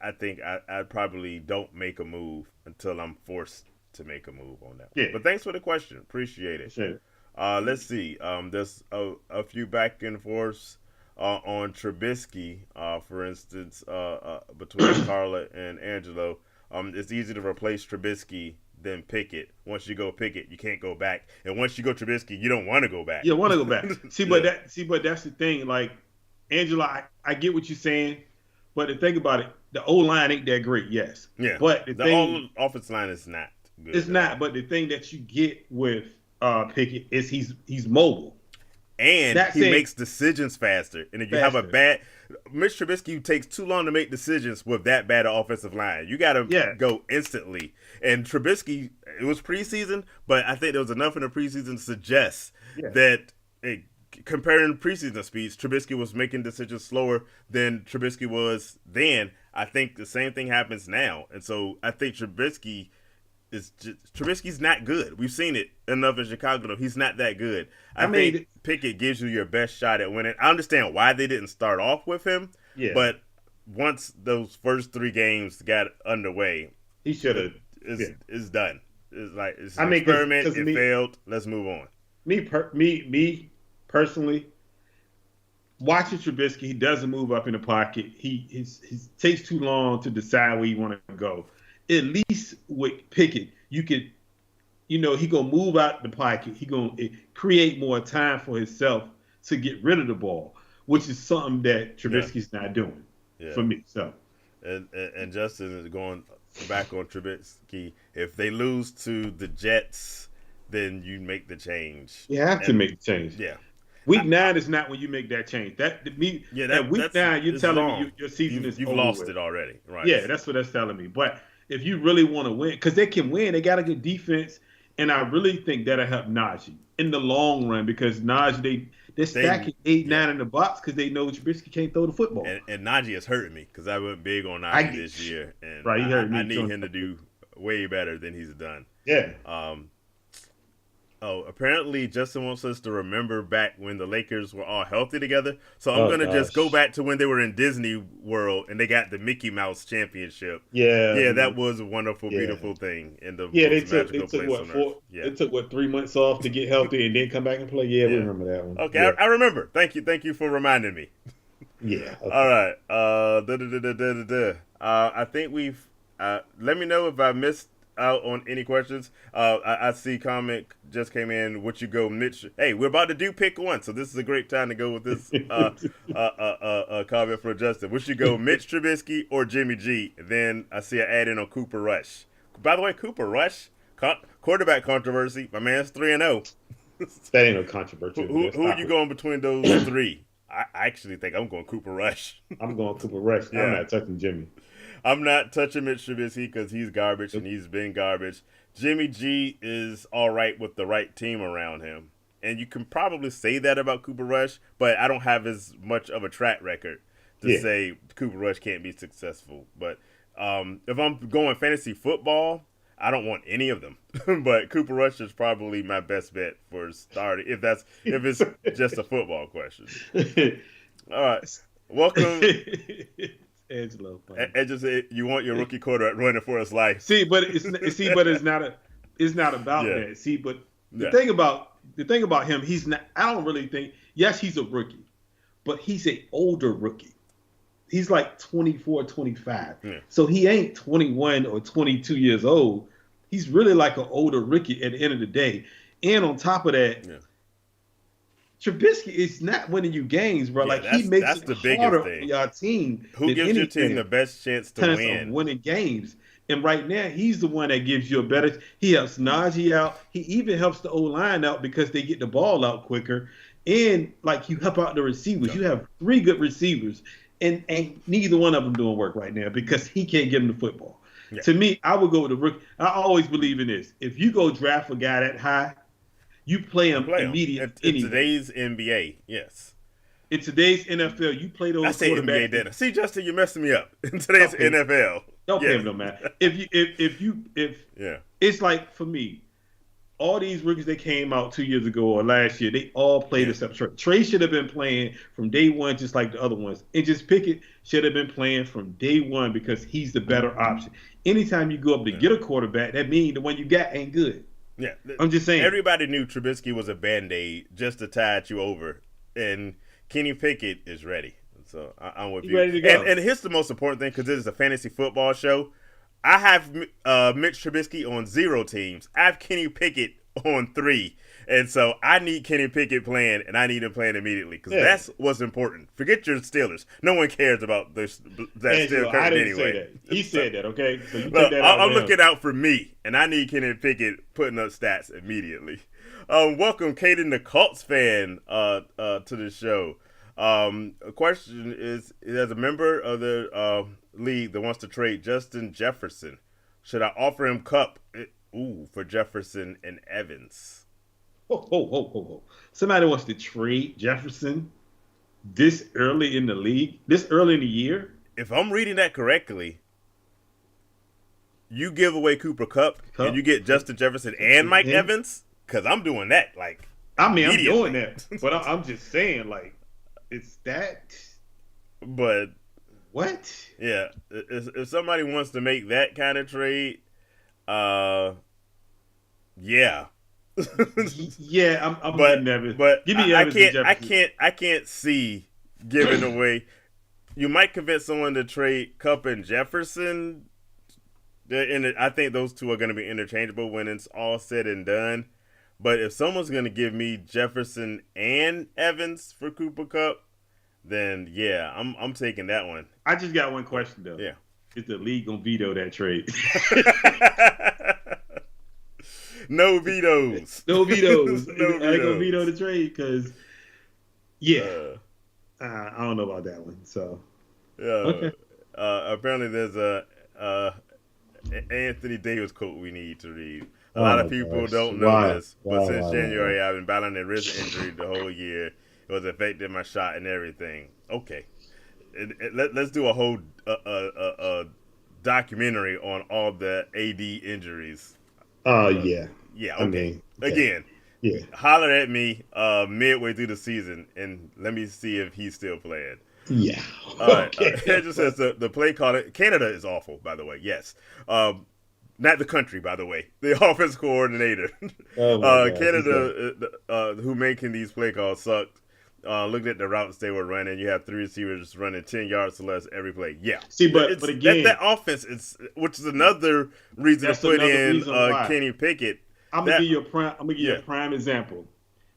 I think I probably don't make a move until I'm forced to make a move on that one. yeah. But thanks for the question. Appreciate it. Sure. Let's see. There's a few back and forths on Trubisky, for instance, between Carla and Angelo. It's easy to replace Trubisky than Pickett. Once you go Pickett, you can't go back. And once you go Trubisky, you don't want to go back. You want to go back. Yeah. But that's the thing. Like Angela, I get what you're saying, but the thing about it, the O line ain't that great. Yes, Yeah. but the The thing offensive line is not good it's at all. not. But the thing that you get with Pickett is he's mobile. And That's he it. makes decisions faster. And if you have a Faster. bad Mitch Trubisky takes too long to make decisions with that bad an offensive line. You got to Yeah, go instantly. And Trubisky, it was preseason, but I think there was enough in the preseason to suggest yeah. that comparing preseason speeds, Trubisky was making decisions slower than Trubisky was then. I think the same thing happens now, and so I think Trubisky's not good. We've seen it enough in Chicago. Though. He's not that good. I I think mean, Pickett gives you your best shot at winning. I understand why they didn't start off with him, yeah, but once those first 3 games got underway, he should have. it's done. It's like it's I an mean, experiment. because It failed. Let's move on. me personally, watching Trubisky, he doesn't move up in the pocket. He takes too long to decide where you want to go. At least with Pickett, you could, he gonna move out the pocket. He gonna create more time for himself to get rid of the ball, which is something that Yeah, Trubisky's not doing yeah. for me. So And Justin is going back on Trubisky. If they lose to the Jets, then you make the change. you have to And make the change. yeah, Week 9 is not when you make that change. yeah, At week that's 9, you're it's telling me long. your season is You've over lost with. it already, right? Yeah, that's what that's telling me. But if you really want to win, because they can win, they got a good defense, and I really think that'll help Najee in the long run because Najee they're stacking eight, Yeah. 9 in the box because they know Trubisky can't throw the football. And Najee is hurting me because I went big on I Najee get this year, and right. He hurt I me need too. him to do way better than he's done. Yeah, Um, Oh, apparently Justin wants us to remember back when the Lakers were all healthy together. So I'm oh gonna just go gosh, back to when they were in Disney World and they got the Mickey Mouse Championship. yeah, Yeah, that was a wonderful, yeah, beautiful thing in the yeah. most They magical took place what on earth. 4? Yeah, They took what 3 months off to get healthy and then come back and play. Yeah, we yeah. remember that one. Okay, Yeah, I remember. Thank you for reminding me. yeah. All Okay. right. I think we've. Let me know if I missed out on any questions. I see comment just came in. What you go, Mitch? Hey, we're about to do pick one, so this is a great time to go with this comment for Justin. What you go, Mitch Trubisky or Jimmy G? Then I see an add in on Cooper Rush. By the way, Cooper Rush, quarterback controversy. My man's 3-0. That ain't no controversy. Who are Stop you it. going between those three? I actually think I'm going Cooper Rush. I'm going Cooper Rush. I'm Yeah. not touching Jimmy. I'm not touching Mitch Trubisky because he's garbage and he's been garbage. Jimmy G is all right with the right team around him. And you can probably say that about Cooper Rush, but I don't have as much of a track record to Yeah. say Cooper Rush can't be successful. But if I'm going fantasy football, I don't want any of them. But Cooper Rush is probably my best bet for starting if it's just a football question. All right. Welcome. Angelo. And just you want your rookie quarterback running for his life. But it's not about Yeah. that. See, but Yeah. the thing about him, he's not. I don't really think. Yes, he's a rookie, but he's an older rookie. He's like 24, 25. Yeah. So he ain't 21 or 22 years old. He's really like an older rookie at the end of the day. And on top of that, Yeah. Trubisky is not winning you games, bro. Yeah, Like he makes that's it the biggest harder thing. for your team. Who than gives your team anything the best chance to chance win? of winning games. And right now, he's the one that gives you a better. He helps Najee out. He even helps the O line out because they get the ball out quicker. And like you help out the receivers. Yeah. You have 3 good receivers, and neither one of them doing work right now because he can't get them the football. Yeah. To me, I would go with the rookie. I always believe in this. If you go draft a guy that high, you play him Play 'em. immediately. In today's NBA, yes. In today's NFL, you play those I say NBA quarterbacks. data. See, Justin, you're messing me up. In today's Okay. NFL. Don't pay Yeah. him no man. If Yeah. it's like for me, all these rookies that came out 2 years ago or last year, they all played Yeah. except Trey. Trey should have been playing from day one, just like the other ones. And just Pickett should have been playing from day one because he's the better option. Anytime you go up to get a quarterback, that means the one you got ain't good. Yeah. I'm just saying. Everybody knew Trubisky was a Band-Aid just to tide you over. And Kenny Pickett is ready. So I'm with He's you. ready to go. And here's the most important thing, because this is a fantasy football show. I have Mitch Trubisky on 0 teams. I have Kenny Pickett on 3. And so I need Kenny Pickett playing, and I need him playing immediately, because that's what's important. Forget your Steelers. No one cares about that Steelers I curtain didn't anyway. say that. He said that, okay? So you take Look, that out I'm of him. looking out for me, and I need Kenny Pickett putting up stats immediately. Welcome, Kaden, the Colts fan, to the show. A question is: as a member of the league that wants to trade Justin Jefferson, should I offer him Cup? For Jefferson and Evans. Ho. Somebody wants to trade Jefferson this early in the league, this early in the year. If I'm reading that correctly, you give away Cooper Cup and you Cup. get Justin Jefferson and Mike And Evans, because I'm doing that like I mean, I'm doing immediately. that, but I'm just saying, like, it's that But what? yeah, if somebody wants to make that kind of trade, uh, yeah. Yeah, I'm but getting Evans. but Give me I Evans and can't I Jefferson. can't I can't see giving away. You might convince someone to trade Cup and Jefferson. And I think those two are going to be interchangeable when it's all said and done. But if someone's going to give me Jefferson and Evans for Cooper Cup, then yeah, I'm taking that one. I just got one question though. Yeah. Is the league gonna veto that trade? No vetoes. No vetoes. No Are they gonna veto vetoes. the trade? Because yeah, Uh, I don't know about that one. So yeah. okay. Apparently, there's a Anthony Davis quote we need to read. A lot of Oh people gosh, don't know this, but since why? January, I've been battling a wrist injury the whole year. It was affecting my shot and everything. Okay, let's do a whole documentary on all the AD injuries. Uh, Yeah. yeah, I okay. mean, okay. Again, Yeah. holler at me midway through the season and let me see if he's still playing. Yeah. All right. Okay. It just says the play caller. Canada is awful, by the way. Yes. Not the country, by the way. The offense coordinator. Oh my gosh, this guy. Canada, who making these play calls sucked. Looking at the routes they were running, you have three receivers running 10 yards or less every play. Yeah, See, but it's that again, offense is, which is another reason to that's put another in reason why. Kenny Pickett. I'm gonna That give you a prime. I'm gonna give you a yeah, prime example,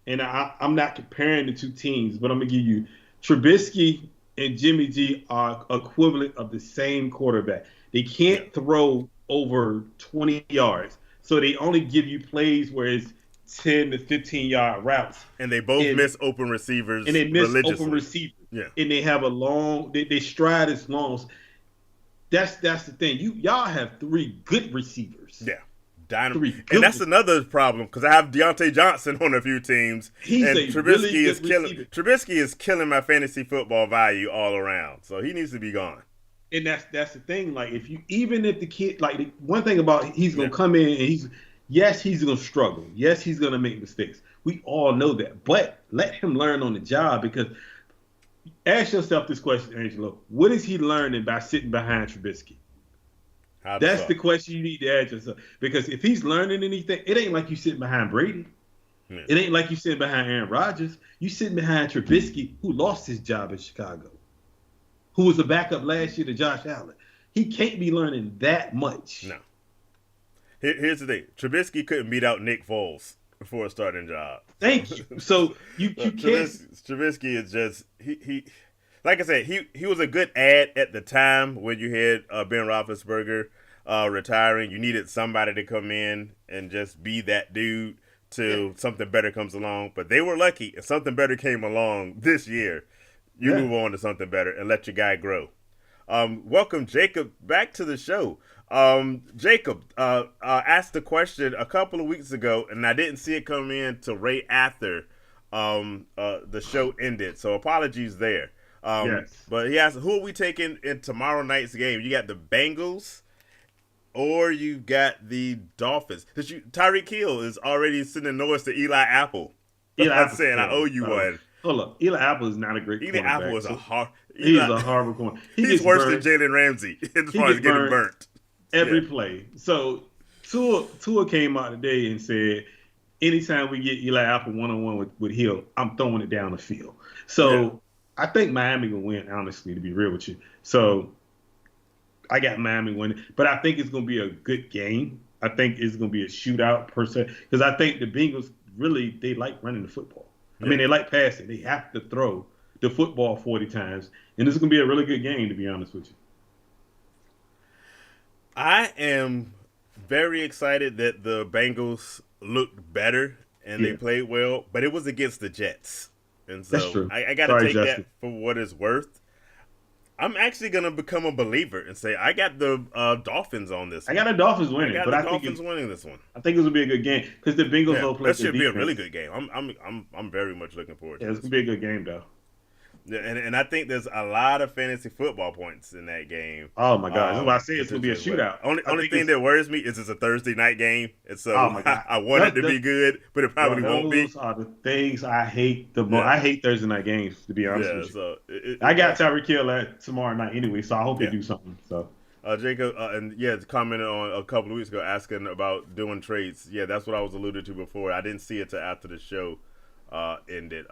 and I'm not comparing the two teams, but I'm gonna give you Trubisky and Jimmy G are equivalent of the same quarterback. They yeah, can't throw over 20 yards, so they only give you plays where it's 10 to 15-yard routes, and they both and miss open and receivers they miss open religiously. receivers, Yeah, and they have a long. They stride as long. That's the thing. Y'all have three good receivers. yeah. Dynam- Three and good. that's another problem because I have Deontay Johnson on a few teams, He's and a really Trubisky is good killing. receiver. Trubisky is killing my fantasy football value all around, so he needs to be gone. And that's the thing. Like if you even if the kid like one thing about he's Yeah, gonna come in and he's gonna struggle. Yes, he's gonna make mistakes. We all know that. But let him learn on the job because ask yourself this question, Angelo. What is he learning by sitting behind Trubisky? how to That's the suck. question you need to ask yourself. Because if he's learning anything, it ain't like you sitting behind Brady. Yeah, It ain't like you sitting behind Aaron Rodgers. You sitting behind Trubisky, who lost his job in Chicago, who was a backup last year to Josh Allen. He can't be learning that much. no. Here's the thing: Trubisky couldn't beat out Nick Foles for a starting job. So, Thank you. So you can't. Trubisky is just he. Like I said, he was a good ad at the time when you had Ben Roethlisberger retiring. You needed somebody to come in and just be that dude Yeah, till something better comes along. But they were lucky, and something better came along this year. You yeah. move on to something better and let your guy grow. Welcome, Jacob, back to the show. Jacob asked the question a couple of weeks ago, and I didn't see it come in till right after the show ended. So apologies there. Yes. But he asked, who are we taking in tomorrow night's game? You got the Bengals or you got the Dolphins. Tyreek Hill is already sending noise to Eli Apple. Eli I'm Apple's saying I owe terrible, you by the way. one. Hold up. Eli Apple is not a great Eli Apple cornerback. is a So hard. he is Eli, a horrible corner. He he's gets worse than burned. Jalen Ramsey as He far as gets getting burned burnt. Yeah, every play. So Tua came out today and said, anytime we get Eli Apple one on one with Hill, I'm throwing it down the field. yeah. So I think Miami gonna win, honestly, to be real with you. So I got Miami winning, but I think it's gonna be a good game. I think it's gonna be a shootout per se because I think the Bengals really they like running the football. I Yeah. mean they like passing. They have to throw the football 40 times, and this is gonna be a really good game to be honest with you. I am very excited that the Bengals looked better and they Yeah, played well, but it was against the Jets. and That's so true. I got to Sorry, take that Justin. for what it's worth. I'm actually gonna become a believer and say I got the Dolphins on this I one. got the Dolphins I winning, got but the Dolphins winning this one. I think it's gonna be a good game because the Bengals Yeah, don't play that good should be a really defense. good game. I'm very much looking forward to Yeah, it's this gonna one. be a good game though. Yeah, and I think there's a lot of fantasy football points in that game. Oh my God, that's why I say it's gonna be a Potentially, but shootout. I only think thing it's that worries me is it's a Thursday night game, and oh so my God. I want it to be good, but it Bro, probably won't be. those are the things I hate the most. Yeah, I hate Thursday night games, to be honest yeah. with you. So I got Tyreek Hill at tomorrow night anyway, so I hope they yeah. do something. So Jacob, and yeah, commented on a couple of weeks ago asking about doing trades. Yeah, that's what I was alluded to before. I didn't see it till after the show ended.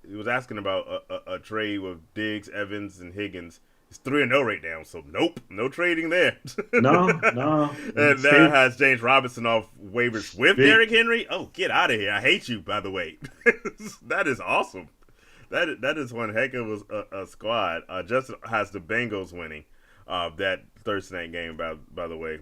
He was asking about a trade with Diggs, Evans, and Higgins. It's 3-0 right now, so nope, no trading there. no, no, And now it stay, has James Robinson off waivers with stay. Derrick Henry. Oh, get out of here! I hate you, by the way. That is awesome. That is one heck of a squad. Justin has the Bengals winning that Thursday night game. By the way,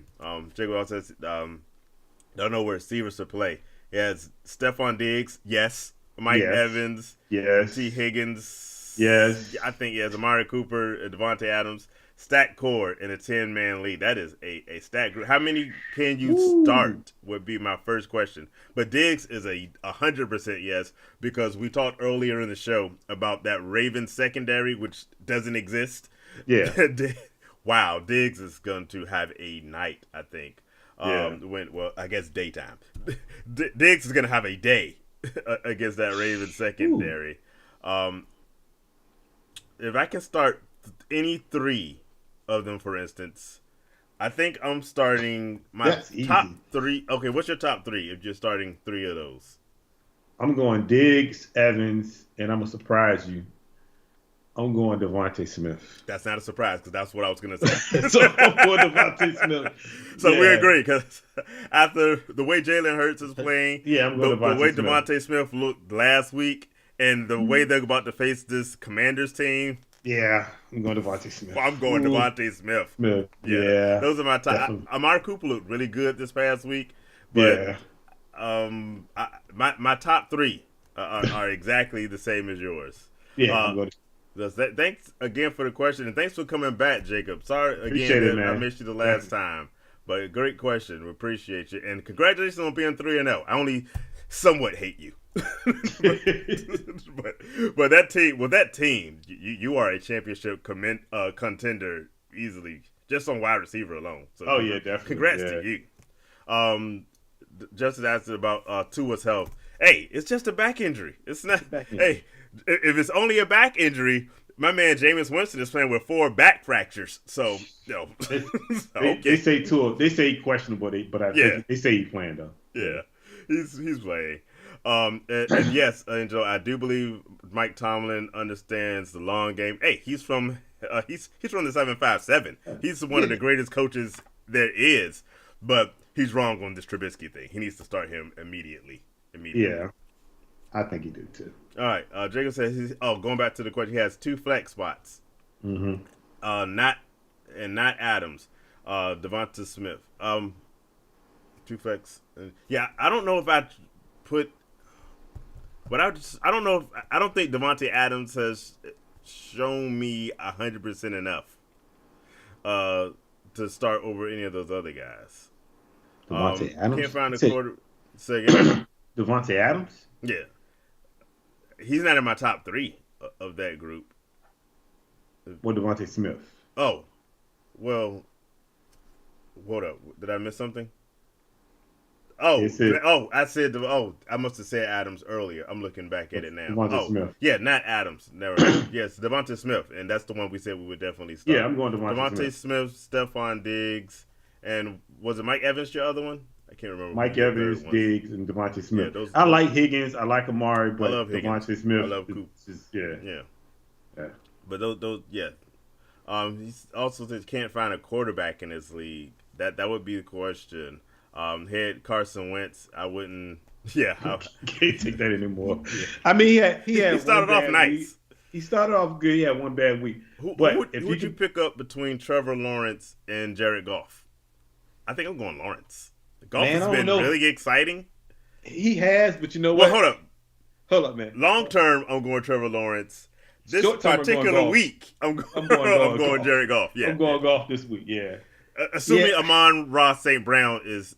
Jacob also says don't know where receivers to play. He has Stephon Diggs, yes. Mike Yes, Evans, T. yes, Higgins. yes. I think he has Amari Cooper, Devontae Adams, stack core in a 10-man league. That is a stack group. How many can you Woo. start? Would be my first question. But Diggs is a 100% yes because we talked earlier in the show about that Ravens secondary, which doesn't exist. Yeah, Wow, Diggs is going to have a night. I think. yeah. I guess daytime. Diggs is going to have a day against that Ravens Woo. secondary. Um, if I can start any three of them, for instance, I think I'm starting my That's top easy. three. Okay, what's your top three if you're starting three of those? I'm going Diggs, Evans, and I'm gonna surprise you. I'm going Devontae Smith. That's not a surprise because that's what I was going to say. So I'm going Devontae Smith. So we Yeah, agree because after the way Jalen Hurts is playing, yeah. I'm going the way Devontae Smith. Devontae Smith looked last week, and the way they're about to face this Commanders team, Yeah, I'm going Devontae Smith. I'm going Ooh, Devontae Smith. Smith. Yeah, Yeah, those are my top. definitely. Amari Cooper looked really good this past week, but Yeah, my top three are exactly the same as yours. yeah. Uh, I'm going. Thanks again for the question, and thanks for coming back, Jacob. Sorry again Appreciate it, that I man. missed you the last time, but great question. We appreciate you, and congratulations on being 3-0. I only somewhat hate you, but, but that team, you are a championship contender easily, just on wide receiver alone. So Oh yeah, definitely. congrats Yeah. to you. Um, Justice asked about Tua's health. Hey, it's just a back injury. It's not. Back in. Hey, if it's only a back injury, my man Jameis Winston is playing with 4 back fractures. So, no. They, Okay. they say two. They say questionable, but I Yeah, think they say he's playing though. Yeah. yeah. He's playing. And yes, Angel, I do believe Mike Tomlin understands the long game. Hey, he's from the 757. He's one of the greatest coaches there is, but he's wrong on this Trubisky thing. He needs to start him immediately. Immediately. Yeah, I think he did too. All right. Jacob says going back to the question, he has 2 flex spots. Mm-hmm. Not Adams. Devonta Smith. 2 flex. Yeah, I don't know if I put, but I don't know if I don't think Devontae Adams has shown me 100% enough uh, to start over any of those other guys. Devontae Can't Adams. find a Say quarter. Say again. Devontae Adams. Yeah, he's not in my top 3 of that group. Or Devontae Smith. Oh, well, hold up. Did I miss something? It said I said, I must have said Adams earlier. I'm looking back at it now. Devontae Oh, Smith. yeah, not Adams. Never mind. Yes, Devontae Smith, and that's the one we said we would definitely Yeah, start. I'm going Devontae Devontae Smith. Smith, Stephon Diggs, and was it Mike Evans your other one? I can't remember who Mike your Evans, third one. Diggs, and Devontae Yeah, Smith. those. I like Higgins. I like Amari, I but love Higgins. Devontae I Smith love is Coop. just yeah, Yeah, yeah. but those, yeah. He also says can't find a quarterback in his league. That would be the question. Head Carson Wentz. I wouldn't. Yeah, Can't take that anymore. yeah. I mean, he had He one started off bad week. nice. He started off good. He had one bad week. But if Who you would you can, pick up between Trevor Lawrence and Jared Goff? I think I'm going Lawrence. Goff man, has I don't been know. really exciting. He has, but you know Well, what? hold up. Hold up, man. Long term, I'm going Trevor Lawrence. This Short term, I'm going particular golf. week, I'm going I'm going golf. Jared Goff. Yeah, I'm yeah. going golf this week. Yeah, yeah. Assuming Amon Ross St. Brown is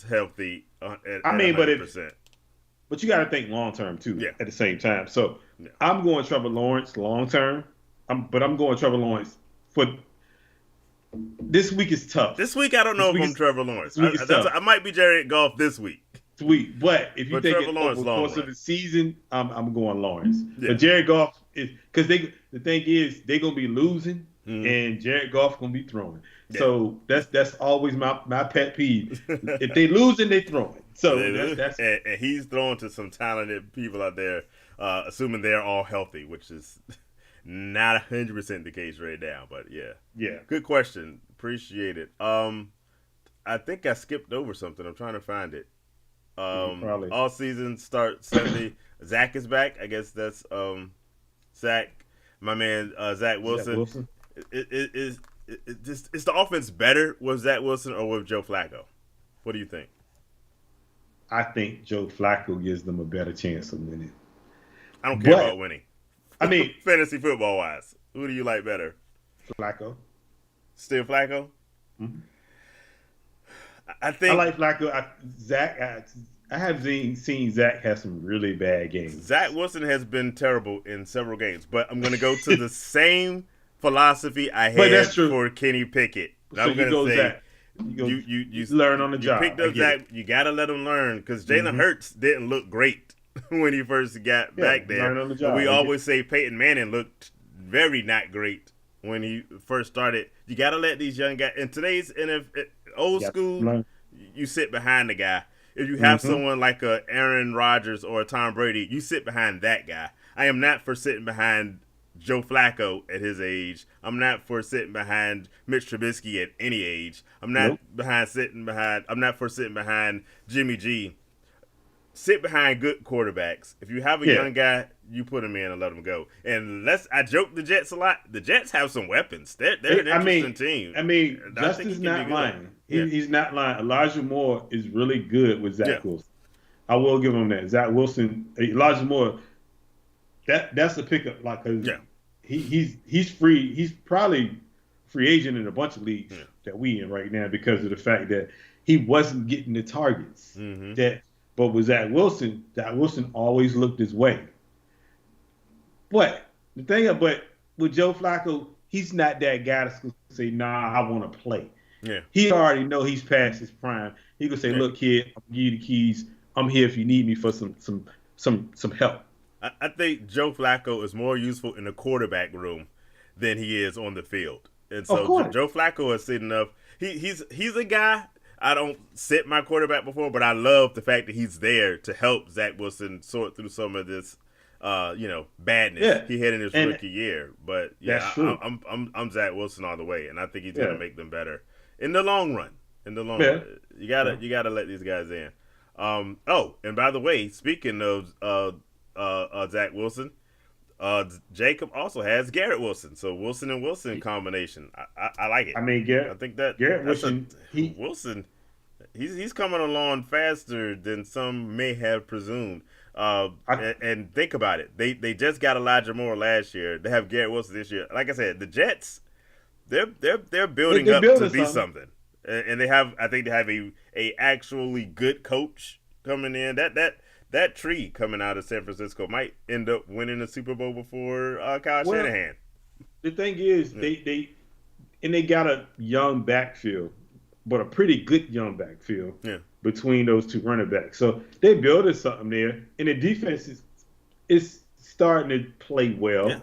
healthy I at mean, 100%. but you got to think long term too Yeah, at the same time. So yeah. I'm going Trevor Lawrence long term. But I'm going Trevor Lawrence for this week is tough. This week, I don't know This if week I'm is Trevor this Lawrence. week is tough. I might be Jared Goff this week, Sweet, but if you but take Trevor it over Lawrence the long course of run. the season, I'm going Lawrence. Yeah. But Jared Goff is because the thing is they're gonna be losing Mm-hmm. and Jared Goff gonna be throwing. Yeah. So that's always my pet peeve. If they losing, they throwing. So that's and he's throwing to some talented people out there, assuming they're all healthy, which is not 100% the case right now. But yeah, yeah. good question. Appreciate it. I think I skipped over something. I'm trying to find it. Probably. All season start Sunday. Zach is back. I guess that's Zach, my man Zach Wilson. Zach Wilson. Is the offense better with Zach Wilson or with Joe Flacco? What do you think? I think Joe Flacco gives them a better chance of winning. I don't care about winning. I mean, fantasy football wise, who do you like better? Flacco. Still Flacco? Mm-hmm. I think I like Flacco. Zach. I have seen Zach have some really bad games. Zach Wilson has been terrible in several games, but I'm going to go to the same philosophy I had for Kenny Pickett. So I'm going to say Zach. You learn on the job. You picked up Zach. You got to let him learn because Jalen Hurts didn't look great when he first got back there. Learn on the job. We always say Peyton Manning looked very not great when he first started. You got to let these young guys in today's old school. You sit behind the guy. If you have someone like a Aaron Rodgers or a Tom Brady, you sit behind that guy. I am not for sitting behind Joe Flacco at his age. I'm not for sitting behind Mitch Trubisky at any age. I'm not I'm not for sitting behind Jimmy G. Sit behind good quarterbacks. If you have a young guy, you put him in and let him go. And I joke the Jets a lot. The Jets have some weapons. They're an interesting team. I mean, Justin's not lying. He's not lying. Elijah Moore is really good with Zach Wilson. I will give him that. Zach Wilson, Elijah Moore, that's a pickup. Like, he's free. He's probably free agent in a bunch of leagues that we in right now because of the fact that he wasn't getting the targets But with Zach Wilson always looked his way. But with Joe Flacco, he's not that guy that's going to say, nah, I want to play. Yeah. He already know he's past his prime. He can say, look, kid, I'll give you the keys. I'm here if you need me for some help. I think Joe Flacco is more useful in the quarterback room than he is on the field. And so Joe Flacco is sitting up. He's a guy. I don't sit my quarterback before, but I love the fact that he's there to help Zach Wilson sort through some of this, badness he had in his rookie year. But yeah, I'm Zach Wilson all the way, and I think he's gonna make them better in the long run. Run, you gotta let these guys in. And by the way, speaking of Zach Wilson, Jacob also has Garrett Wilson, so Wilson and Wilson combination. I like it. I mean, I think that Garrett Wilson, Wilson, he's coming along faster than some may have presumed. And think about it, they just got Elijah Moore last year. They have Garrett Wilson this year. Like I said, the Jets, they're building up to be something, and I think they have a actually good coach coming in. That tree coming out of San Francisco might end up winning the Super Bowl before Kyle Shanahan. The thing is, they got a young backfield, but a pretty good young backfield between those two running backs. So they building something there, and the defense is starting to play well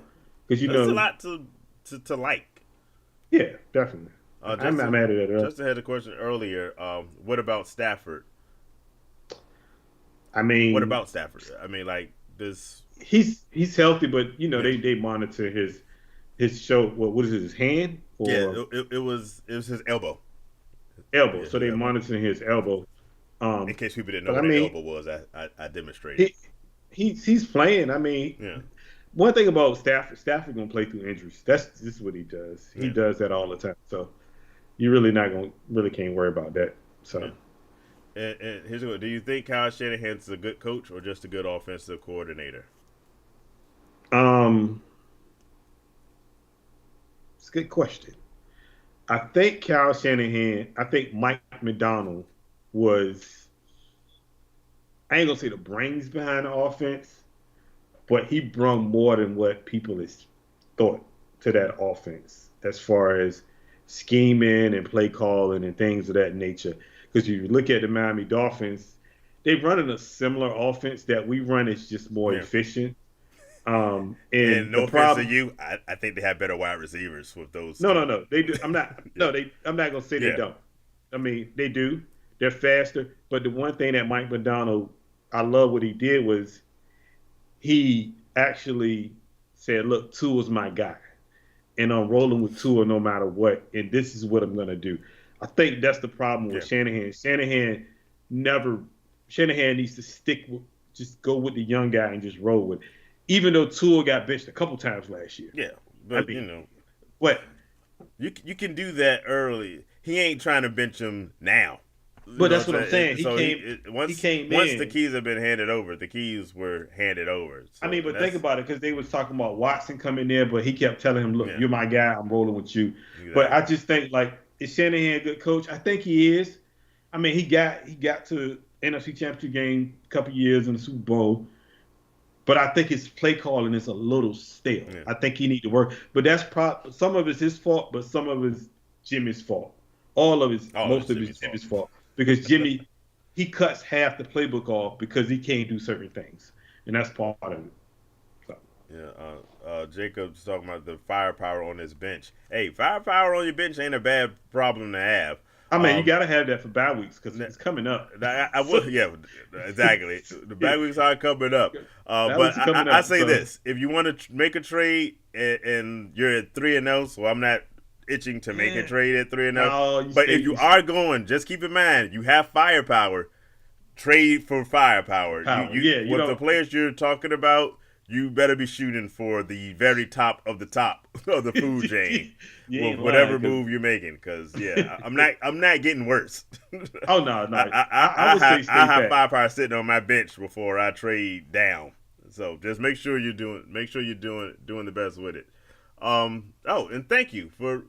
because there's a lot to like. Yeah, definitely. I'm not mad at it. Justin had a question earlier. What about Stafford? I mean, what about Stafford? I mean, like this. He's healthy, but they monitor his show. What is it? His hand? Or it was his elbow. Elbow. Yeah, so they monitoring his elbow. In case people didn't know what an elbow was, I demonstrated. He's playing. I mean, one thing about Stafford gonna play through injuries. This is what he does. He does that all the time. So you really can't worry about that. So. And here's what: do you think Kyle Shanahan's a good coach or just a good offensive coordinator? Um, it's a good question. I think Kyle Shanahan, I think Mike McDonald was, I ain't gonna say the brains behind the offense, but he brought more than what people is thought to that offense as far as scheming and play calling and things of that nature. Because you look at the Miami Dolphins, they run in a similar offense that we run. It's just more Yeah. efficient. And And the no offense to problem, you, I think they have better wide receivers with those no, no, two. no, they do. I'm not. Yeah. No, they. I'm not gonna say they Yeah. don't. I mean, they do. They're faster. But the one thing that Mike McDonald, I love what he did was he actually said, "Look, Tua's my guy, and I'm rolling with Tua no matter what, and this is what I'm gonna do." I think that's the problem with Yeah. Shanahan. Never. Shanahan needs to stick with, just go with the young guy and just roll with it. Even though Tua got benched a couple times last year. Yeah. I But, mean, what? you can do that early. He ain't trying to bench him now. You But know that's what what I'm I'm saying? saying. So He came once the in. keys have been handed over, the keys were handed over. I So mean, but think that's about it, because they was talking about Watson coming there, but he kept telling him, "Look, yeah, you're my guy. I'm rolling with you." But I exactly. just think like, is Shanahan a good coach? I think he is. I mean, he got to NFC Championship game a couple years in the Super Bowl, but I think his play calling is a little stale. Yeah. I think he need to work. But that's some of it's his fault, but some of it's Jimmy's fault. Oh, Most it's of it's Jimmy's fault. Jimmy's fault because Jimmy he cuts half the playbook off because he can't do certain things, and that's part of it. So, Yeah, Jacob's talking about the firepower on his bench. Hey, firepower on your bench ain't a bad problem to have. I mean, you Um, got to have that for bye weeks because n- it's coming up. I So, will, yeah, exactly. The bad weeks are coming up. bye But weeks are coming I up. say So, this: if you want to make a trade and you're at 3-0, so I'm not itching to make a eh, trade at 3-0. no, you But stay. if you are going, just keep in mind you have firepower. Trade for firepower. Power. You Yeah, you with the don't. players you're talking about, you better be shooting for the very top of the top of the food chain You with ain't lying whatever because. move you're making. Because yeah, I'm not getting worse. Oh no, no. I I would say I stay have pat. firepower sitting on my bench before I trade down. So just make sure you're doing the best with it. Oh, and thank you for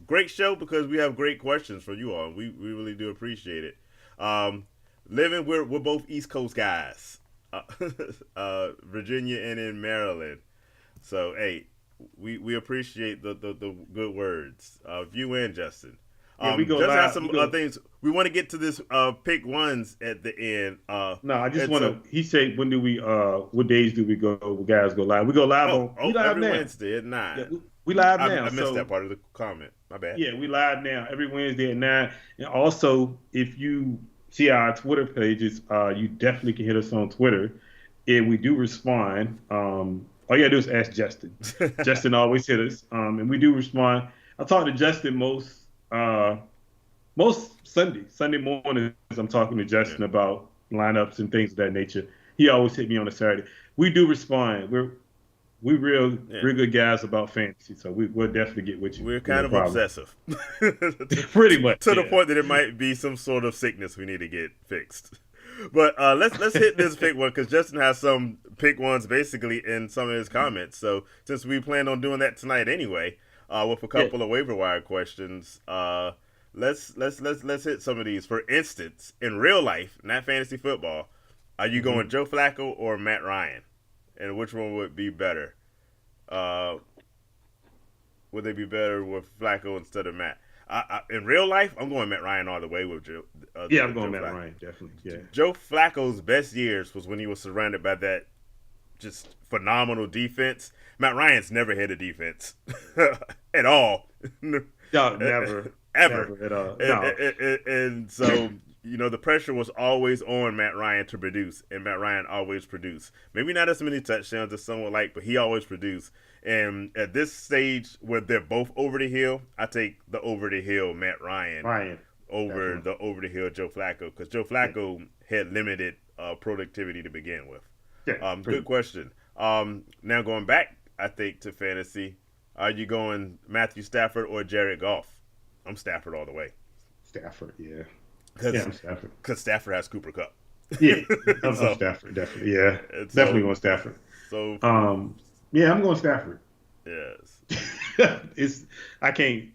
great show because we have great questions for you all. We really do appreciate it. Um, living we're both East Coast guys, uh, Virginia and in Maryland. So we appreciate the good words. You and Justin. Yeah, we go Justin has live. We some go. things we want to get to this pick ones at the end. No, I just And want so to. He said, when do we? What days do we go? Guys go live. We go live on. We live every now. Wednesday at Yeah, 9. we live now. I missed that So part of the comment. My bad. yeah, we live now every Wednesday at 9. And also, if you see our Twitter pages, you definitely can hit us on Twitter, and we do respond. All you gotta do is ask Justin. Justin always hit us, and we do respond. I talk to Justin most Sunday mornings. I'm talking to Yeah, Justin about lineups and things of that nature. He always hit me on a Saturday. We do respond. We yeah. real good guys about fantasy, so we'll definitely get with you. We're No kind of problem. obsessive to, Pretty much, to the yeah. point that it might be some sort of sickness we need to get fixed. But let's hit this pick one because Justin has some pick ones basically in some of his comments. So since we plan on doing that tonight anyway, with a Yeah. couple of waiver wire questions, let's hit some of these. For instance, in real life, not fantasy football, are you going hmm Joe Flacco or Matt Ryan, and which one would be better? Uh, would they be better with Flacco instead of Matt? In real life, I'm going Matt Ryan all the way with Yeah, I'm going Joe Matt Flacco. Ryan, definitely. Yeah. Joe Flacco's best years was when he was surrounded by that just phenomenal defense. Matt Ryan's never had a defense at all, No, never, ever. never at all. And, No. and so the pressure was always on Matt Ryan to produce, and Matt Ryan always produced. Maybe not as many touchdowns as some would like, but he always produced. And at this stage where they're both over the hill, I take the over the hill Matt Ryan Ryan, over definitely. the over the hill Joe Flacco because Joe Yeah. Flacco had limited productivity to begin with. Yeah, Good pretty question. Now going back, I think to fantasy, are you going Matthew Stafford or Jared Goff? I'm Stafford all the way. Stafford, yeah. Yeah, because I'm Stafford. Stafford has Cooper Cup. Yeah, I'm so Stafford. Definitely. Yeah, and definitely so going Stafford. so Um, yeah, I'm going Stafford. yes, it's I can't.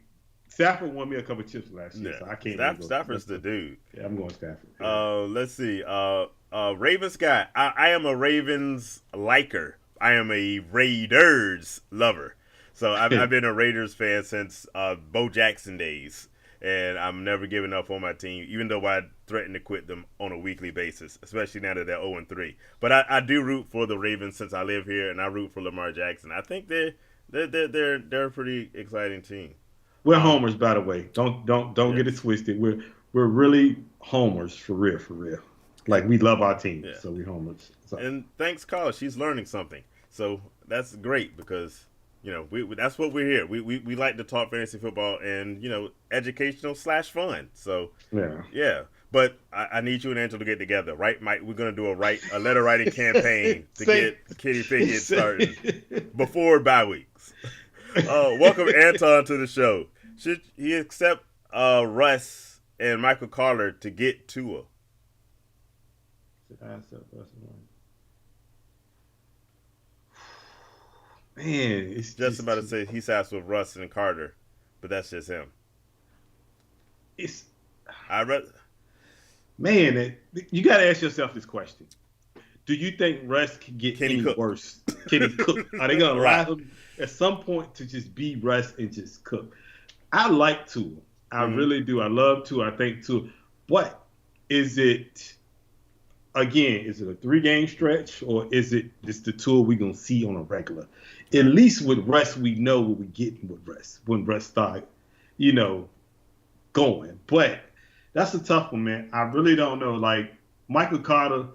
Stafford won me a couple chips last year, yeah. so I can't really go. Stafford's the dude. Yeah, I'm going Stafford. Yeah. Let's see. Ravens guy. I am a Ravens liker. I am a Raiders lover. So I've been a Raiders fan since Bo Jackson days, and I'm never giving up on my team, even though I threaten to quit them on a weekly basis, especially now that they're 0-3. But I do root for the Ravens since I live here, and I root for Lamar Jackson. I think they're a pretty exciting team. We're Um, homers, by the way. Don't get it yes, twisted. We're really homers for real, for real. Like and we love our team, yeah, so we homers. So and thanks, Carla. She's learning something, so that's great because we that's what we're here. We like to talk fantasy football and educational slash fun. So yeah. yeah, but I need you and Angela to get together, right, Mike? We're gonna do a letter writing campaign to Say, get Kitty Pickett starting say. before bye weeks. Welcome Anton to the show. Should he accept Russ and Michael Carter to get Tua? Man, it's Just just about to too. say he sides with Russ and Carter, but that's just him. It's I read. man. You got to ask yourself this question: do you think Russ can get Can he any cook? worse? Can he cook? Are they gonna Right. allow him at some point to just be Russ and just cook? I like Tua. I Mm-hmm. really do. I love Tua. I think Tua. But is it again? Is it a 3 game stretch or is it just the Tua we gonna see on a regular? At Right. least with Russ, we know what we getting with Russ when Russ start, you know, going. But that's a tough one, man. I really don't know. Like Michael Carter,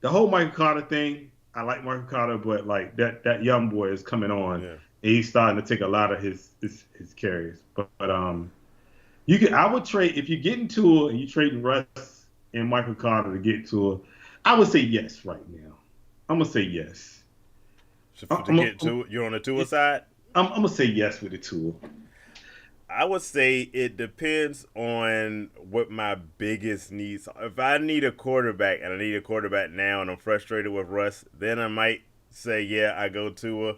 the whole Michael Carter thing, I like Michael Carter, but like that young boy is coming on and Yeah. he's starting to take a lot of his carries. But you can I would trade if you get into it and you trading Russ and Michael Carter to get to it, I would say yes right now. I'm gonna say yes. So I- to I'm get I'm, to you're on the Tua side. I'm gonna say yes with the tool. I would say it depends on what my biggest needs are. If I need a quarterback and I need a quarterback now and I'm frustrated with Russ, then I might say, yeah, I go Tua.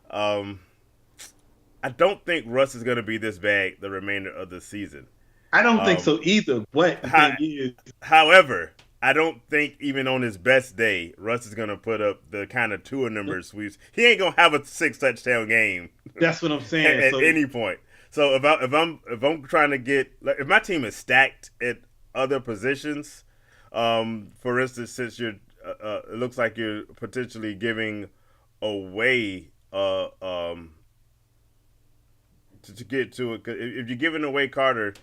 Um, I don't think Russ is going to be this bad the remainder of the season. I don't think Um, so either. But the how, thing is, however, I don't think even on his best day, Russ is going to put up the kind of Tua numbers sweeps. He ain't going to have a 6 touchdown game that's what I'm saying. at So any point. So if I'm trying to get like if my team is stacked at other positions, for instance, since it looks like you're potentially giving away to get to it. 'Cause if you're giving away Carter,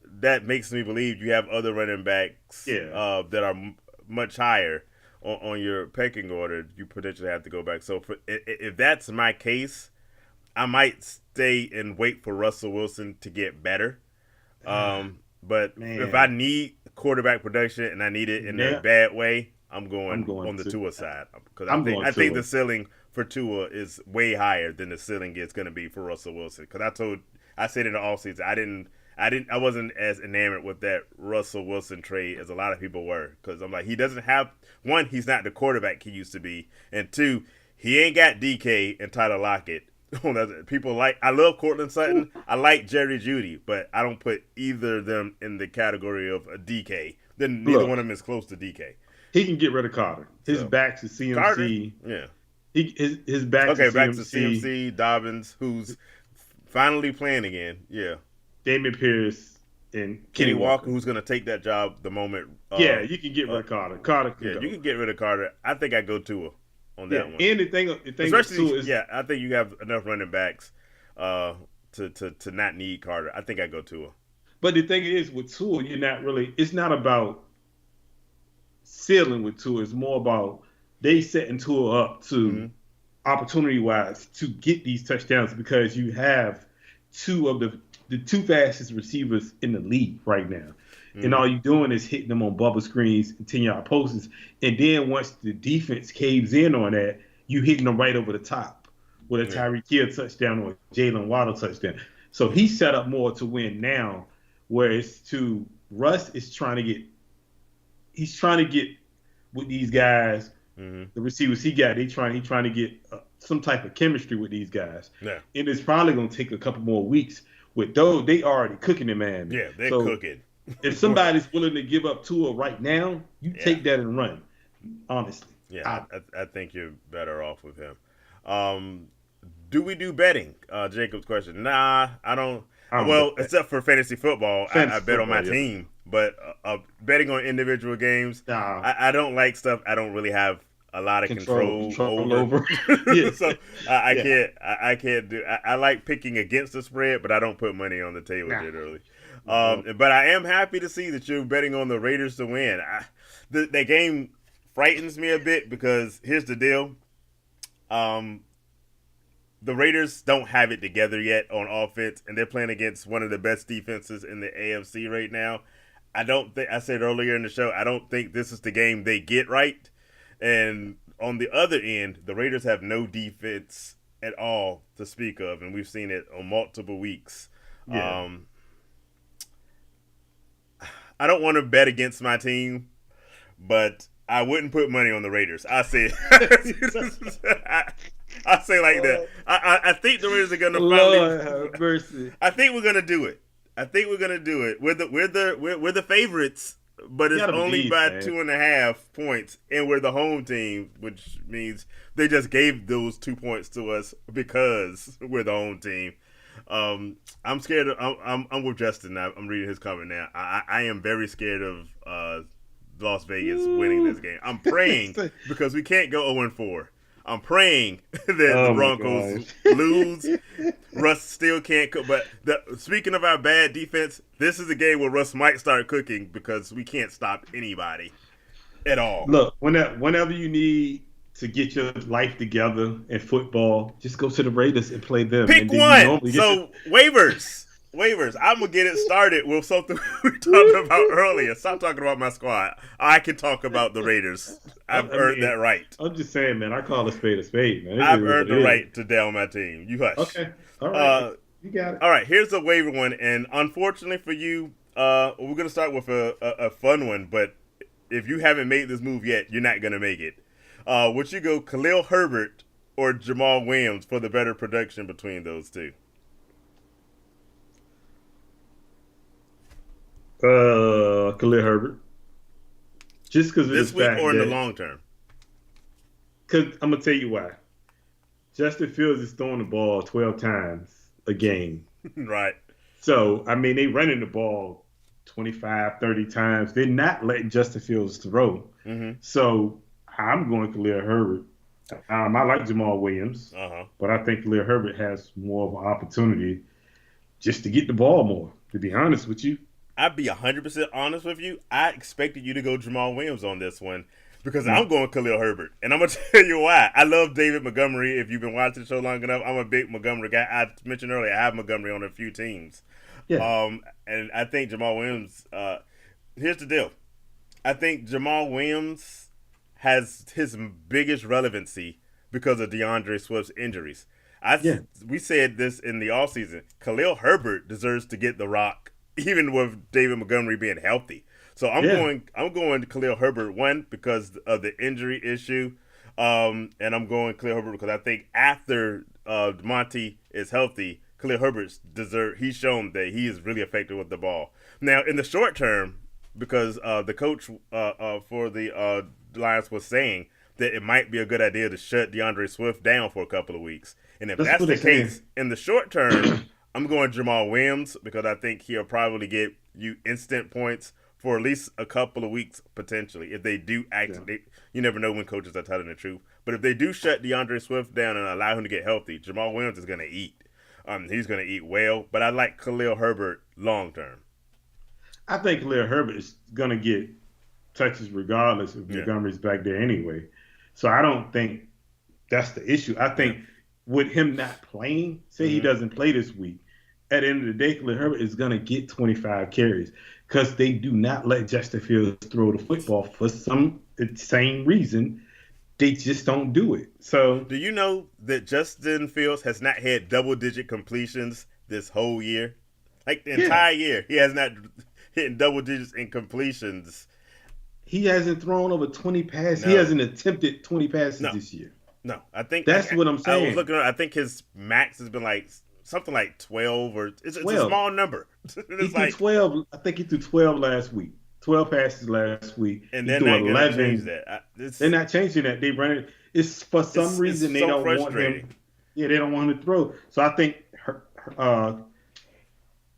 that makes me believe you have other running backs yeah, that are much higher on your pecking order. You potentially have to go back. So if that's my case, I might stay and wait for Russell Wilson to get better. But if I man. need quarterback production and I need it in a Now bad way, I'm I'm going going on the to. Tua side because I I'm think going I think the to. ceiling for Tua is way higher than the ceiling is going to be for Russell Wilson. Because I said in the offseason I wasn't as enamored with that Russell Wilson trade as a lot of people were because I'm like he doesn't have one, he's not the quarterback he used to be, and two, he ain't got DK and Tyler Lockett. People like I love Cortland Sutton. I like Jerry Judy, but I don't put either of them in the category of a DK. Then neither one of Look, them is close to DK. he can get rid of Carter. His So back to Carter, CMC. yeah. His back to Okay, back to CMC. CMC Dobbins, who's finally playing again. Yeah, Damian Pierce and Kenny Kenny Walker, Walker. who's gonna take that job the moment. Yeah, you can get rid Uh, of Carter. Carter can yeah, you go. can get rid of Carter. I think I go Tua on Yeah, that one. and the thing with Especially, Tua is, yeah, I think you have enough running backs uh, to not need Carter. I think I go Tua. but the thing is with Tua, you're not really. It's not about ceiling with Tua. It's more about they setting Tua up to Mm-hmm. opportunity wise to get these touchdowns because you have two of the two fastest receivers in the league right now. And Mm-hmm. all you're doing is hitting them on bubble screens and 10-yard posts. And then once the defense caves in on that, you hitting them right over the top with a Yeah. Tyreek Hill touchdown or Jalen Waddle touchdown. So he's set up more to win now, whereas to Russ is trying to get he's trying to get with these guys, Mm-hmm. the receivers he got. He's trying to get some type of chemistry with these guys, Yeah. and it's probably going to take a couple more weeks. With those, they already cooking in Miami. Yeah, they're So cooking. if somebody's willing to give up Tua right now, you Yeah. take that and run. Honestly, Yeah, I think you're better off with him. Um, do we do betting? Jacob's question. Nah, I don't. I don't Well, bet. except for fantasy football, I Fantasy bet on my football, yeah. team. But betting on individual games, Nah, I don't like stuff I don't really have a lot of control control over. over. Yeah, So I yeah. can't. I can't do. I like picking against the spread, but I don't put money on the table Nah. generally. No. But I am happy to see that you're betting on the Raiders to win. The game frightens me a bit because here's the deal. Um, the Raiders don't have it together yet on offense, and they're playing against one of the best defenses in the AFC right now. I don't think I said earlier in the show. I don't think this is the game they get right. And on the other end, the Raiders have no defense at all to speak of, and we've seen it on multiple weeks. Yeah. Um, I don't want to bet against my team, but I wouldn't put money on the Raiders. I say, I say like that. I think the Raiders are gonna Lord finally. have mercy. I think we're gonna do it. I think we're gonna do it. We're the favorites, but You it's gotta only believe, by man. 2.5 points, and we're the home team, which means they just gave those 2 points to us because we're the home team. I'm scared. I'm with Justin. Now. I'm reading his comment now. I am very scared of Las Vegas winning this game. I'm praying because we can't go 0-4. I'm praying that the Oh my Broncos gosh. lose. Russ still can't cook. But speaking of our bad defense, this is a game where Russ might start cooking because we can't stop anybody at all. Look, whenever you need to get your life together in football, just go to the Raiders and play them, Pick and then you one. normally get So waivers. Waivers. I'm gonna get it started with something we talked about earlier. Stop talking about my squad. I can talk about the Raiders. I've earned that right. I'm just saying, man. I call a spade, man. It I've is earned what the it right to down my team. You hush. is. Okay, all right, Uh, you got it. all right. Here's a waiver one, and unfortunately for you, we're gonna start with a fun one. But if you haven't made this move yet, you're not gonna make it. Would you go Khalil Herbert or Jamal Williams for the better production between those two? Khalil Herbert, just because of the This week fact or in the that, long term? because I'm gonna tell you why. Justin Fields is throwing the ball 12 times a game. Right. So, I mean, they running the ball 25, 30 times. They're not letting Justin Fields throw. Mm-hmm. So, I'm going Khalil Herbert. I like Jamal Williams, Uh-huh. but I think Khalil Herbert has more of an opportunity just to get the ball more, to be honest with you. I'd be 100% honest with you. I expected you to go Jamal Williams on this one because I'm going Khalil Herbert. And I'm going to tell you why. I love David Montgomery. If you've been watching the show long enough, I'm a big Montgomery guy. I mentioned earlier, I have Montgomery on a few teams. Yeah. And I think Jamal Williams, here's the deal. I think Jamal Williams has his biggest relevancy because of DeAndre Swift's injuries. Yeah. We said this in the offseason. Khalil Herbert deserves to get the rock, even with David Montgomery being healthy. So I'm going to Khalil Herbert, one, because of the injury issue. And I'm going Khalil Herbert because I think after Monty is healthy, Khalil Herbert's he's shown that he is really effective with the ball. Now, in the short term, because the coach for the Lions was saying that it might be a good idea to shut DeAndre Swift down for a couple of weeks. And if that's what the they're saying. case, in the short term, I'm going Jamal Williams because I think he'll probably get you instant points for at least a couple of weeks potentially. If they do actually, you never know when coaches are telling the truth. But if they do shut DeAndre Swift down and allow him to get healthy, Jamal Williams is going to eat. He's going to eat well. But I like Khalil Herbert long term. I think Khalil Herbert is going to get touches regardless if Montgomery's back there anyway. So I don't think that's the issue. I think with him not playing, say he doesn't play this week, at the end of the day, Khalil Herbert is going to get 25 carries because they do not let Justin Fields throw the football for some same reason. They just don't do it. So, do you know that Justin Fields has not had double-digit completions this whole year? Like the entire year, he has not. hitting double digits in completions. He hasn't thrown over 20 passes. He No, hasn't attempted 20 passes no, this year. no. I think That's what I'm I was saying. looking at. I think his max has been like something like 12, or it's a 12. small number. He It's threw like, 12. I think he threw 12 last week. 12 passes last week. and He they're threw not gonna change 11. that. They're not changing that. They run it. It's for some It's reason they so don't want frustrating. him. Yeah, they don't want him to throw. So I think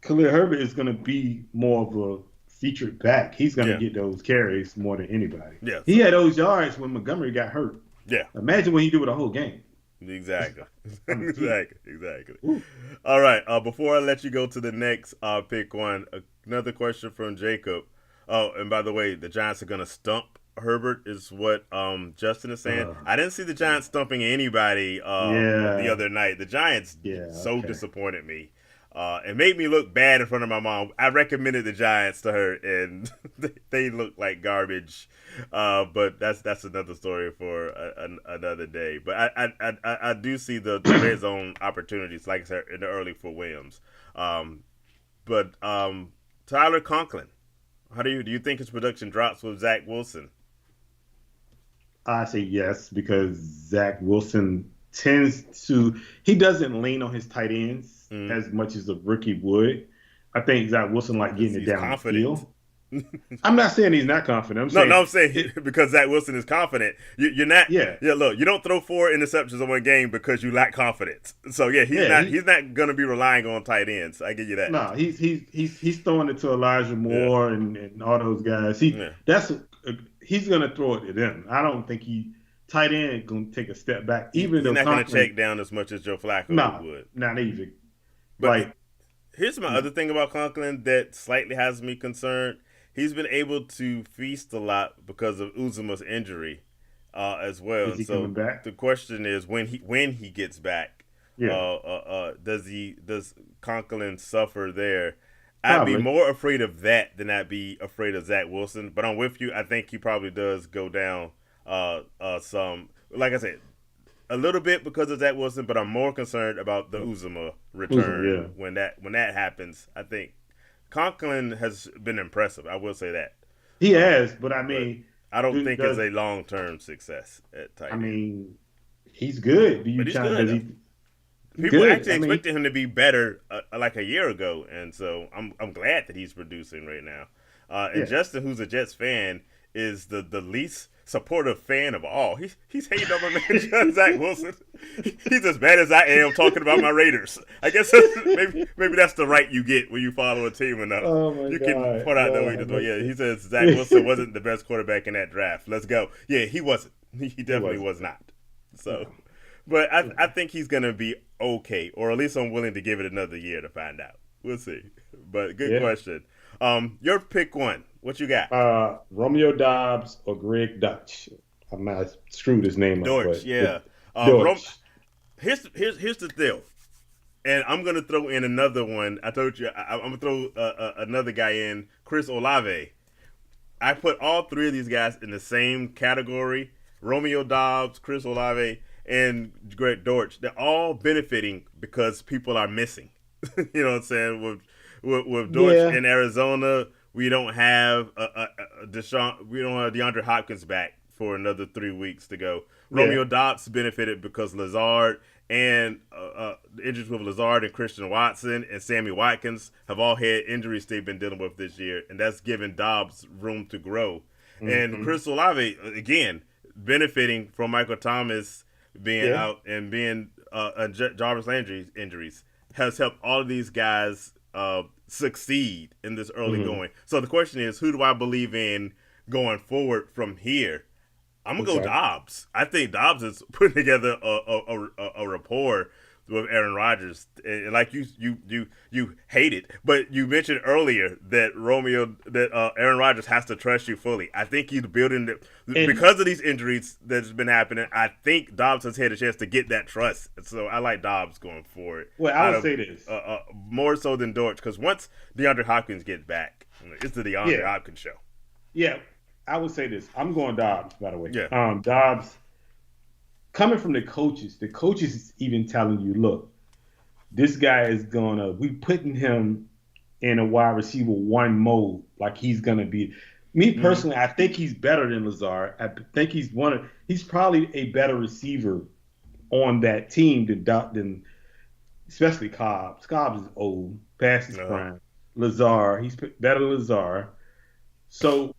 Khalil Herbert is going to be more of a featured back. He's going to Yeah, get those carries more than anybody. yeah. He So had those yards when Montgomery got hurt. yeah, Imagine what he did with a whole game. exactly, I'm a kid. exactly. Woo. All right. Before I let you go to the next pick one, another question from Jacob. Oh, and by the way, the Giants are gonna stump Herbert, is what Justin is saying. Uh, I didn't see the Giants stumping anybody the yeah, other night. The Giants yeah, so okay. disappointed me. It made me look bad in front of my mom. I recommended the Giants to her, and they look like garbage. But that's another story for another day. But I do see the red zone opportunities, like I said, in the early for Williams. But Tyler Conklin, how do you think his production drops with Zach Wilson? I say yes because Zach Wilson tends to he doesn't lean on his tight ends Mm, as much as a rookie would. I think Zach Wilson like because getting it he's down the confident. field. I'm not saying he's not confident. I'm No, saying no, I'm saying it. because Zach Wilson is confident. You're not. Yeah, Yeah, look, you don't throw 4 interceptions in one game because you lack confidence. So yeah, he's yeah. not. He's not gonna be relying on tight ends. I give you that. No, he's throwing it to Elijah Yeah, Moore and all those guys. He yeah. that's he's gonna throw it to them. I don't think he tight end gonna take a step back, even He's though not gonna Conklin. check down as much as Joe Flacco No, would. not even. But Like here's my other no, thing about Conklin that slightly has me concerned. He's been able to feast a lot because of Uzuma's injury, as well. is And he so coming back? the question is when he gets back, Yeah, does Conklin suffer there? I'd be probably. more afraid of that than I'd be afraid of Zach Wilson. But I'm with you. I think he probably does go down some. Like I said, a little bit because of Zach Wilson, but I'm more concerned about the Uzuma Uzuma, return yeah. when that happens. I think Conklin has been impressive. I will say that, He um, has, but I but mean, I don't do, think it's does a long term success at I tight end. mean he's good. Do But you he's try? good Does though. he People good? actually I mean, expected him to be better like a year ago, and so I'm glad that he's producing right now. And yeah. Justin, who's a Jets fan, is the least supportive fan of all. He's hating on my man Zach Wilson. He's as bad as I am talking about my Raiders. I guess maybe that's the right you get when you follow a team enough. Oh my You can God, point out the Lord have weakness, but yeah, mercy. he says Zach Wilson wasn't the best quarterback in that draft. Let's go. Yeah, he wasn't. He He definitely wasn't. was not. So, No, but I no. think he's gonna be okay, or at least I'm willing to give it another year to find out. We'll see. But good Yeah. question. Your pick one. What you got? Romeo Dobbs or Greg Dutch. I might have screwed his name up, Dortch. but Yeah. Rom- Deutsch. here's the deal, and I'm gonna throw in another one. I told you I'm gonna throw another guy in, Chris Olave. I put all three of these guys in the same category: Romeo Dobbs, Chris Olave, and Greg Dortch. They're all benefiting because people are missing. You know what I'm saying? With Dortch Yeah, in Arizona, we don't have Deshaun. We don't have DeAndre Hopkins back for another 3 weeks to go. yeah, Romeo Dobbs benefited because Lazard and the injuries with Lazard and Christian Watson and Sammy Watkins have all had injuries they've been dealing with this year, and that's given Dobbs room to grow. And hmm Chris Olave again benefiting from Michael Thomas being yeah, out and being Jarvis Landry injuries has helped all of these guys succeed in this early hmm going. So the question is, who do I believe in going forward from here? I'm gonna go okay. Dobbs. I think Dobbs is putting together a rapport with Aaron Rodgers, and like you hate it, but you mentioned earlier that Aaron Rodgers has to trust you fully. I think he's building it And because of these injuries that's been happening. I think Dobbs has had a chance to get that trust, so I like Dobbs going forward well, I out would of say this. more so than Dortch, because once DeAndre Hopkins gets back, it's the DeAndre Yeah, Hopkins show. yeah, I would say this. I'm going Dobbs, by the way. Yeah, Dobbs coming from the coaches is even telling you, look, this guy is gonna we putting him in a wide receiver one mode, like he's gonna be. Me Mm-hmm. personally, I think he's better than Lazard. I think he's probably a better receiver on that team than especially Cobbs. Cobbs is old, past his Uh-huh. prime. Lazard, he's better than Lazard. So,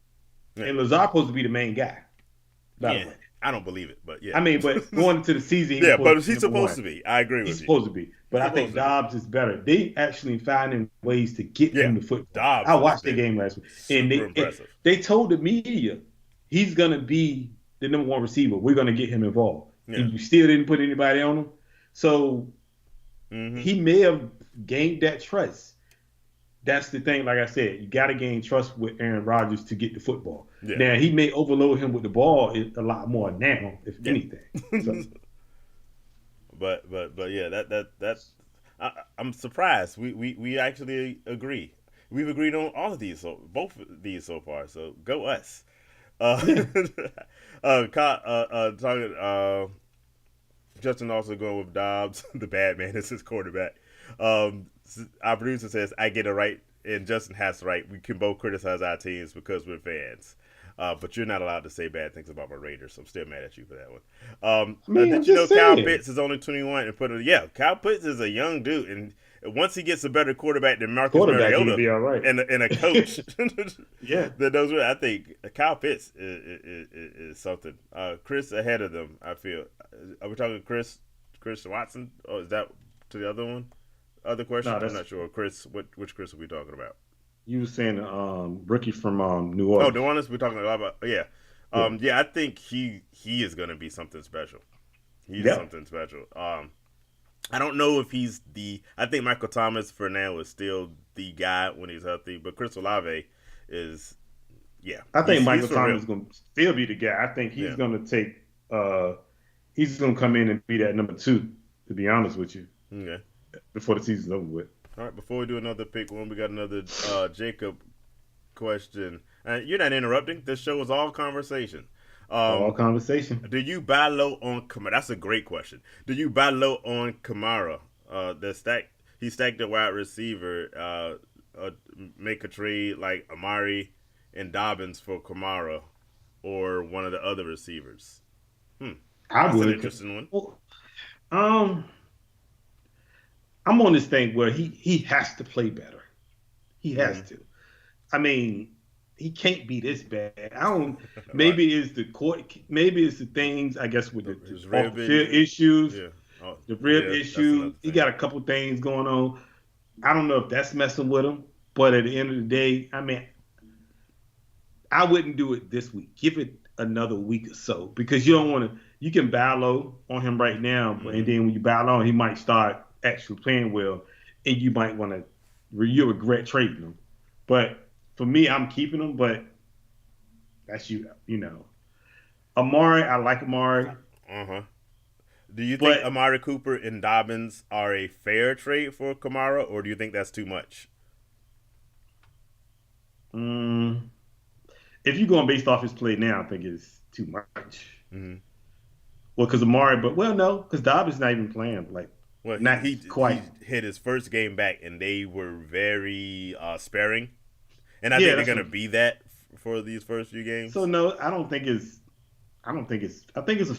Yeah. and Lazard supposed to be the main guy, by the Yeah. way. I don't believe it, but I yeah. mean, but going into the season, he was Yeah, supposed but to be he's number supposed one. to be. I agree He's with you. supposed to be, but I think Supposed to be. Dobbs is better. They actually finding ways to get Yeah. him the football. I Dobbs has watched the been game last week, and super impressive. they told the media he's gonna be the number one receiver. We're gonna get him involved, Yeah. and you still didn't put anybody on him. So Mm-hmm. he may have gained that trust. That's the thing. Like I said, you got to gain trust with Aaron Rodgers to get the football. Yeah. Now he may overload him with the ball a lot more now, if Yeah. anything. So but yeah, that I'm surprised. We actually agree. We've agreed on all of these, so both of these so far. So go us. Uh, yeah, talking. Justin also going with Dobbs, the bad man is his quarterback. Our producer says I get it right, and Justin has it right. We can both criticize our teams because we're fans. But you're not allowed to say bad things about my Raiders, so I'm still mad at you for that one. I mean, I'm Did you know just Kyle saying. Pitts is only 21 and yeah, Kyle Pitts is a young dude, and once he gets a better quarterback than Marcus Quarterback, he could Mariota be all right. and a coach Yeah. that knows what I think Kyle Pitts is something. Chris ahead of them, I feel. Are we talking Chris Watson, or is that to the other one? Other question? No, I'm that's not sure. Chris, which Chris are we talking about? you were saying rookie from New Oh, Orleans. the one we're talking about. Yeah, Yeah. yeah. I think he is going to be something special. He's Yep. something special. I don't know if he's the. I think Michael Thomas for now is still the guy when he's healthy, but Chris Olave is. Yeah, I think he's Michael for real. Thomas is going to still be the guy. I think he's Yeah. going to take. He's going to come in and be that number two. To be honest with you, Okay. before the season's over with. All right. Before we do another pick one, we got another Jacob question. You're not interrupting. This show is all conversation. All Um, conversation. do you buy low on Kamara? That's a great question. Do you buy low on Kamara? He stacked a wide receiver. Make a trade like Amari and Dobbins for Kamara, or one of the other receivers. Hmm, I that's an would. interesting one. Well, um, I'm on this thing where he has to play better. He has Mm-hmm. to. I mean, he can't be this bad. I don't. Right. Maybe it's the court. Maybe it's the things. I guess with the His off rib the field injury. issues, Yeah. Oh, the rib yeah. That's issue. another He thing. got a couple things going on. I don't know if that's messing with him. But at the end of the day, I mean, I wouldn't do it this week. Give it another week or so because you don't want to. You can buy low on him right now, but and Mm-hmm. then when you buy low, he might start actually playing well, and you might want to. You regret trading him. But for me, I'm keeping him. But that's you. You know, Amari. I like Amari, Uh huh. Do you think but Amari Cooper and Dobbins are a fair trade for Kamara, or do you think that's too much? um, if you're going based off his play now, I think it's too much. Mm-hmm. Well, because Amari, but well, no, because Dobbins not even playing. Like, Well, not he quite. hit his first game back, and they were very sparing, and I Yeah, think they're that's gonna what. be that for these first few So games. no, I don't think it's. I don't think it's. I think it's a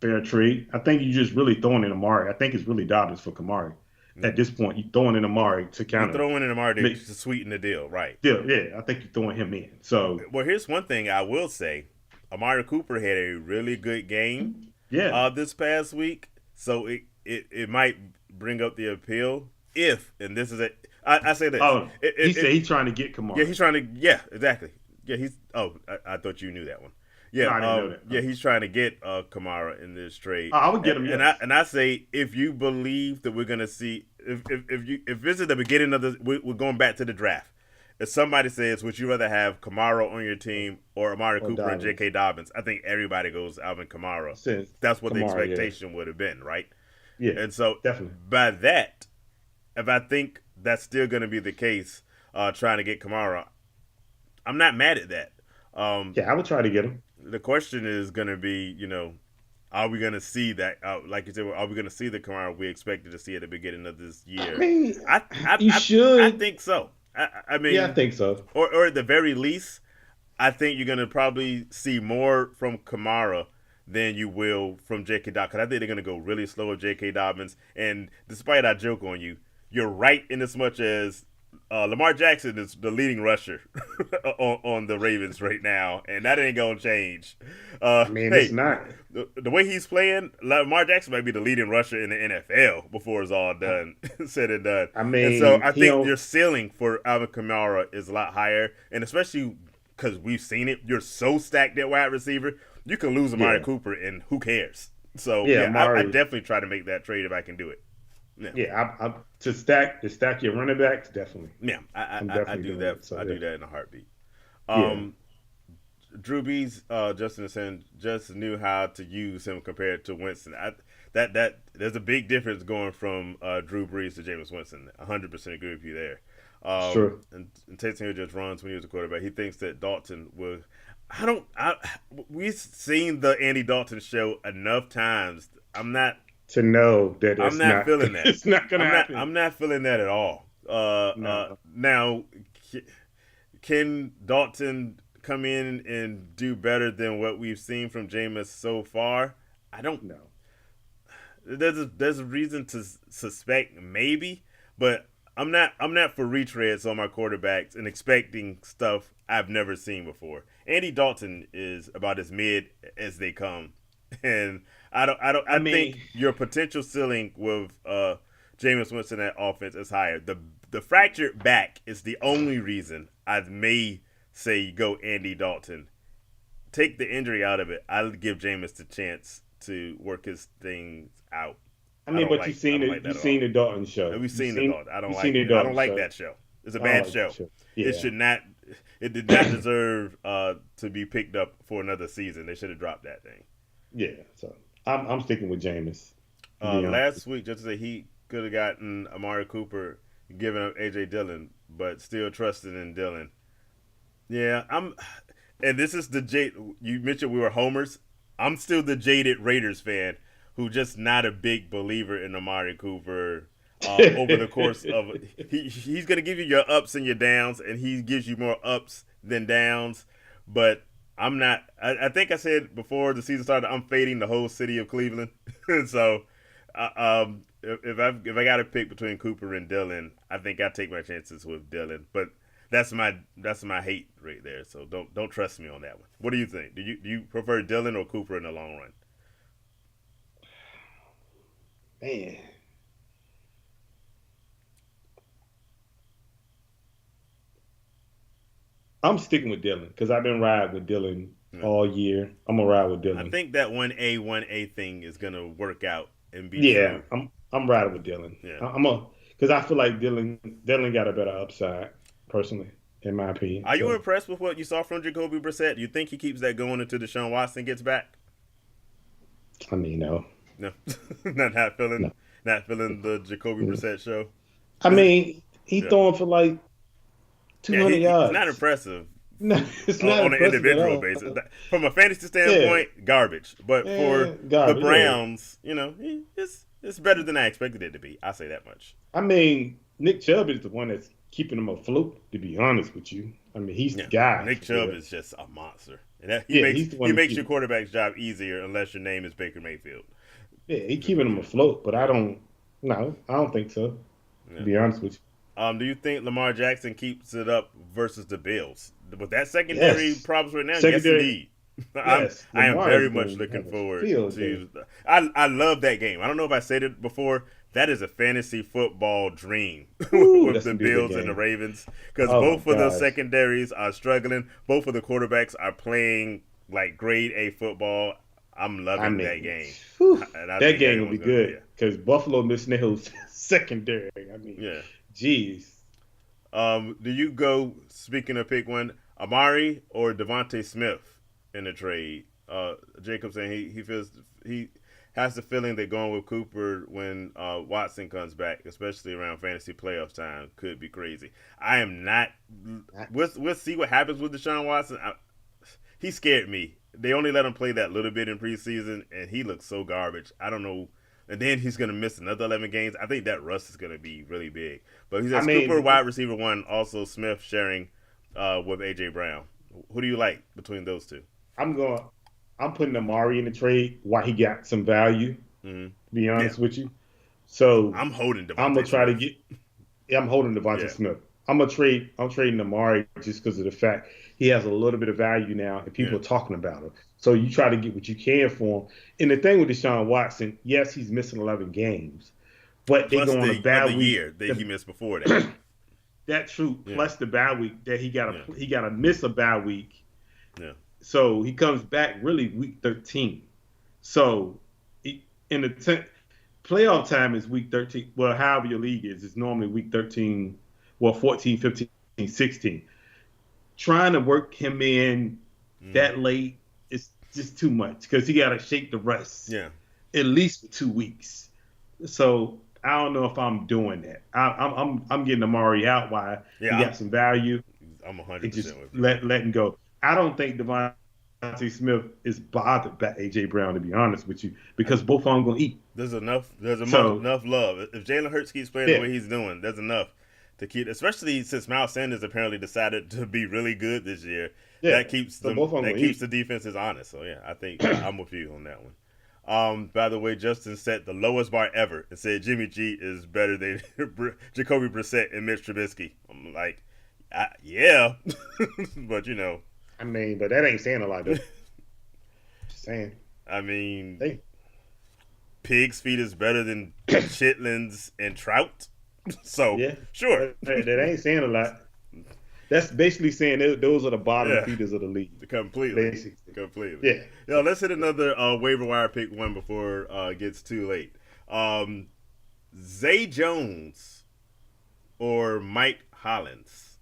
fair trade. I think you just really throwing in Amari. I think it's really Dobbins for Kamari. At this point, you throwing in Amari to You kind of throw in Amari make. to sweeten the deal, right? Yeah, yeah. I think you're throwing him in. So Well, here's one thing I will say: Amari Cooper had a really good game yeah. this past week, so it might bring up the appeal if, and this is it. I say this. Oh, he said he's trying to get Yeah, Kamari. he's trying to. Yeah, exactly. Yeah, he's. Oh, I thought you knew that one. Yeah, No, I didn't know that. yeah, he's trying to get Kamara in this trade. Oh, I would get him. And Yes. I say if you believe that we're gonna see if this is the beginning of the we're going back to the draft. If somebody says would you rather have Kamara on your team or Amari Or Cooper and Dobbins. J.K. Dobbins, I think everybody goes Alvin Kamara. Says That's what the Kamari. Yeah. expectation would have been, right? Yeah. And so Definitely. by that, if I think that's still going to be the case, trying to get Kamara, I'm not mad at that. Um, Yeah, I would try to get him. the question is going to be, Are we gonna see that? Like you said, are we gonna see the Kamara we expected to see at the beginning of this I year? mean, I I you I, I should. think so. I Yeah, I mean, think so. or at the very least, I think you're gonna probably see more from Kamara than you will from J.K. Dobbins. Because I think they're gonna go really slow with J.K. Dobbins. And despite I joke on you, you're right in as much as Lamar Jackson is the leading rusher on the Ravens right now, and that ain't gonna change. I mean, it's Hey, not. the way he's playing, Lamar Jackson might be the leading rusher in the NFL before it's all I, done, said and done. I And so mean, I he think don't. your ceiling for Alvin Kamara is a lot higher, and especially because we've seen it, you're so stacked at wide receiver, you can lose Amari Yeah, Cooper, and who cares? So yeah, yeah, I Amari. definitely try to make that trade if I can do it. Yeah, Yeah, to stack your running backs, definitely. yeah, I'm I definitely do doing that. it. So I yeah, do that in a heartbeat. yeah, Um, Drew Brees, Justin is saying, just knew how to use him compared to Winston. That there's a big difference going from Drew Brees to Jameis Winston. 100% agree with you there. it's true. And Taysom Hill just runs when he was a quarterback. He thinks that Dalton will. I don't. I we've seen the Andy Dalton show enough times. To know that I'm it's not not, feeling that. it's not gonna happen. I'm not feeling that at all. No, Now can Dalton come in and do better than what we've seen from Jameis so far? I don't. no. There's a reason to suspect maybe, but I'm not for retreads on my quarterbacks and expecting stuff I've never seen before. Andy Dalton is about as mid as they come, and I I think mean, your potential ceiling with Jameis Winston at offense is higher. The fractured back is the only reason I may say go Andy Dalton. Take the injury out of it. I'll give Jameis the chance to work his things out. but I don't like you that at seen all. the Dalton show. We've seen the Dalton. You seen the I Dalton don't like show. that show. It's a I don't bad like that show. show. It Yeah, should not. It did not deserve to be picked up for another season. They should have dropped that thing. yeah. So I'm sticking with Jameis. To be honest. Last week, just to say he could have gotten Amari Cooper, giving up AJ Dillon, but still trusting in Dillon. Yeah, I'm. And this is the jade. You mentioned we were homers. I'm still the jaded Raiders fan who just not a big believer in Amari Cooper. Over the course of he's gonna give you your ups and your downs, and he gives you more ups than downs. But I'm not. I think I said before the season started, I'm fading the whole city of Cleveland. So, if I got to pick between Cooper and Dillon, I think I take my chances with Dillon. But that's my hate right there. So don't trust me on that one. What do you think? Do you prefer Dillon or Cooper in the long run? Man, I'm sticking with Dylan because I've been riding with Dylan Yeah. all year. I'm gonna ride with I Dylan. think that 1A thing is gonna work out and be Yeah, true. I'm riding with Dylan. Yeah. I'm a because I feel like Dylan got a better upside personally, in my opinion. Are you So impressed with what you saw from Jacoby Brissett? Do you think he keeps that going until Deshaun Watson gets back? I mean, no, No, not no. feeling, not feeling the Jacoby Mm. Brissett show. I mean, he Yeah, throwing for like yeah, 200 he's not yards. impressive No, it's not on an impressive at individual all. basis. From a fantasy Yeah, standpoint, garbage. But for the garbage. Yeah. Browns, it's better than I expected it to be. I say that much. I mean, Nick Chubb is the one that's keeping him afloat. To be honest with you, I mean, he's the Yeah, guy Nick for Chubb real. is just a monster, and that, Yeah, he's the he one that makes your keep. quarterback's job easier unless your name is Baker Mayfield. Yeah, he keeping him afloat. But I don't. No, I don't think so. To Yeah. be honest with Do you think Lamar Jackson keeps it up versus the Bills with that you. secondary Yes, problems right now? Yes, secondary. indeed. Yes, I am Lamar is very much going to looking have a forward field day. to. I love that game. I don't know if I said it before. That is a fantasy football dream Woo, with that's the gonna be a good Bills and the game. Ravens because Oh my both of those gosh. secondaries are struggling. Both of the quarterbacks are playing like grade A football. I'm I loving that mean, game, whew, and I that think game will be everyone's gonna. good because Buffalo missing their whole secondary. I mean, Yeah. jeez. Do you go, speaking of pick one, Amari or Devontae Smith in the trade? Jacob saying he feels he has the feeling that going with Cooper when Watson comes back, especially around fantasy playoffs time, could be crazy. I am not. I, We'll see what happens with Deshaun Watson. He scared me they only let him play that little bit in preseason, and he looks so garbage. I don't know. And then he's gonna miss another 11 games. I think that rust is gonna be really big. But he I says Cooper, mean, wide receiver one, also Smith sharing with AJ Brown. Who do you like between those two? I'm going. I'm putting Amari in the trade while he got some value. Mm-hmm. To be Yeah, honest with you, so I'm holding I'm gonna Devontae try to Smith. get. Yeah, I'm holding Devontae Yeah, Smith. I'm gonna trade. I'm trading Amari just because of the fact he has a little bit of value now, and yeah. people are talking about him. So you try to get what you can for him. And the thing with Deshaun Watson, yes, he's missing 11 games, but they Plus go on a the other bad week. year that he missed before that. That true. Yeah, Plus the bad week that yeah, he got to miss a bad week. yeah. So he comes back really week 13. So in the playoff time is week 13. Well, however your league is, it's normally week 13, well, 14, 15, 16. Trying to work him in Mm-hmm. that late is just too much because he got to shake the rust Yeah, at least for 2 weeks. So I don't know if I'm doing that. I'm getting Amari out while he yeah. got some value I'm and 100% just with you. letting go. I don't think Devontae Smith is bothered by AJ Brown to be honest with you because both of them going to eat. There's enough. There's So enough love. If Jalen Hurts keeps playing the yeah, way he's doing, there's enough to keep. Especially since Miles Sanders apparently decided to be really good this year. yeah. So both of them That going to keeps eat. the defenses honest. So yeah, I think I'm with you on that one. By the way, Justin set the lowest bar ever and said Jimmy G is better than Jacoby Brissett and Mitch Trubisky. I'm like, yeah, but I mean, but that ain't saying a lot though. Just saying. I mean, Hey, pig's feet is better than chitlins and trout. So yeah, sure, that ain't saying a lot. That's basically saying those are the bottom yeah, feeders of the league. completely, Basically, completely. yeah. Let's hit another waiver wire pick one before it gets too late. Zay Jones or Mike Hollins,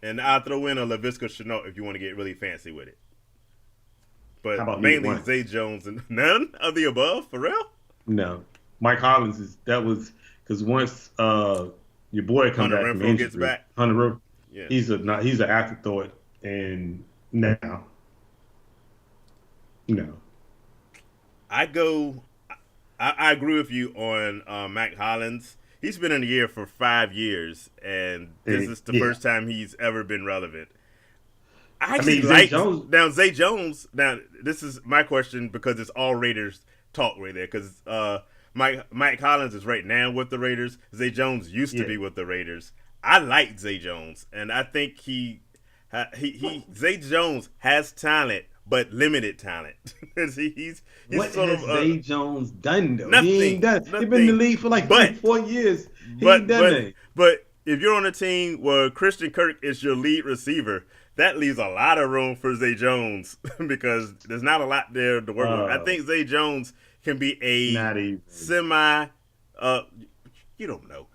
and I'll throw in a Lavisca Chenault if you want to get really fancy with it. How But about neither mainly one? Zay Jones and none of the above for real. No, Mike Hollins is that was because once your boy come Hunter back from Renfro gets injury, back. Hunter Renfrow, Yeah, he's an afterthought, and now no, I go. I agree with you on Mac Hollins. He's been in the year for 5 years, and this is the yeah. first time he's ever been relevant. I I actually mean Zay like Jones, now Zay Jones. Now this is my question because it's all Raiders talk right there. Because Mike Collins is right now with the Raiders. Zay Jones used to yeah. be with the Raiders. I like Zay Jones, and I think he Zay Jones has talent, but limited talent. He's What sort has of Zay Jones done though? He ain't nothing, done. He been in the nothing. league for like three, But 4 years. He ain't but done but that. but if you're on a team where Christian Kirk is your lead receiver, that leaves a lot of room for Zay Jones because there's not a lot there to work with. I Uh, think Zay Jones can be a Not even. semi. Uh, you don't know.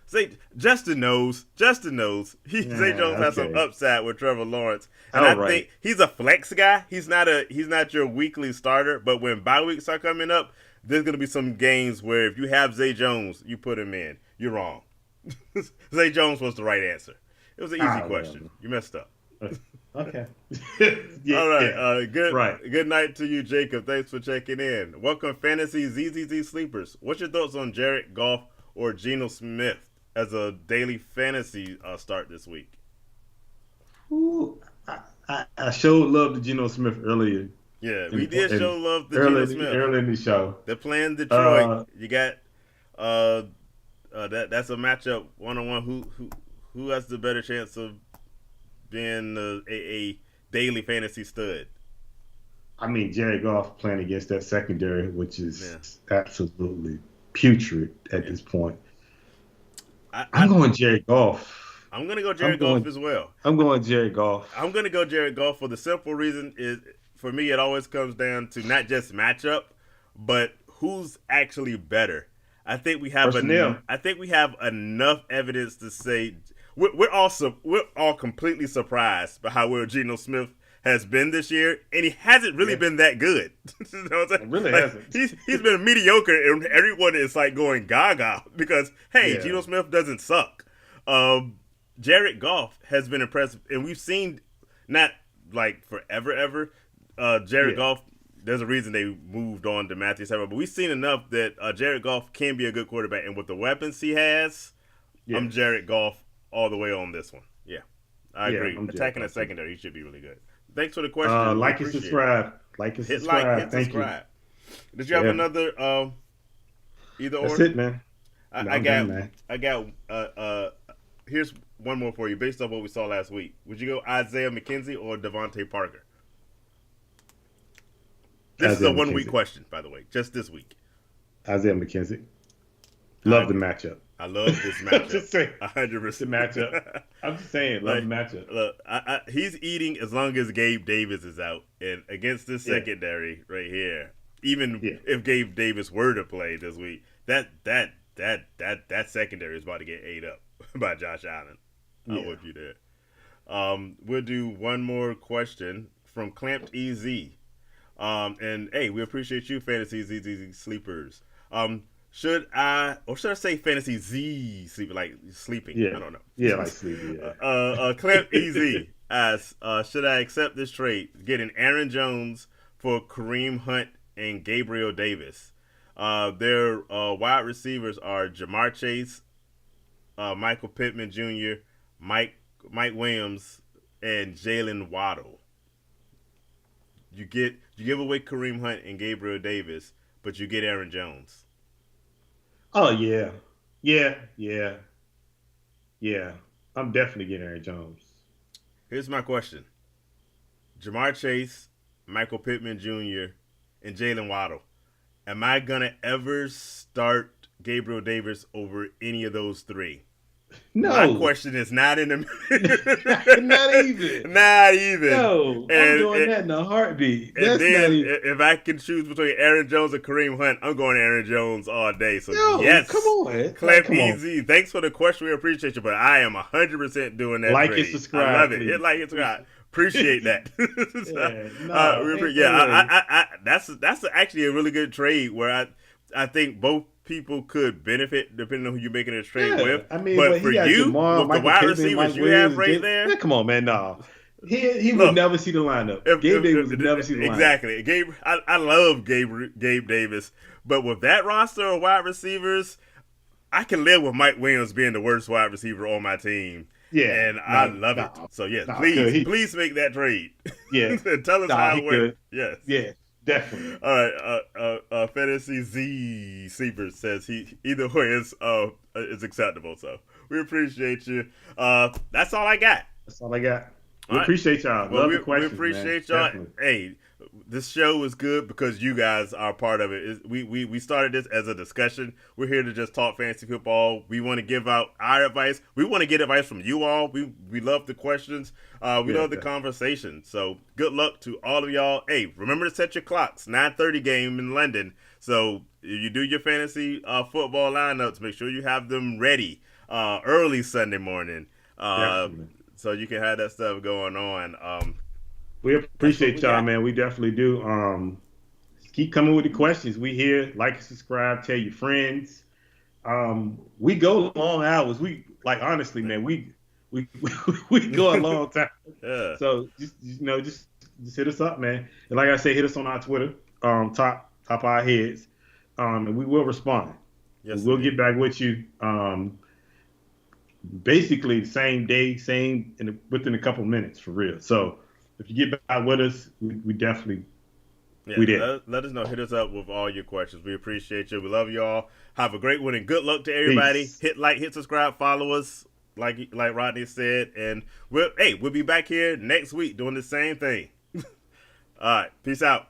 Justin knows. Justin knows. Zay Yeah, Jones has some okay. upside with Trevor Lawrence, and All I right. think he's a flex guy. He's not your weekly starter. But when bye weeks are coming up, there's gonna be some games where if you have Zay Jones, you put him in. You're wrong. Zay Jones was the right answer. It was an easy Ah, question. whatever. You messed up. Okay. All right. Yeah. Good. Right. Good night to you, Jacob. Thanks for checking in. Welcome, Fantasy ZZZ Sleepers. What's your thoughts on Jared Goff or Geno Smith as a daily fantasy start this week? Ooh, I showed love to Geno Smith earlier Yeah, we in, did in show love to Geno Smith. early in the show. They're playing Detroit. Uh, You got uh, that's a matchup 1-on-1. Who has the better chance of being a daily fantasy stud? I mean, Jared Goff playing against that secondary, which Yeah, is absolutely putrid at yeah. this point. I, I'm I going Jared Goff. I'm gonna go I'm Jared Goff going. as well. I'm going Jared Goff. I'm gonna go Jared Goff for the simple reason is for me it always comes down to not just matchup, but who's actually better. Personnel. I think we have enough evidence to say we're all completely surprised by how well Geno Smith has been this year, and he hasn't really Yeah, been that good. You know what I'm it saying? really Like hasn't. he's been mediocre, and everyone is like going gaga because hey, Yeah. Geno Smith doesn't suck. Um, Jared Goff has been impressive, and we've seen not like forever ever. Jared Yeah, Goff, there's a reason they moved on to Matthew Stafford, but we've seen enough that Jared Goff can be a good quarterback, and with the weapons he has, I'm yes, Jared Goff all the way on this one. Yeah, I yeah. agree. I'm Jared Attacking the Goff too. secondary, he should be really good. Thanks for the question. We Like and appreciate it. subscribe. Like and Hit like, subscribe. hit Thank you. subscribe. Did you have Yeah, another either that's or? it, man. No, I I'm done, got man. I got here's one more for you based off what we saw last week. Would you go Isaiah McKenzie or Devontae Parker? This is a Isaiah 1 week McKenzie. question, by the way, just this week. Isaiah McKenzie. I Love the agree. matchup. I love this I'm matchup. just saying. hundred The percent. matchup. I'm just saying. Love the Like, matchup. look, he's eating as long as Gabe Davis is out, and against this Yeah, secondary right here, even yeah, if Gabe Davis were to play this week, that secondary is about to get ate up by Josh Allen. I'm yeah. with you there. We'll do one more question from Clamped EZ. And hey, we appreciate you, Fantasy ZZ Sleepers. Should I say Fantasy Z sleep like sleeping? Yeah. I don't Yeah, like know. sleepy, yeah. Clamp Easy asks, should I accept this trade, getting Aaron Jones for Kareem Hunt and Gabriel Davis? Their wide receivers are Jamar Chase, Michael Pittman Jr., Mike Mike Williams, and Jalen Waddle. You give away Kareem Hunt and Gabriel Davis, but you get Aaron Jones. Oh yeah. Yeah, yeah, yeah. I'm definitely getting Aaron Jones. Here's my question: Jamar Chase, Michael Pittman Jr., and Jalen Waddle. Am I gonna ever start Gabriel Davis over any of those three? My No. question is not in Not the even. not even. No. I'm And, doing that in a heartbeat. and That's not then even. if I can choose between Aaron Jones and Kareem Hunt, I'm going Aaron Jones all day. So No, come yes, on. Like, Clamp come on. Easy. Thanks for the question. We appreciate you, but I am 100% doing that Like and trade. I love subscribe, it. Hit please. like, hit subscribe. Appreciate that. Yeah, no, ain't Yeah, no way. that's actually a really good trade where I think both people could benefit depending on who you're making a trade Yeah, with. I mean, But but for he got you, Jamal, with the Michael wide Pittman, receivers Mike you have Williams, and right Jay. there, Man, come on, man. No, he would look, never see the lineup. if, Gabe Davis would never if see the lineup. exactly, I love Gabe Davis, but with that roster of wide receivers, I can live with Mike Williams being the worst wide receiver on my team, Yeah, and I no, love it. no, So yes, no, good. please make that trade. Yeah, And tell us nah, how he it went. good. Yes. Yeah, definitely. All right. Fantasy Z Seaver says he either way is acceptable. So we appreciate you. That's all I got. That's all I got. All We right. appreciate y'all. Well, Love the we questions, man. appreciate y'all. Definitely. Hey, this show is good because you guys are part of it. We started this as a discussion. We're here to just talk fantasy football. We want to give out our advice. We want to get advice from you all. We love the questions. We Yeah, love the conversation. So good luck to all of y'all. Hey, remember to set your clocks. 9:30 game in London. So you do your fantasy football lineups. Make sure you have them ready early Sunday morning. definitely. So you can have that stuff going on. We That's what we appreciate y'all, got. man. We definitely do. Keep coming with the questions. We here. Like and subscribe. Tell your friends. We go long hours. We like honestly, man. We we go a long time. Yeah. So just hit us up, man. And like I say, hit us on our Twitter. Top our heads. And we will respond. Yes, We'll indeed. get back with you. Basically same day, within a couple minutes for real. So if you get back with us, we definitely Yeah, we did. let us know. Hit us up with all your questions. We appreciate you. We love you all. Have a great one and good luck to everybody. Peace. Hit like, hit subscribe, follow us, like Rodney said, and we'll be back here next week doing the same thing. All right, peace out.